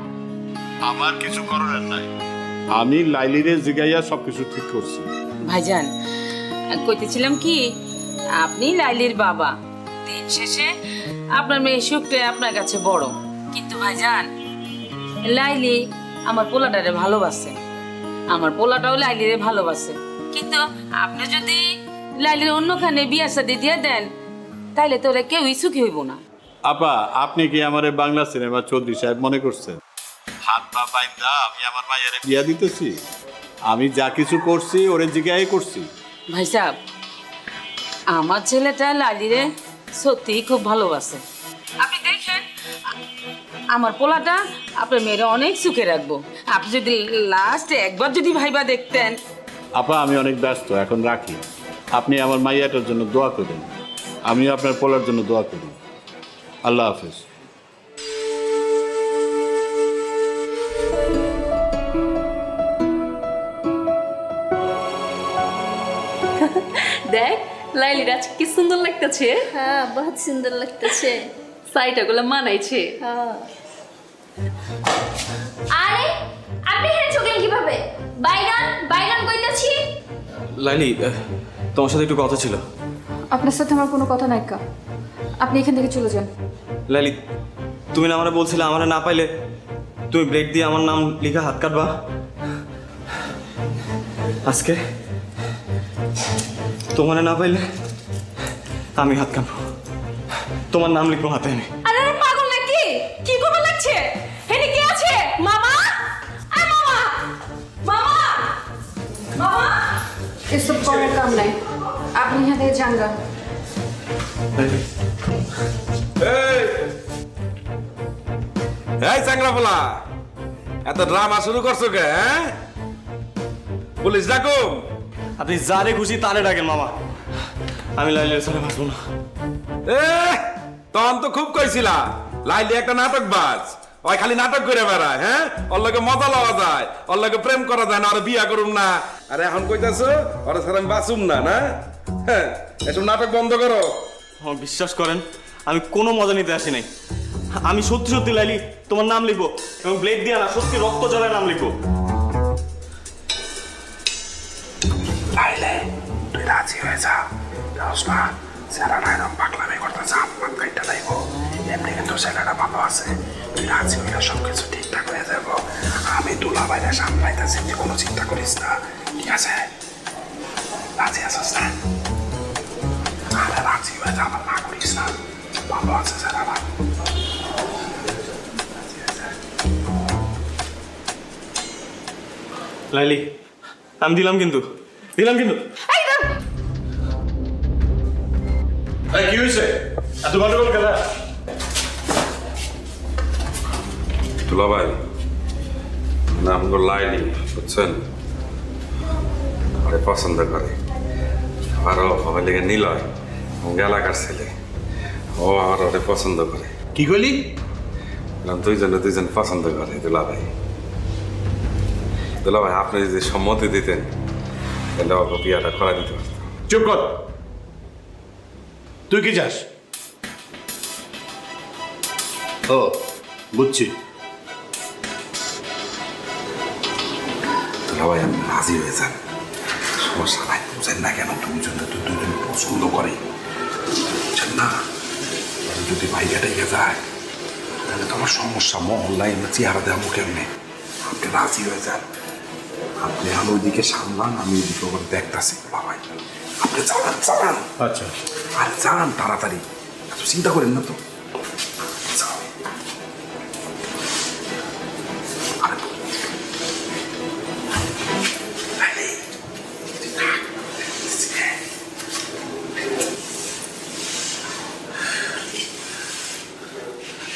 আমার কিছু করার নাই, আমি লাইলিরে জিগাইয়া সবকিছু ঠিক করছি। ভাইজান, কইতেছিলাম কি, আপনি লাইলির বাবা, দিন শেষে আপনার মেয়ে সুখটা আপনার কাছে বড়। কিন্তু ভাইজান, লাইলি আমার পোলাটারে ভালোবাসে, আমার পোলাটাও লাইলিরে ভালোবাসে। কিন্তু আপনি যদি লাইলির অন্যখানে বিয়া শাদী দিয়ে দেন, তাইলে তো ওরা কেউই সুখী হইব না। আপা, আপনি কি আমার বাংলা সিনেমা চৌধুরী সাহেব মনে করছেন? হাত পা বাইন্দা আমি আমার মায়ের বিয়া দিতেছি? আমি যা কিছু করছি ওরে জিগাই করছি। ভাই সাহেব, আমার ছেলেটা লালিরে সত্যিই খুব ভালোবাসে। আপনি দেখেন, আমার পোলাটা আপনার মেয়েরা অনেক সুখে রাখবো। আপনি যদি লাস্টে একবার যদি ভাইবা দেখতেন। আপা, আমি অনেক ব্যস্ত, এখন রাখি। আপনি আমার মাইয়াটার জন্য দোয়া করেন, আমি আপনার পোলার জন্য দোয়া করি। আল্লাহ হাফেজ। দেখ লাইলির আজ কি সুন্দর লাগতেছে। হ্যাঁ, বহুত সুন্দর লাগতেছে। সাইটাগুলো মানাইছে। হ্যাঁ। আরে আপনি এখানে চলে কিভাবে? বাইগান বাইগান কইতাছি। লাইলি, তোমার সাথে একটু কথা ছিল। আপনার সাথে আমার কোনো কথা নাই কা, আপনি এখান থেকে চলে যান। লাইলি, তুমি না আমারে বলছিলে আমারে না পাইলে তুমি ব্লেড দিয়ে আমার নাম লিখে হাত কাটবা। আজকে তোমারে না পাইলে আমি হাত কাটবো, তোমার নাম লিখবো হাতে আমি। আরে পাগল নাকি? কি করবা লাগছে? হেনি কি আছে? মামা, আয় মামা, মামা, মামা। এসব করার কাম নাই, আপনি এখান থেকে যান গা। এই চ্যাংরা পোলা এত ড্রামা শুরু করছো কে হ্যাঁ পুলিশ ডাকো আপনি যারে খুশি তারে ডাকেন মামা আমি লাইলের সাথে বাঁচবো না তখন তো খুব কইছিলা লাইলি একটা নাটক বাজ ওই খালি নাটক করে বেড়ায় হ্যাঁ ওর লগে মজা লওয়া যায় ওর লগে প্রেম করা যায় না আর বিয়া করুম না আরে এখন কইতাছো ওর সাথে আমি বাঁচুম না না হ্যাঁ এসব নাটক বন্ধ করো বিশ্বাস করেন আমি কোনো মজা নিতে আসি নাই আমি সত্যি সত্যি লাইলি তোমার নাম লিখবো এবং ব্লেড দিয়ে না সত্যি রক্ত জলের নাম লিখবো লাইলে তুই রাজি হয়ে যা না সেরা নাইরম পাগলামি করতেছে আমার কাইটা লাইব এমনি কিন্তু ছেলেটা ভালো আছে তুই রাজি হইলে সবকিছু ঠিকঠাক হয়ে যাব আমি দুলা বাইরে সামলাইতেছি তুই কোনো চিন্তা করিস না ঠিক আছে রাজি আছিস না আরে রাজি হয়ে যা আমার না করিস না ভালো আছে ছেলেটা লাইলি আমি দিলাম কিন্তু কি হয়েছে এত গন্ডগোল খেলা দুলা ভাই নাম গো লাইলি বুঝছেন আরে পছন্দ করে আরো আমার লেগে নিলয় এলাকার ছেলে ও আমার ওরে পছন্দ করে কি কইলি দুইজন পছন্দ করে দুলা ভাই আপনি যদি সম্মতি দিতেন তাহলে ওকে বিয়াটা করা দিতে পারতাম চুপ কর তুই কি চাস ও বুঝছি দুলা ভাই আপনি রাজি হয়ে যান সমস্যা নাই বুঝেন না কেন দুজন পছন্দ করে বুঝছেন না যদি ভাইয়াটা এগিয়ে যায় তাহলে তো আমার সমস্যা মহল্লায় চেহারা দেবো কেমনে আপনি রাজি হয়ে যান আপনি আমি ওইদিকে সামলান আমি ওইদিকে ওখানে দেখতেছি বাবাই আপনি চালান আচ্ছা আরে চালান তাড়াতাড়ি এত চিন্তা করেন না তো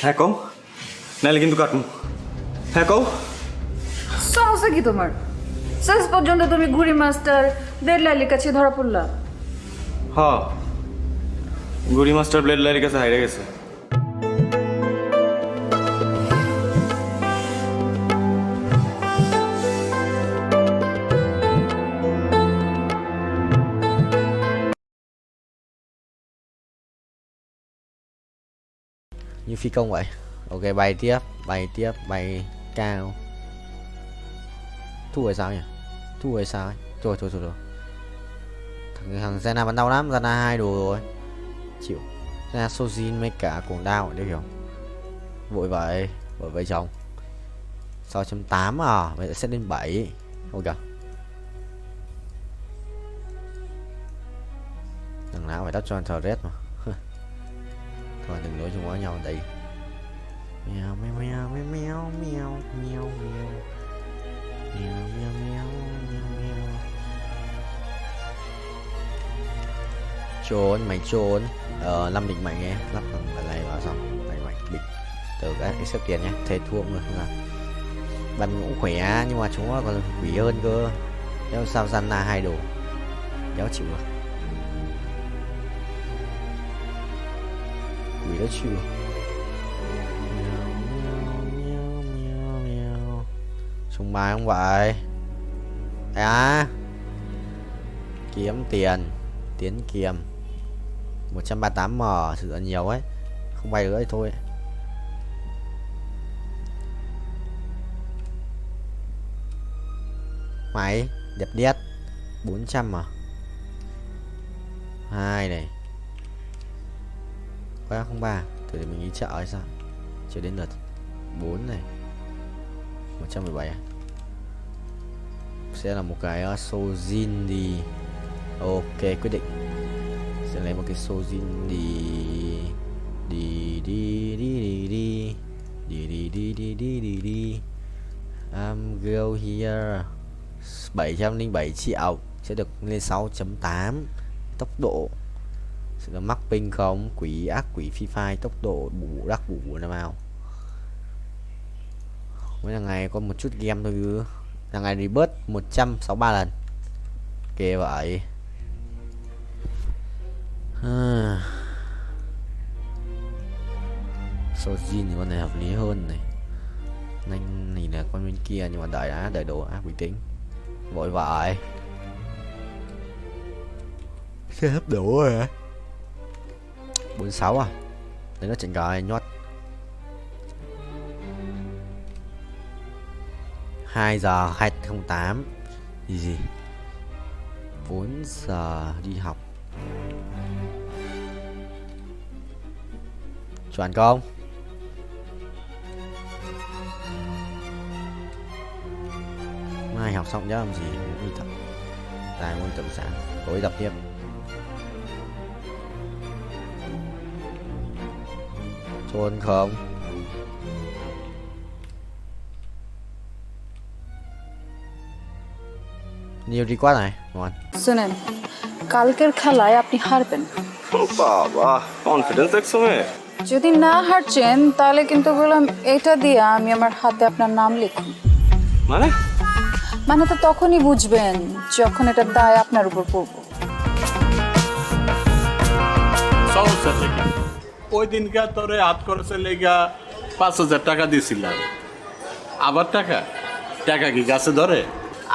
হ্যাঁ কও নাহলে কিন্তু কাটুন হ্যাঁ কও সমস্যা কি তোমার শেষ পর্যন্ত তুমি ঘুড়ি মাস্টার ব্লেড লাইলির কাছে ধরা পড়লা হ্যাঁ ঘুড়ি মাস্টার ব্লেড লাইলির কাছে হারিয়ে গেছে như phi công vậy. Ok, bay cao. Thua rồi sao nhỉ? Thua rồi sao ấy? Rồi. Thằng Zena bắn đau lắm, Zena 2 đồ rồi. Chịu. Zena Sojin mấy cả cuồng đao đều hiểu. Vội vậy chồng. 6.8 à, vậy sẽ lên 7. Ok. Thằng nào phải đắp cho thờ red mà. Thôi đừng nói chung quá nhau đây. Mèo mèo mèo mèo mèo mèo mèo mèo mèo mèo mèo mèo. Trốn 5 địch mạnh nghe, lắp thằng này vào xong đánh mạnh địch từ cái xếp tiền nhé, thề thua người không làm. Bắn cũng khỏe nhưng mà chúng nó còn quỷ hơn cơ. Nếu sao gian là 2 đồ đéo chịu được. Quỷ đó chịu. Sùng bài không vậy? À, kiếm tiền, tiến kiềm 138M, sử dụng nhiều ấy, không bay nữa thì thôi. Máy đẹp đét 400 2 này. 303, thử để mình đi chợ hay sao? Chưa đến lượt 4 này. 117 à? Sẽ là một cái Sojin đi. Ok, quyết định sẽ lấy một cái Sojin đi. Go here. 707 triệu sẽ được lên 6.8 tốc độ Sự mắc ping không? Quỷ ác quỷ phi phai tốc độ bù đắc bù nào nào. Mỗi lần ngày có một chút game thôi cứ. Lần ngày rebirth 163 lần. Kìa vậy. Sojin thì con này hợp lý hơn này. Nhanh này là con bên kia nhưng mà đợi đồ ác bình tĩnh. Vội vãi. Xe hấp đủ rồi hả? 46 à? Đấy nó chỉnh rồi nhót. 2 giờ 208. Gì? 4 giờ đi học. Chuẩn không? Mai học xong nhớ làm gì? Đi tập. Lại môn tập sáng. Tối tập tiếp. Trốn không? Nhiều đi quá này, ngon. শুনেন কালকের খেলায় আপনি হারবেন। বাবা confidence দেখছো মেয়ে? যদি না হারছেন তাহলে কিন্তু বললাম এটা দিয়ে আমি আমার হাতে আপনার নাম লিখুন। মানে? মানে তো তখনই বুঝবেন যখন এটা দায় আপনার উপর পড়বে। সমস্যা থেকে ওই দিনকা তোরে হাত খরচে লেগা 5,000 টাকা দিয়েছিলাম। আবার টাকা কি গাছে ধরে?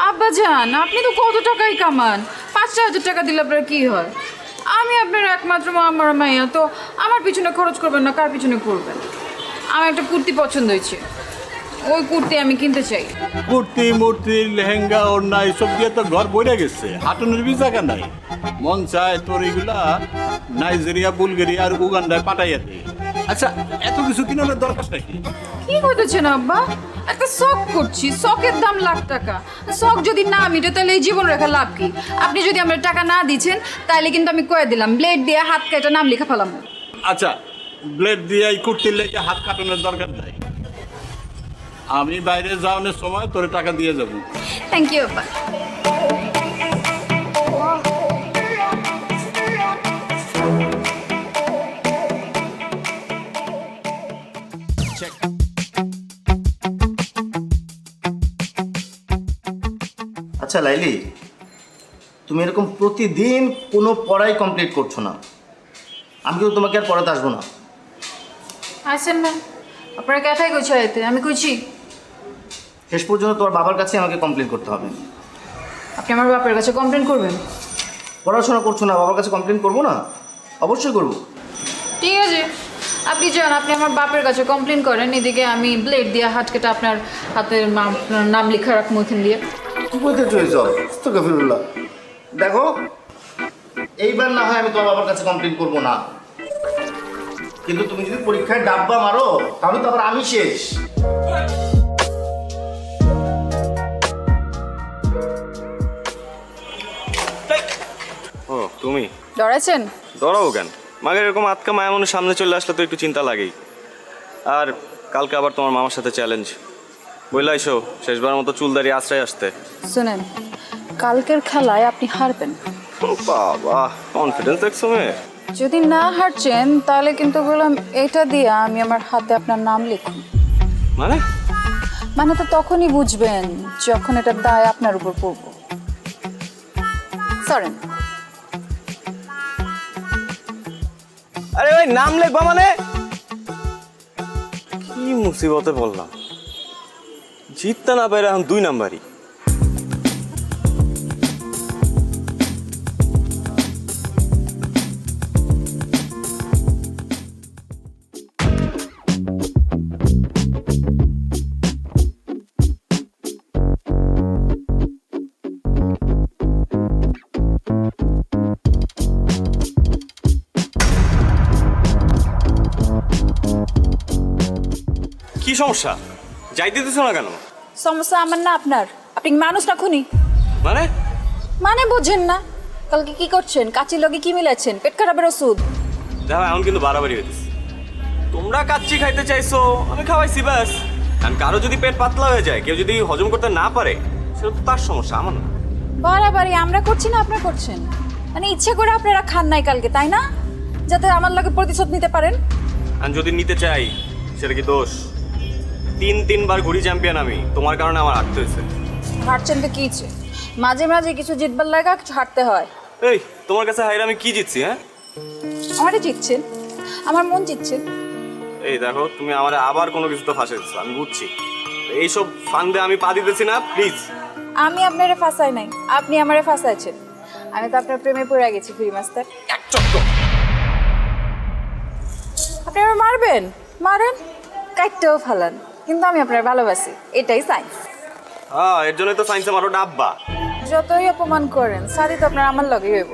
আব্বা জান আপনি তো কত টাকাই কামান, 5,000 টাকা দিলে আপনার কি হয়? আমি আপনার একমাত্র আমার মাইয়া, তো আমার পিছনে খরচ করবেন না কার পিছনে করবেন? আমার একটা কুর্তি পছন্দ হয়েছে, ওই কুর্তি আমি কিনতে চাই। কুর্তি মূর্তি লেহেঙ্গা ওড়না এসব দিয়ে তো ঘর বইরে গেছে, হাঁটুনের বি জায়গা নাই। মন চায় তোর এগুলা নাইজেরিয়া বুলগেরিয়া আর উগান্ডায় পাঠাইয়া দে। আচ্ছা এত কিছু কিনার দরকার নাকি? কি করতেছেন আব্বা? একটা শখ করছি, শখের দাম লাখ টাকা। শখ যদি না মিটে তাহলে এই জীবন রেখা লাভ কি? আপনি যদি আমার টাকা না দিচ্ছেন তাহলে কিন্তু আমি কয়ে দিলাম ব্লেড দিয়ে হাত কেটে নাম লেখা ফেলাম। আচ্ছা ব্লেড দিয়ে এই কুর্তির লেগে হাত কাটানোর দরকার নাই। আমি বাইরে যাওয়ানোর সময় তোর টাকা দিয়ে যাবো। থ্যাংক ইউ আব্বা। আচ্ছা লাইলি, তুমি এরকম প্রতিদিন কোনো পড়াই কমপ্লিট করছো না, আমি কিন্তু তোমাকে আর পড়াতে আসবো না। আসেন না, আপনারা ক্যাঠাই কইছে আইতে, আমি কইছি শেষ পর্যন্ত তোমার বাবার কাছে আমাকে কমপ্লেন করতে হবে। আপনি আমার বাপের কাছে কমপ্লেন করবেন? পড়াশোনা করছো না, বাবার কাছে কমপ্লেন করবো না? অবশ্যই করবো। ঠিক আছে, আপনি যান, আপনি আমার বাপের কাছে কমপ্লেন করেন, এদিকে আমি ব্লেড দিয়ে হাত কেটে আপনার হাতের নাম লেখা রাখবো এখান দিয়ে। দেখো এইবার না হয় আমি তোমার বাবার কাছে কমপ্লেন করবো না, কিন্তু তুমি যদি পরীক্ষায় ডাব্বা মারো তাহলে তো আবার আমি শেষ। ও তুমি ডরাইছেন? ডরাবো কেন? মাকে এরকম আটকা মায়া মানুষ সামনে চলে আসলে তো একটু চিন্তা লাগেই। আর কালকে আবার তোমার মামার সাথে চ্যালেঞ্জ, বললে এসো শেষবার মতো চুলদারি আশ্রয় আসতে। শুনেন কালকের খেলায় আপনি হারবেন। বাবা কনফিডেন্স দেখছো মেয়ে? যদি না হারছেন তাহলে কিন্তু বললাম এটা দিয়ে আমি আমার হাতে আপনার নাম লিখুন। মানে? মানে তো তখনই বুঝবেন যখন এটা দায় আপনার উপর পড়বে। সরেন। আরে ভাই নাম লিখবা মানে? কি মুসিবতে বললাম, জিততে না পারে এখন 2 নাম্বারই। কি সমস্যা? যাইতে দিতেছ না কেন? সমস্যা আমার না আপনার। আপনি মানুষ না খুনি? মানে? মানে বুঝেন না? কালকে কি করছেন? কাচির লগে কি মিলাচ্ছেন? পেট খারাপের ওষুধ। দেখো এখন কিন্তু বাড়াবাড়ি হইতেছে। তোমরা কাচ্চি খাইতে চাইছো, আমি খাওয়াইছি ব্যাস। কারণ কারো যদি পেট পাতলা হয়ে যায়, কেউ যদি হজম করতে না পারে, সেটা তো তার সমস্যা, আমার না। বাড়াবাড়ি আমরা করছি না আপনারা করছেন? মানে ইচ্ছে করে আপনারা খান নাই কালকে, তাই না? যাতে আমার লাগে প্রতিশোধ নিতে পারেন? আমি যদি নিতে চাই সেটা কি দোষ? 3 বার ঘুরি চ্যাম্পিয়ন আমি, তোমার কারণে আমার হারতে হয়েছে। হারছেন তো কি হচ্ছে? মাঝে মাঝে কিছু জিতবার লাগা কিছু হারতে হয়। এই তোমার কাছে হাইরে আমি কি জিতছি? হ্যাঁ, আমারে জিতছেন, আমার মন জিতছেন। এই দেখো তুমি আমারে আবার কোনো কিছু তো ফাঁসে দিচ্ছ, আমি বুঝছি। এইসব ফান্দে আমি পা দিতেছি না, প্লিজ। আমি আপনারে ফাঁসাই নাই, আপনি আমারে ফাঁসাইছেন। আমি তো আপনার প্রেমে পড়ে গেছি ফ্রি মাস্টার। আপনি আমার মারবেন, মারেন, কাটতেও ফালান, কিন্তু আমি আপনার ভালোবাসি, এটাই সায়েন্স। হ্যাঁ, এর জন্যই তো সায়েন্সে মারো ডাব্বা। যতই অপমান করেন, শাদি তো আপনার আমার লগে হইব।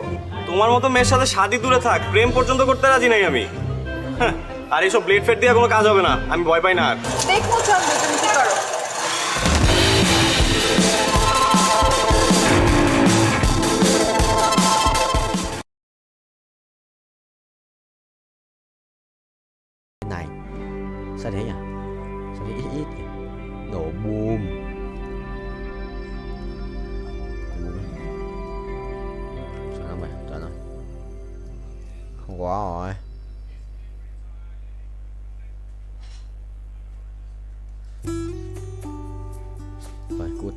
তোমার মতো মেয়ের সাথে শাদি দূরে থাক, প্রেম পর্যন্ত করতে রাজি নাই আমি। হ্যাঁ, আর এইসব ব্লেড ফেড দিয়ে কোনো কাজ হবে না, আমি ভয় পাই না আর। দেখো চন্দ্র, তুমি কি করো। Này, sao thế nhỉ? Sao thế ít ít? Nổ boom. Sao nó mày? Sao nó? Không quá rồi. Rồi, cút.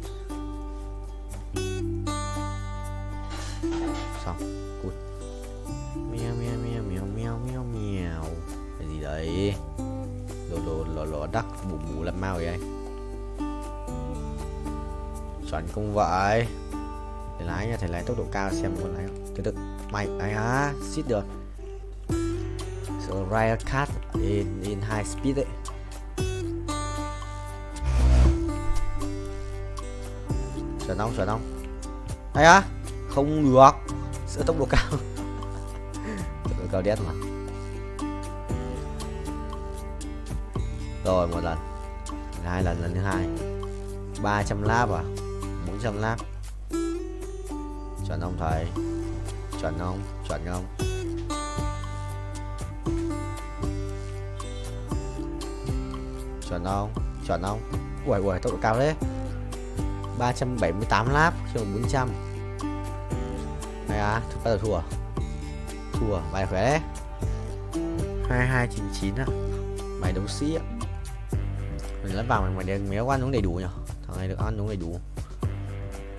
Xong, cút. Meo meo meo meo meo meo meo. Cái gì đấy? Lò đắc bù bù làm mau vậy anh. Chuẩn không vậy. Thầy lái nha, thầy lái tốc độ cao xem con lái không. Từ từ mày ấy á, xít được. So ride a cat in high speed đấy. Chuẩn không? Hay á? Không được. Sửa tốc độ cao. Tốc độ cao đét mà. Rồi 1 lần, 2 lần, lần thứ 2 300 lap à, 400 lap. Chuẩn không thầy? Chuẩn không? Chuẩn không? Chuẩn không? Chuẩn không? Ui tốc độ cao đấy. 378 lap chứ 400. Này à, bắt đầu thua. Thua, bài khỏe đấy. 2299 á. Mày đấu sĩ á. Mình lắp vào mày méo ăn uống đầy đủ nhỉ? Thằng này được ăn uống đầy đủ.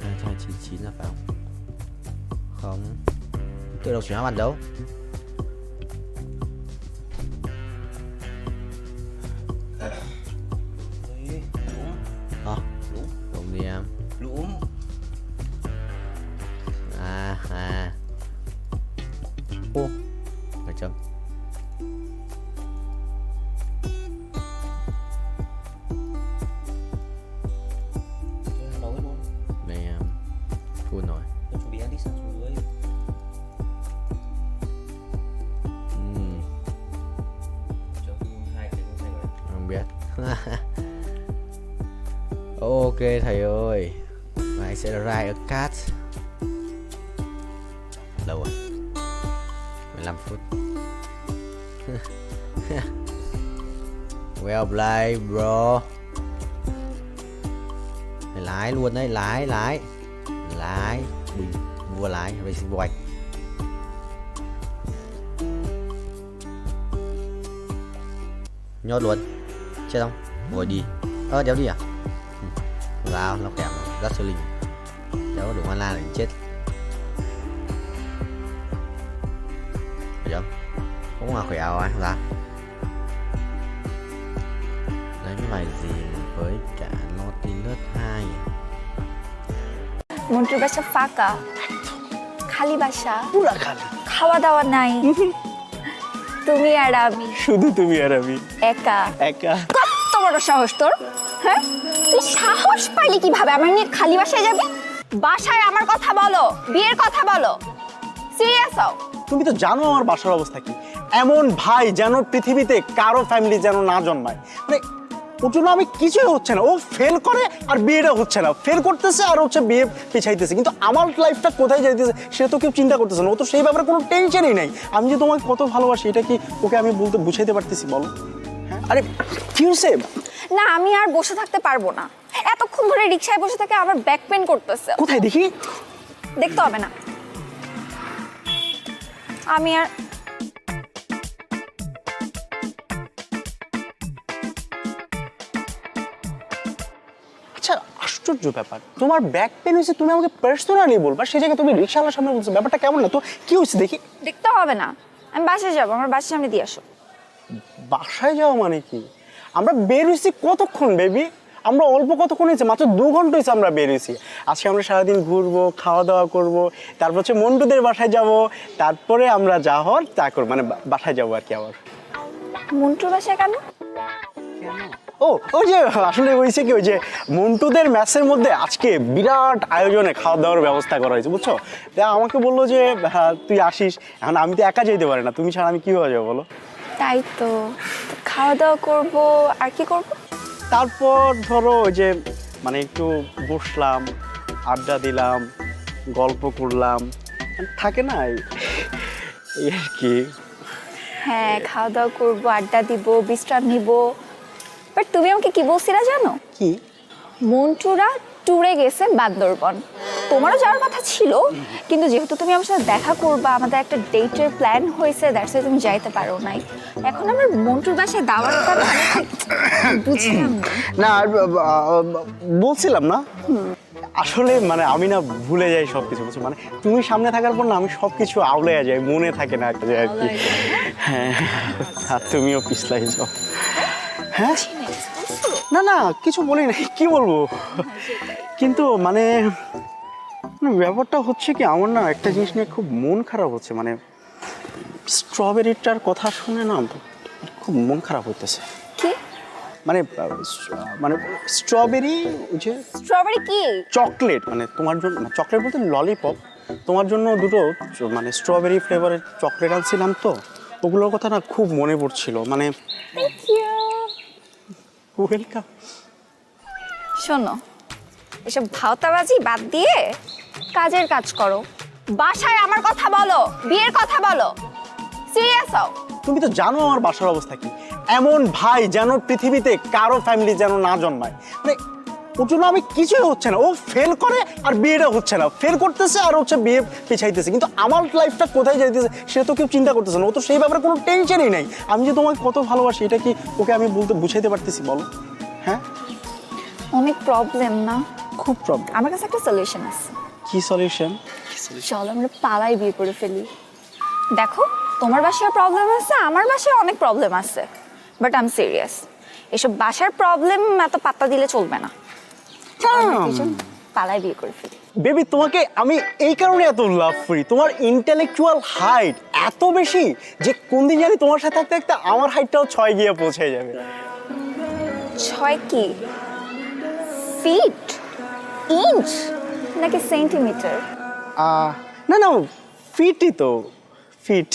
2299 là phải không? Không. Tôi đâu chuyển bàn đấu. Đúng đi em. Đúng. Ô, phải chấm. Full rồi. Chuẩn bị ăn đi sang xuống dưới. Không biết. Ok thầy ơi, mai sẽ ride a cat. Lâu rồi, 15 phút. Well played bro. Mày lái luôn đấy, lái bình vua lái racing boy. Nhốt luôn, chết không? Ngồi đi. Đéo đi à? Vào nó kèm rất siêu linh, đéo có đủ mana để chết. Phải không? Cũng là khỏe rồi ra. Đánh bài gì với cả Nautilus 2? মন্টুর বাসা ফাঁকা, খালি বাসা, পুরা খালি, খাওয়া দাওয়া নাই, তুমি আর আমি, শুধু তুমি আর আমি, একা একা। কত বড় সাহস তোর? হ্যাঁ, তুই সাহস পাইলি কিভাবে আমার নিয়ে খালি বাসায় যাবি? বাসায় আমার কথা বলো, বিয়ের কথা বলো, সিরিয়াস হও। তুমি তো জানো আমার বাসার অবস্থা কি। এমন ভাই যেন পৃথিবীতে কারো ফ্যামিলি যেন না জন্মায়। মানে ওর জন্য আমি কিছুই হচ্ছে না, ও ফেল করে আর বিয়েটা হচ্ছে না, ফেল করতেছে আর হচ্ছে বিয়ে পিছাইতেছে, কিন্তু আমার লাইফটা কোথায় যাইতেছে সেটা তো কেউ চিন্তা করতেছে না। ও তো সেই ব্যাপারে কোনো টেনশনই নাই। আমি যে তোমাকে কত ভালোবাসি এটা কি ওকে আমি বলতে বুঝাইতে পারতেছি বলো? হ্যাঁ, আরে কি হয়েছে? না, আমি আর বসে থাকতে পারবো না। এতক্ষণ ধরে রিকশায় বসে থেকে আমার ব্যাক পেন করতেছে। কোথায় দেখি? দেখতে হবে না, আমি আর আচ্ছা আশ্চর্য ব্যাপার, তোমার ব্যাক পেন হয়েছে তুমি আমাকে পার্সোনালি বলবা, সেই জায়গায় তুমি রিক্সাওয়ালার সামনে বলছো, ব্যাপারটা কেমন না তো? কি হয়েছে দেখি? দেখতে হবে না, আমি বাসায় যাবো, আমার বাসার সামনে দিয়ে আসো। বাসায় যাওয়া মানে কি? আমরা বের হয়েছি কতক্ষণ বেবি? আমরা অল্প কতক্ষণ হয়েছে, মাত্র 2 ঘন্টা হয়েছে আমরা বের হয়েছি। আজকে আমরা সারাদিন ঘুরবো, খাওয়া দাওয়া করবো, তারপর হচ্ছে মন্টুদের বাসায় যাব, তারপরে আমরা যা হওয়ার তা করবো, মানে বাসায় যাবো আর কি। আবার মন্টুর বাসায় কেন? ও ওই যে আসলে হয়েছে কি, ওই যে মন্টুদের ম্যাচের মধ্যে আজকে বিরাট আয়োজনে খাওয়া দাওয়ার ব্যবস্থা করা হয়েছে বুঝছো। তা আমাকে বললো যে তুই আসিস, এখন আমি তো একা যেতে পারি না, তুমি ছাড়া আমি কীভাবে যাবো বলো? তাই তো, খাওয়া দাওয়া করবো আর কি করবো? তারপর ধরো ওই যে মানে একটু বসলাম, আড্ডা দিলাম, গল্প করলাম, থাকে না এই আর কি। হ্যাঁ, খাওয়া দাওয়া করবো, আড্ডা দিব, বিশ্রাম নিব। বাট তুমি আমাকে কি বলছিলা জানো? কি? মন্টুরা ট্যুরে গেছে বান্দরবন, তোমারও যাওয়ার কথা ছিল, কিন্তু যেহেতু তুমি আমার সাথে দেখা করবা, আমাদের একটা ডেটের প্ল্যান হয়েছে, দ্যাটস ওয়াই তুমি যাইতে পারো নাই। এখন আমার মন্টুর বাসায় দাওয়াতটা বুঝলাম না, বলছিলাম না আসলে মানে আমি না ভুলে যাই সব কিছু বুঝছো, মানে তুমি সামনে থাকার পর না আমি সব কিছু আউলে যাই, মনে থাকে না আর কি। হ্যাঁ, আর তুমিও পিছলাই যাও। হ্যাঁ না না কিছু বলি নাই, কি বলবো, কিন্তু মানে ব্যাপারটা হচ্ছে কি, আমার না একটা জিনিস নিয়ে খুব মন খারাপ হচ্ছে, মানে স্ট্রবেরিটার কথা শুনে না খুব মন খারাপ হইতেছে। কি মানে মানে স্ট্রবেরি, যে স্ট্রবেরি কি চকলেট, মানে তোমার জন্য চকলেট বলতে ললিপপ, তোমার জন্য দুটো মানে স্ট্রবেরি ফ্লেভারের চকলেট আনছিলাম, তো ওগুলোর কথা না খুব মনে পড়ছিল। মানে ওয়েলকাম। শোনো, এসব ভাওতাবাজি বাদ দিয়ে কাজের কাজ করো, বাসায় আমার কথা বলো, বিয়ের কথা বলো, সিরিয়াস হও। তুমি তো জানো আমার বাসার অবস্থা কি, এমন ভাই যেন পৃথিবীতে কারো ফ্যামিলি যেন না জন্মায়। মানে ওর জন্য আমি কিছুই হচ্ছে না, ও ফেল করে আর বিয়েটা হচ্ছে না, ফেল করতেছে আর হচ্ছে বিয়ে পিছাইতেছে, কিন্তু আমার লাইফটা কোথায় যাইতেছে সেটা তো কেউ চিন্তা করতেছে না, ও তো সেই ব্যাপারে কোনো টেনশনই নাই। আমি যে তোমাকে কত ভালোবাসি এটা কি ওকে আমি বলতে বুঝাইতে পারতেছি বলো? হ্যাঁ, অনেক প্রবলেম না? খুব প্রবলেম। আমার কাছে একটা সলিউশন আছে। কি সলিউশন? চলো আমরা পালাই বিয়ে করে ফেলি। দেখো, তোমার বাসায় প্রবলেম আছে, আমার বাসায় অনেক প্রবলেম আছে, বাট আই এম সিরিয়াস। এসব বাসার প্রবলেম এত পাত্তা দিলে চলবে না, পালাই বিয়ে করে ফেলি। বেবি তোমাকে আমি এই কারণে এত লাভ করি, তোমার ইন্টেলেকচুয়াল হাইট এত বেশি যে কোন দিন জানি তোমার সাথে থাকতে থাকতে আমার হাইটটাও 6 গিয়ে পৌঁছে যাবে। 6 কি? ফিট, ইঞ্চ নাকি সেন্টিমিটার? না না ফিটই তো, ফিট।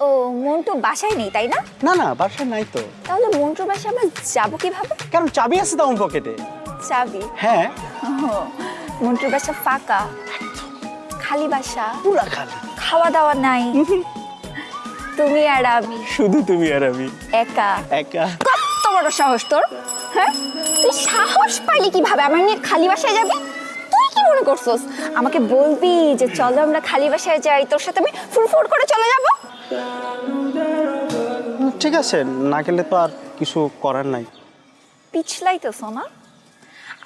ও, মন্টু বাসায় নেই তাই না? না না বাসায় নাই তো। তাহলে মন্টুর বাসায় আমরা যাবো কিভাবে? কারণ চাবি আছে তো আমার পকেটে। চাবি? হ্যাঁ। মন্টুর বাসা ফাঁকা, খালি বাসা, পুরা খালি, খাওয়া দাওয়া নাই, তুমি আর আমি, শুধু তুমি আর আমি, একা একা। কত বড় সাহস তোর! হ্যাঁ, তুই সাহস পাইলি কিভাবে আমার নিয়ে খালি বাসায় যাবি? তুই কি মনে করছস আমাকে বলবি যে চলো আমরা খালি বাসায় যাই, তোর সাথে আমি ফুরফুর করে চলে যাব? ঠিক আছে, না গেলে তো আর কিছু করার নাই। পিছলাইতেছ না?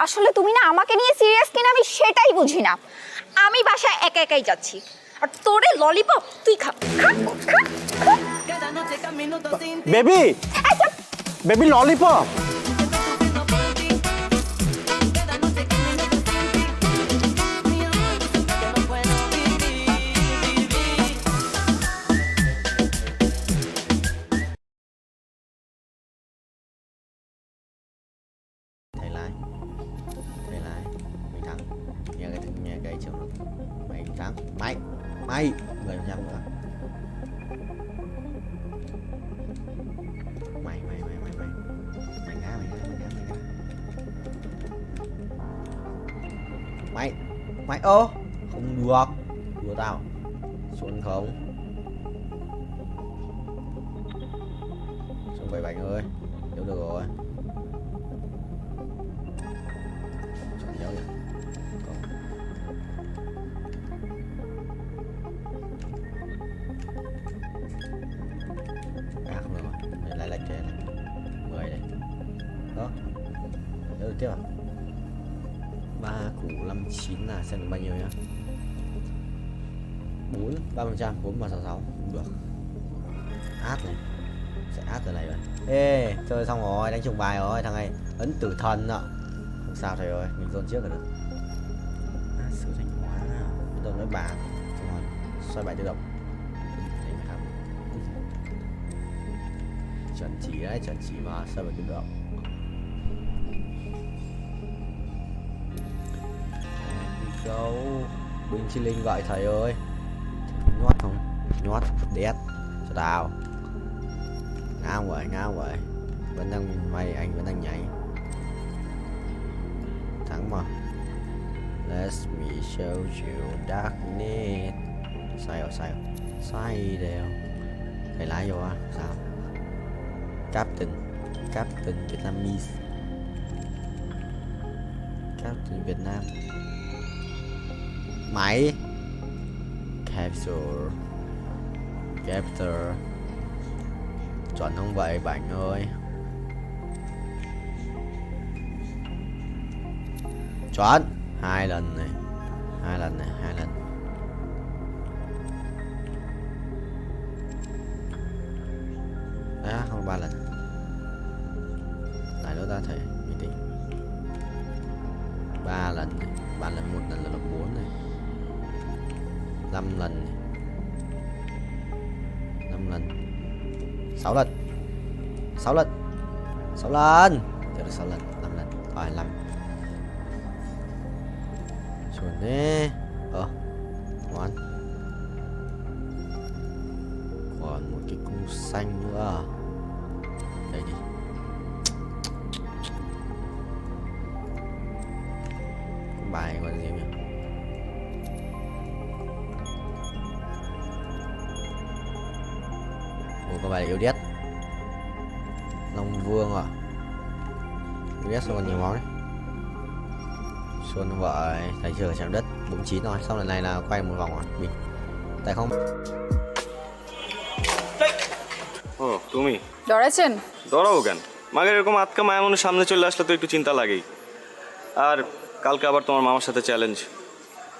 আসলে তুমি না আমাকে নিয়ে সিরিয়াস কিনা আমি সেটাই বুঝি না। আমি বাসায় একা একাই যাচ্ছি, আর তোরে ললিপপ তুই খা খা খা। Baby, baby lollipop. Mày 10% nữa. Mày ngá. Mày ô, không được. Đùa tao. Xuân không. Xuân vậy bạn ơi. Hiểu được rồi. Xuân nhớ vậy. Không được rồi, lại trẻ này 10 đây đó, được chưa? 3 củ 59 là xem được bao nhiêu nhá. 4 3%, 4 và 66 được. Át này. Sẽ át từ này rồi. Ê, chơi xong rồi, đánh trùng bài rồi, thằng này ấn tử thần ạ. Không sao thầy ơi, mình dồn trước là được. Át sự thanh hóa. Bây giờ nói bà. Xong rồi, xoay bài tự động. Chuẩn chỉ đấy, chuẩn chỉ mà xoay bài tự động. Go. Binh chi linh gọi thầy ơi. Nhót không? Nhót, đét. Cho tao. Ngao vậy. Vẫn đang may, anh vẫn đang nhảy. Thắng mà. Let me show you darkness. Sai đều. Phải lái vô à? Sao? Captain Vietnamese. Captain Việt Nam. Máy. Capture. Chuẩn không vậy bạn ơi? Chuẩn. 2 lần này. 2 lần. Đó, không 3 lần. Lại nữa ta thể mình tính. 3 lần này. 3 lần 1 lần là 4 này. 5 lần này. 5 lần. 6 lần. 6 lần. 6 lần. Chờ được 6 lần. 5 lần. Rồi 5. Chuẩn đi. Ngon. Còn một cái cung xanh nữa. Đây đi. Bài gọi là gì nhỉ? Có bài yêu đét. Long Vương à? Yêu đét xong còn nhiều món đấy. Xuân vợ thầy chưa chạm đất 49 rồi. Xong lần này là quay một vòng rồi. Mình tại không. ও তুমি ডরাইছেন? দৌড়াবো কেন? মাগের এরকম আটকা মায়া মনের সামনে চলে আসলে তো একটু চিন্তা লাগেই। আর কালকে আবার তোমার মামার সাথে চ্যালেঞ্জ।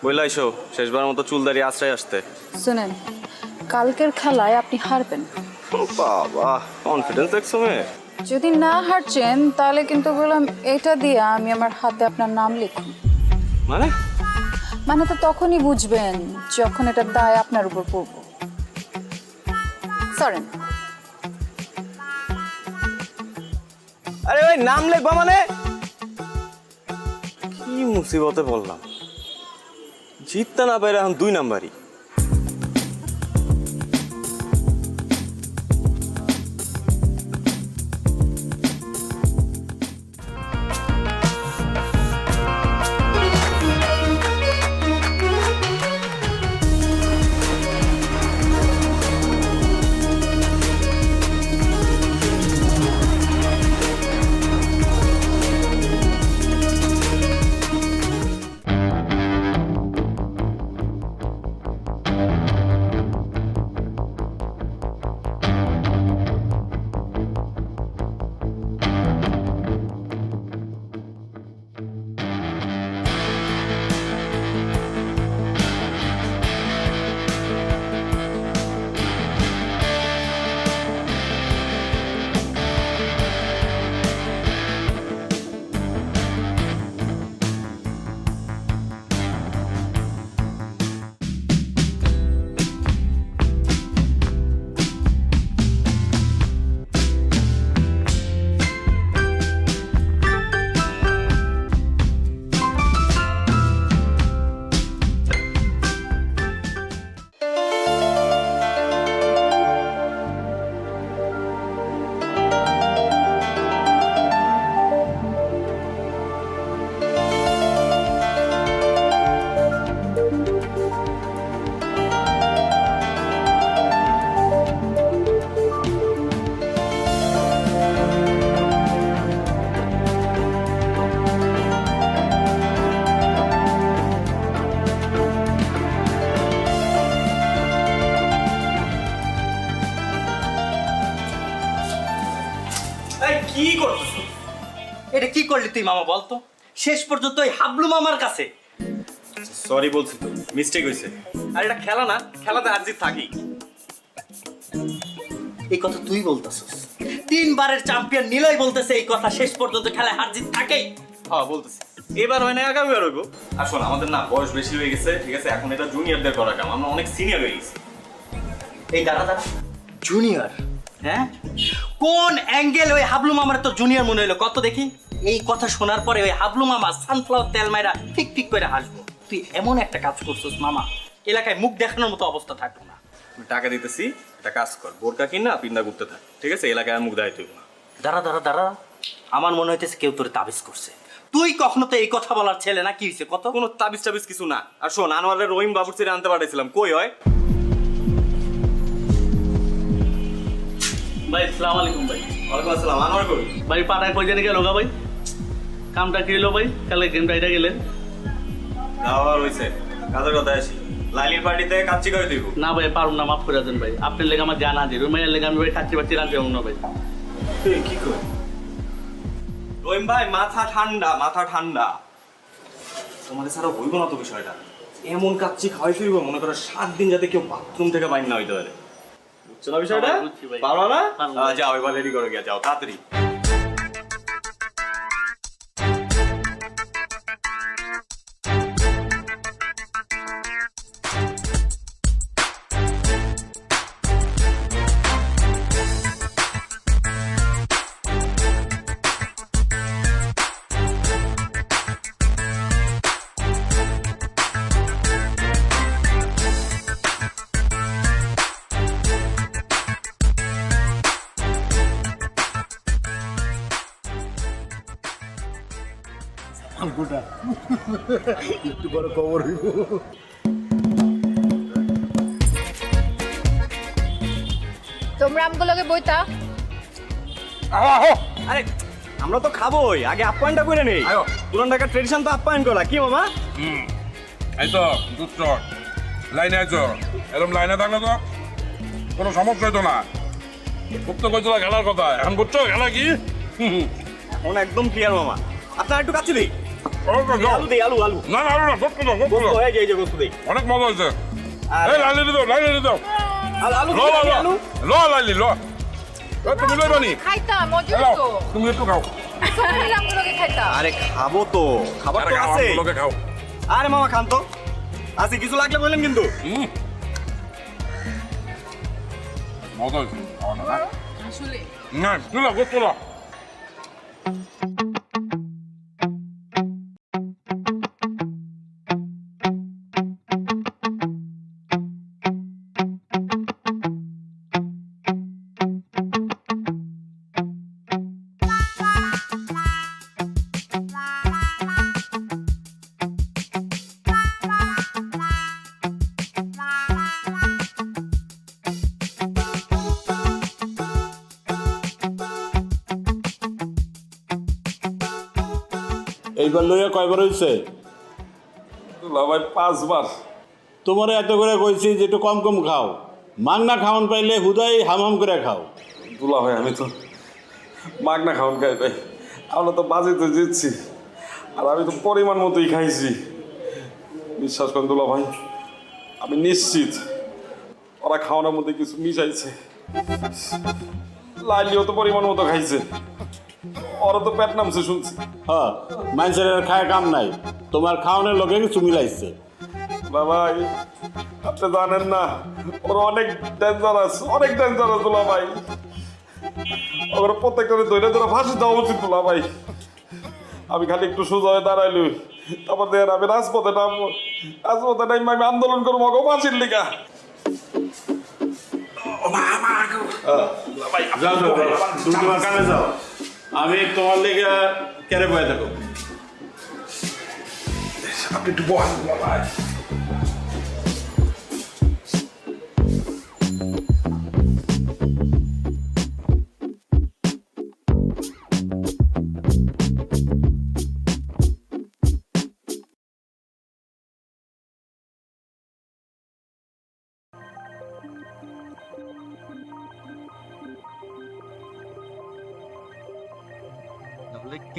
বইলা আইসো শেষবার মতো চুলদারি আশ্রয় আসতে। শুনেন, কালকের খেলায় আপনি হারবেন। বাবা, কনফিডেন্স দেখছো মেয়ে? যদি না হারছেন তাহলে কিন্তু বললাম এটা দিয়ে আমি আমার হাতে আপনার নাম লিখুন। মানে তো তখনই বুঝবেন যখন এটা দায় আপনার উপর পড়ব। সরেন। আরে ভাই নাম লিখবা মানে? কি মুসিবতে বললাম। জিততে না পারে এখন 2 নাম্বারই। কি করতেছ? এটা কি করলি তুই মামা বলতো? শেষ পর্যন্ত ওই হাবলু মামার কাছে। সরি বলছি তো, মিস্টেক হয়েছে। আর এটা খেলা না, খেলাতে হার জিত থাকি। এই কথা তুই বলতেছিস? 3 বারের চ্যাম্পিয়ন নিলয় বলতেছে এই কথা, শেষ পর্যন্ত খেলায় হার জিত থাকেই। হ্যাঁ বলতেছি, এবার হয় না, আগামী বার হইব। আর শোন, আমাদের না বয়স বেশি হয়ে গেছে, ঠিক আছে? এখন এটা জুনিয়রদের করা কাম, আমরা অনেক সিনিয়র হয়ে গেছি। এই দাঁড়া দাঁড়া, জুনিয়র? হ্যাঁ, কোন অ্যাঙ্গেল ওই হাবলু মামার তো জুনিয়র মনে হইলো? কত দেখি। এই কথা শোনার পরে ওই হাবলু মামা সানফ্লাওয়ার তেল মাইরা ঠিক ঠিক করে হাসবো। তুই এমন একটা কাজ করছিস মামা, এলাকায় মুখ দেখানোর মতো অবস্থা থাকলো না। টাকা দিতেছি, একটা কাজ কর, বোরকা কিনা পিন্দা ঘুরতে থাক, ঠিক আছে? এলাকায় মুখ দেখাইতে হইব না। দাঁড়া দাঁড়া দাঁড়া, আমার মনে হইতেছে কেউ তোরে তাবিজ করছে। তুই কখনো তো এই কথা বলার ছেলে না, কি হয়েছে কত? কোনো তাবিজ টাবিজ কিছু না। আর শোন, আনোয়ারের রহিম বাবুর ছেড়ে আনতে পাঠাইছিলাম, কই হয়? ভাই আসসালামু আলাইকুম ভাই। ওয়ালাইকুম আসসালাম। আনোয়ার কই? ভাই পাঠায় কই জানি গেল গা ভাই, কামটা কিলো ভাই, কালে গেমটা এটা গেলেন। যাওয়ার হইছে, কাজের কথা আসি। লাইলির পার্টিতে কাচ্চি করে দিব না ভাই, পারুম না, মাফ করে দেন ভাই। আপনার লেগে আমার জানা আছে, রুমের লেগে আমি ভাই কাচ্চি বাচ্চি রাখতে পারবো না ভাই। তুই কি কর? রহিম ভাই মাথা ঠান্ডা, মাথা ঠান্ডা। তোমাদের ছাড়া হইব না তো বিষয়টা। এমন কাচ্চি খাওয়াই ফিরব, মনে করো 7 দিন যাতে কেউ বাথরুম থেকে বাইর না হইতে পারে। বুঝছো না বিষয়টা? পারো না? যাও এবার রেডি করে গিয়া যাও তাড়াতাড়ি। একটু বড় খবর হইব। তোমরা আমগুলোকে বইতা। আরে আমরা তো খাবোই, আগে আপ্যায়নটা করে নেই। পুরান ঢাকার ট্রেডিশন তো আপ্যায়ন করা, কি মামা? এই তো দুধ লাইনে আইছো, এরকম লাইনে থাকলে তো কোনো সমস্যা হইতো না। খুব তো কইছিল খেলার কথা, এখন বুঝছো খেলা কি? এখন একদম ক্লিয়ার মামা। আপনার একটু কাছে দিই। আলু দেই, আলু আলু। না না না, গোস্ত দাও, গোস্ত দাও। এই যে এই যে গোস্ত দেই। অনেক মজা হয়েছে। এই লাইলি দাও, লাইলি দাও। আলু ল ল ল ল লাইলি ল। তুমি লইবানি? খাইতাম, মজা তো। তুমি একটু খাও। সবাই মিলে আমগুলোকে খাইতাম। আরে খাবো তো, খাবার তো আছে। লোকে খাও। আরে মামা খান তো, আছে কিছু লাগলে বলেন কিন্তু। মজা হয়েছে। আসলে না, তুলো গোস্ত ল। এইবার লইয়া কয়বার হয়েছে? ভাই 5 বার। তোমার এত করে কইছি যে একটু কম কম খাও, মাগনা খাওন পাইলে হুদাই হাম করে খাও। দুলা ভাই আমি তো মাগনা খাওন খাই ভাই, আমরা তো বাজেতে জিতছি, আর আমি তো পরিমাণ মতোই খাইছি। বিশ্বাস করেন দুলা ভাই, আমি নিশ্চিত ওরা খাওয়ানোর মধ্যে কিছু মিশাইছে। লাইলিও তো পরিমাণ মতো খাইছে, ওরা তো পেট নামছে শুনছি। হ্যাঁ, মানুষের খায় কাম নাই, তোমার খাওয়ানোর লোকে কিছু মিলাইছে। ভাই আপনি জানেন না, ওরা অনেক ডেঞ্জারাস, অনেক ডেঞ্জারাস দুলা ভাই। ওরা প্রত্যেকটা ধরে ধরে ফাঁসি দেওয়া উচিত দুলা ভাই। আমি খালি একটু সোজা হয়ে দাঁড়াইলি, তারপর দেখেন আমি রাজপথে নামবো, রাজপথে নামবো, আমি আন্দোলন করবো ওকে ফাঁসির লিগা। যাও যাও, তুমি তোমার কামে যাও, আমি তোমার লেগে কেড়ে বয়ে থাকো। আপনি একটু বহান ভাই।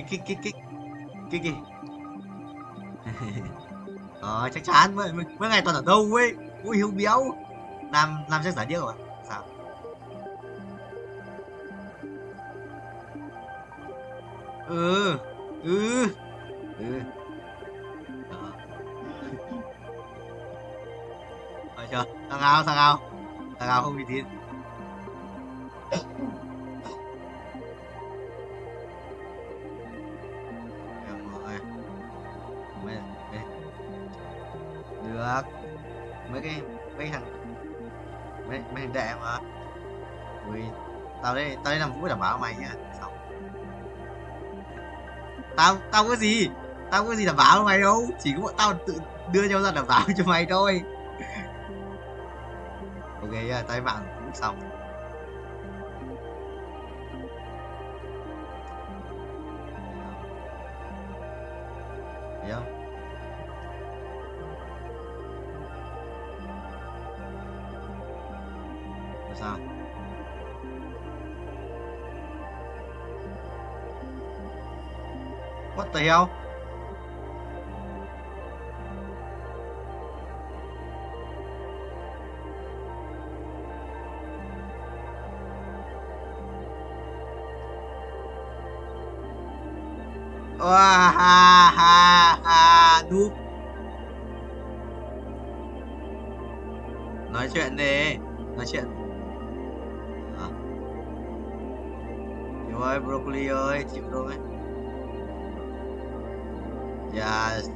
কি Chắc chắn mấy ngày toàn ở đâu ấy, ui hiếu béo làm chắc giải điếc rồi sao? Ừ ừ ừ đó. Chưa thằng nào không uy tín. Em ơi mấy, mấy, được mấy thằng mấy thằng đệ mà. Ui tao đây làm vũ đảm bảo mày nha. Xong tao có gì đảm bảo mày đâu, chỉ có bọn tao tự đưa nhau ra đảm bảo cho mày thôi. Ok tay mạng cũng xong. Thấy không? Sao? What the hell? Noob. Nói chuyện đi, nói chuyện. Chịu ơi, broccoli ơi, chịu rồi. Yes.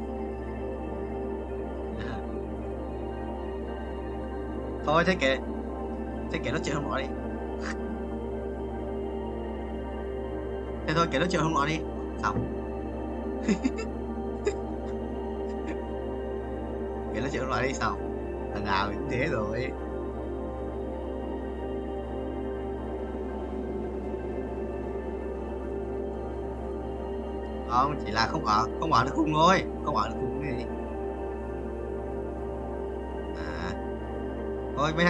Thôi thế kể nói chuyện không nói đi. Thế thôi kể nói chuyện không nói đi. Xong. Kể nói chuyện không nói đi xong. Thằng nào cũng thế rồi. Không, chỉ là không ở được khung thôi, không ở được khung đi. Thôi mấy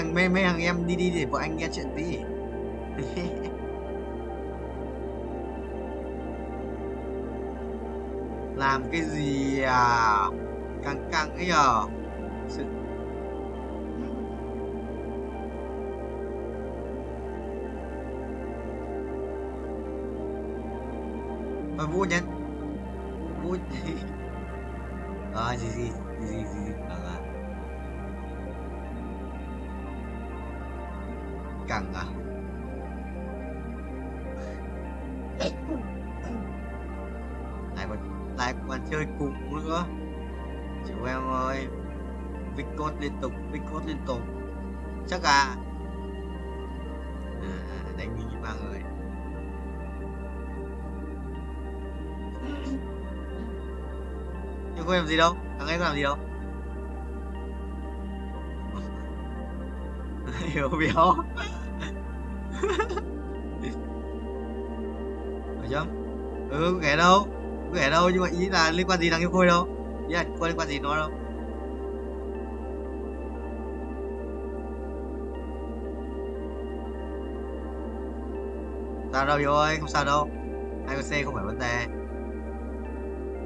thằng em đi để bọn anh nghe chuyện đi. Làm cái gì à? Căng ấy à? Thôi vui nhé. Vui. Gì căng à? Lại còn chơi cùng nữa. Chú em ơi, viết code liên tục. Chắc đánh mini ba người. Nhưng không làm gì đâu, thằng ấy có làm gì đâu. Hiểu béo. Phải chưa? Ghẻ đâu nhưng mà ý là liên quan gì thằng yêu Khôi đâu, ý là có liên quan gì nó đâu. Sao đâu Hiếu ơi, không sao đâu, anh có C không phải vấn đề,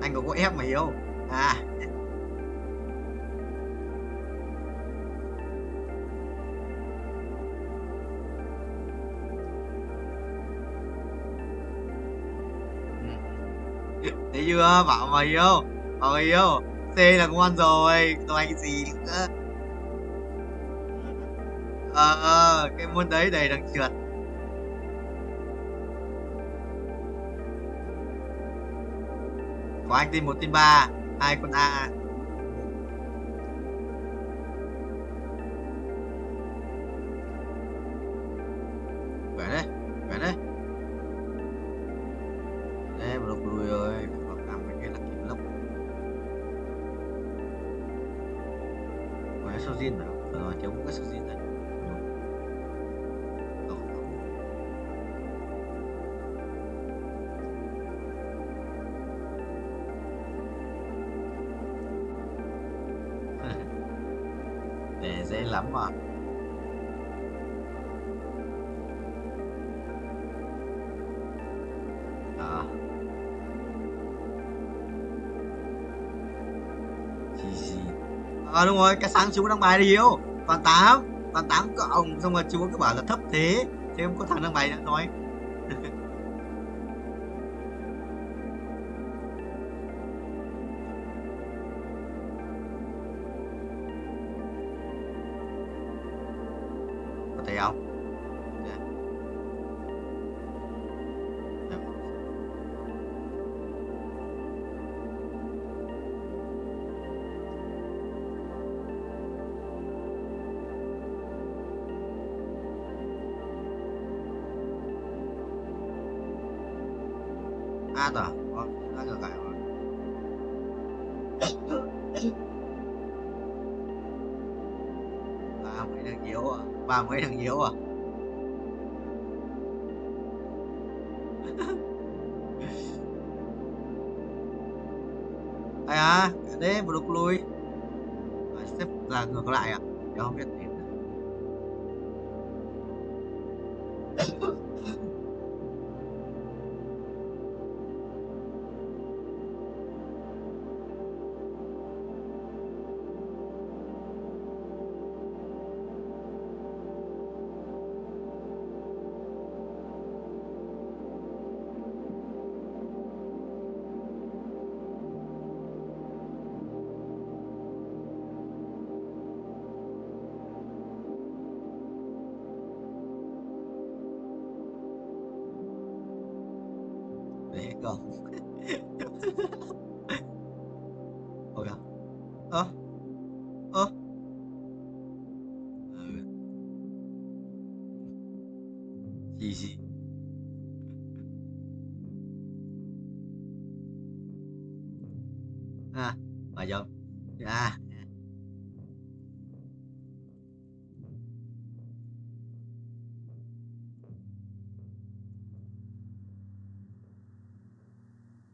anh có F mà Hiếu à. Thấy chưa, bảo mày yêu C là ngon rồi, còn anh cái gì nữa. Cái môn đấy đầy thằng trượt. Có anh tin 1 tin 3, 2 con A. Khỏe đấy đây mà lục lùi rồi, làm cái kia là kiếm lốc. Có số zin rồi chống cái số zin này. Để dễ lắm mà. Đó. Đúng rồi, cái sáng chú đăng bài đi Hiếu. Toàn 8 cộng, xong rồi chú cứ bảo là thấp thế. Thế không có thằng đăng bài đã nói. Có thể không? À rồi, đã ngược lại rồi. Ba mấy thằng yếu à? Ba mấy thằng yếu à? Ai à? Đấy, vừa được lui. Xếp là ngược lại à? Cháu không biết điểm. Để không. Ôi à. Ơ. Ơ. Gì. À, mà giống. À.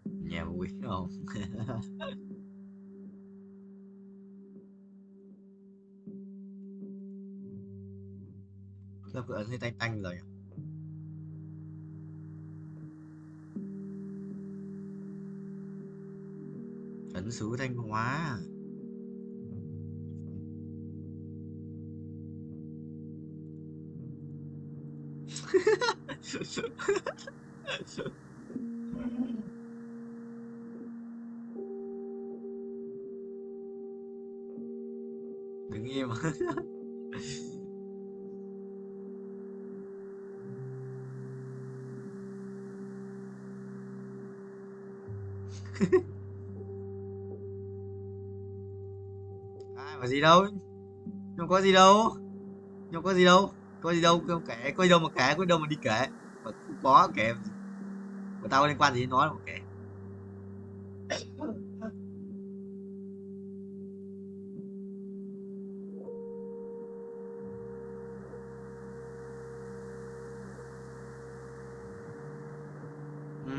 Nhà vui không? Lớp cửa thấy tanh tanh rồi. Trấn xứ Thanh Hóa. Đứng im. Ai mà gì đâu, không có gì đâu, không có gì đâu, có gì đâu, không kể, có gì đâu mà kể, có gì đâu mà đi kể, mà không có kể, của tao có liên quan gì đến nó đâu mà kể. Ừ.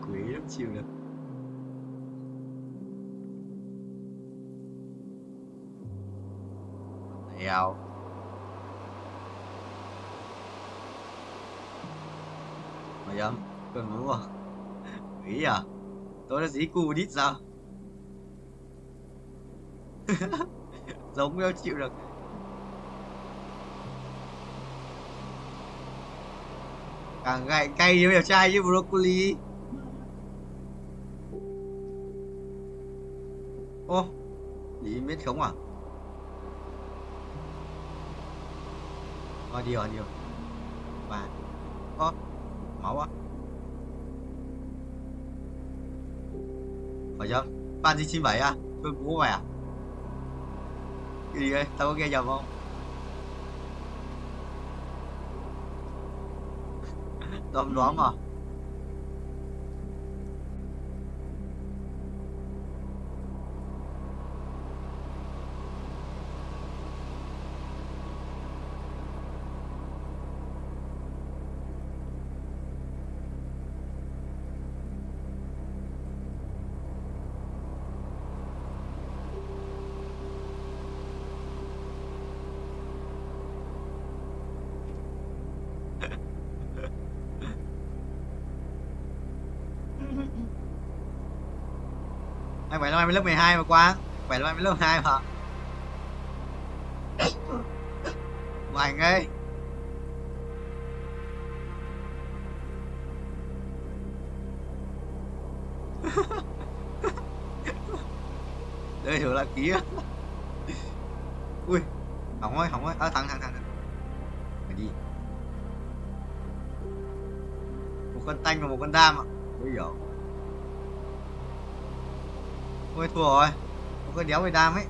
Quý lắm, chịu được. Đèo. Mà dám, cần đúng không? Quý à? Tôi là dí cu đít sao? Giống nhau chịu được. Càng gậy cay như đẹp trai như broccoli. Ô, đi biết không à? Đi rồi. Và ô, máu á. Phải chưa? Bạn gì 97 à? Tôi bố mày à? Cái gì đây? Tao có nghe nhầm không? Đom đoán mà. vậy là mày lớp 12 mà Quang. Vậy là mày lớp 12 mà. Mày ơi. Đây thử là ký á. Ui, Hồng ơi, thằng mày đi. Một con tanh và một con đam ạ. Ôi giời. Ôi thua rồi. Một con đéo với đam ấy.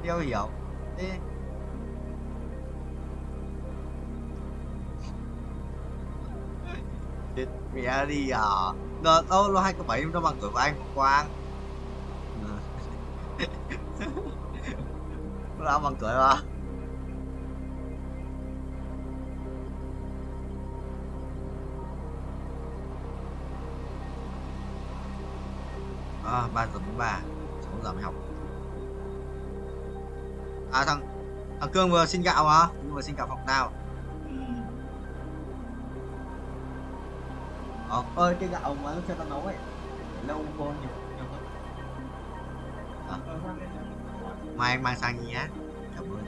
Đéo hiểu. Thế chết mẹ đi à. Nó 2 cái 7 nó bằng tuổi của anh Quang. Nó bằng tuổi mà. À, 3:43, 6 giờ mới học. À thằng Cương vừa xin gạo hả? Vừa xin gạo phòng nào? Ơi cái gạo mà cho tao nấu ấy lâu vô nhiều mai anh mang sang nhé. Cảm ơn.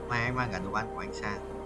Mai anh mang cả đồ ăn của anh sang.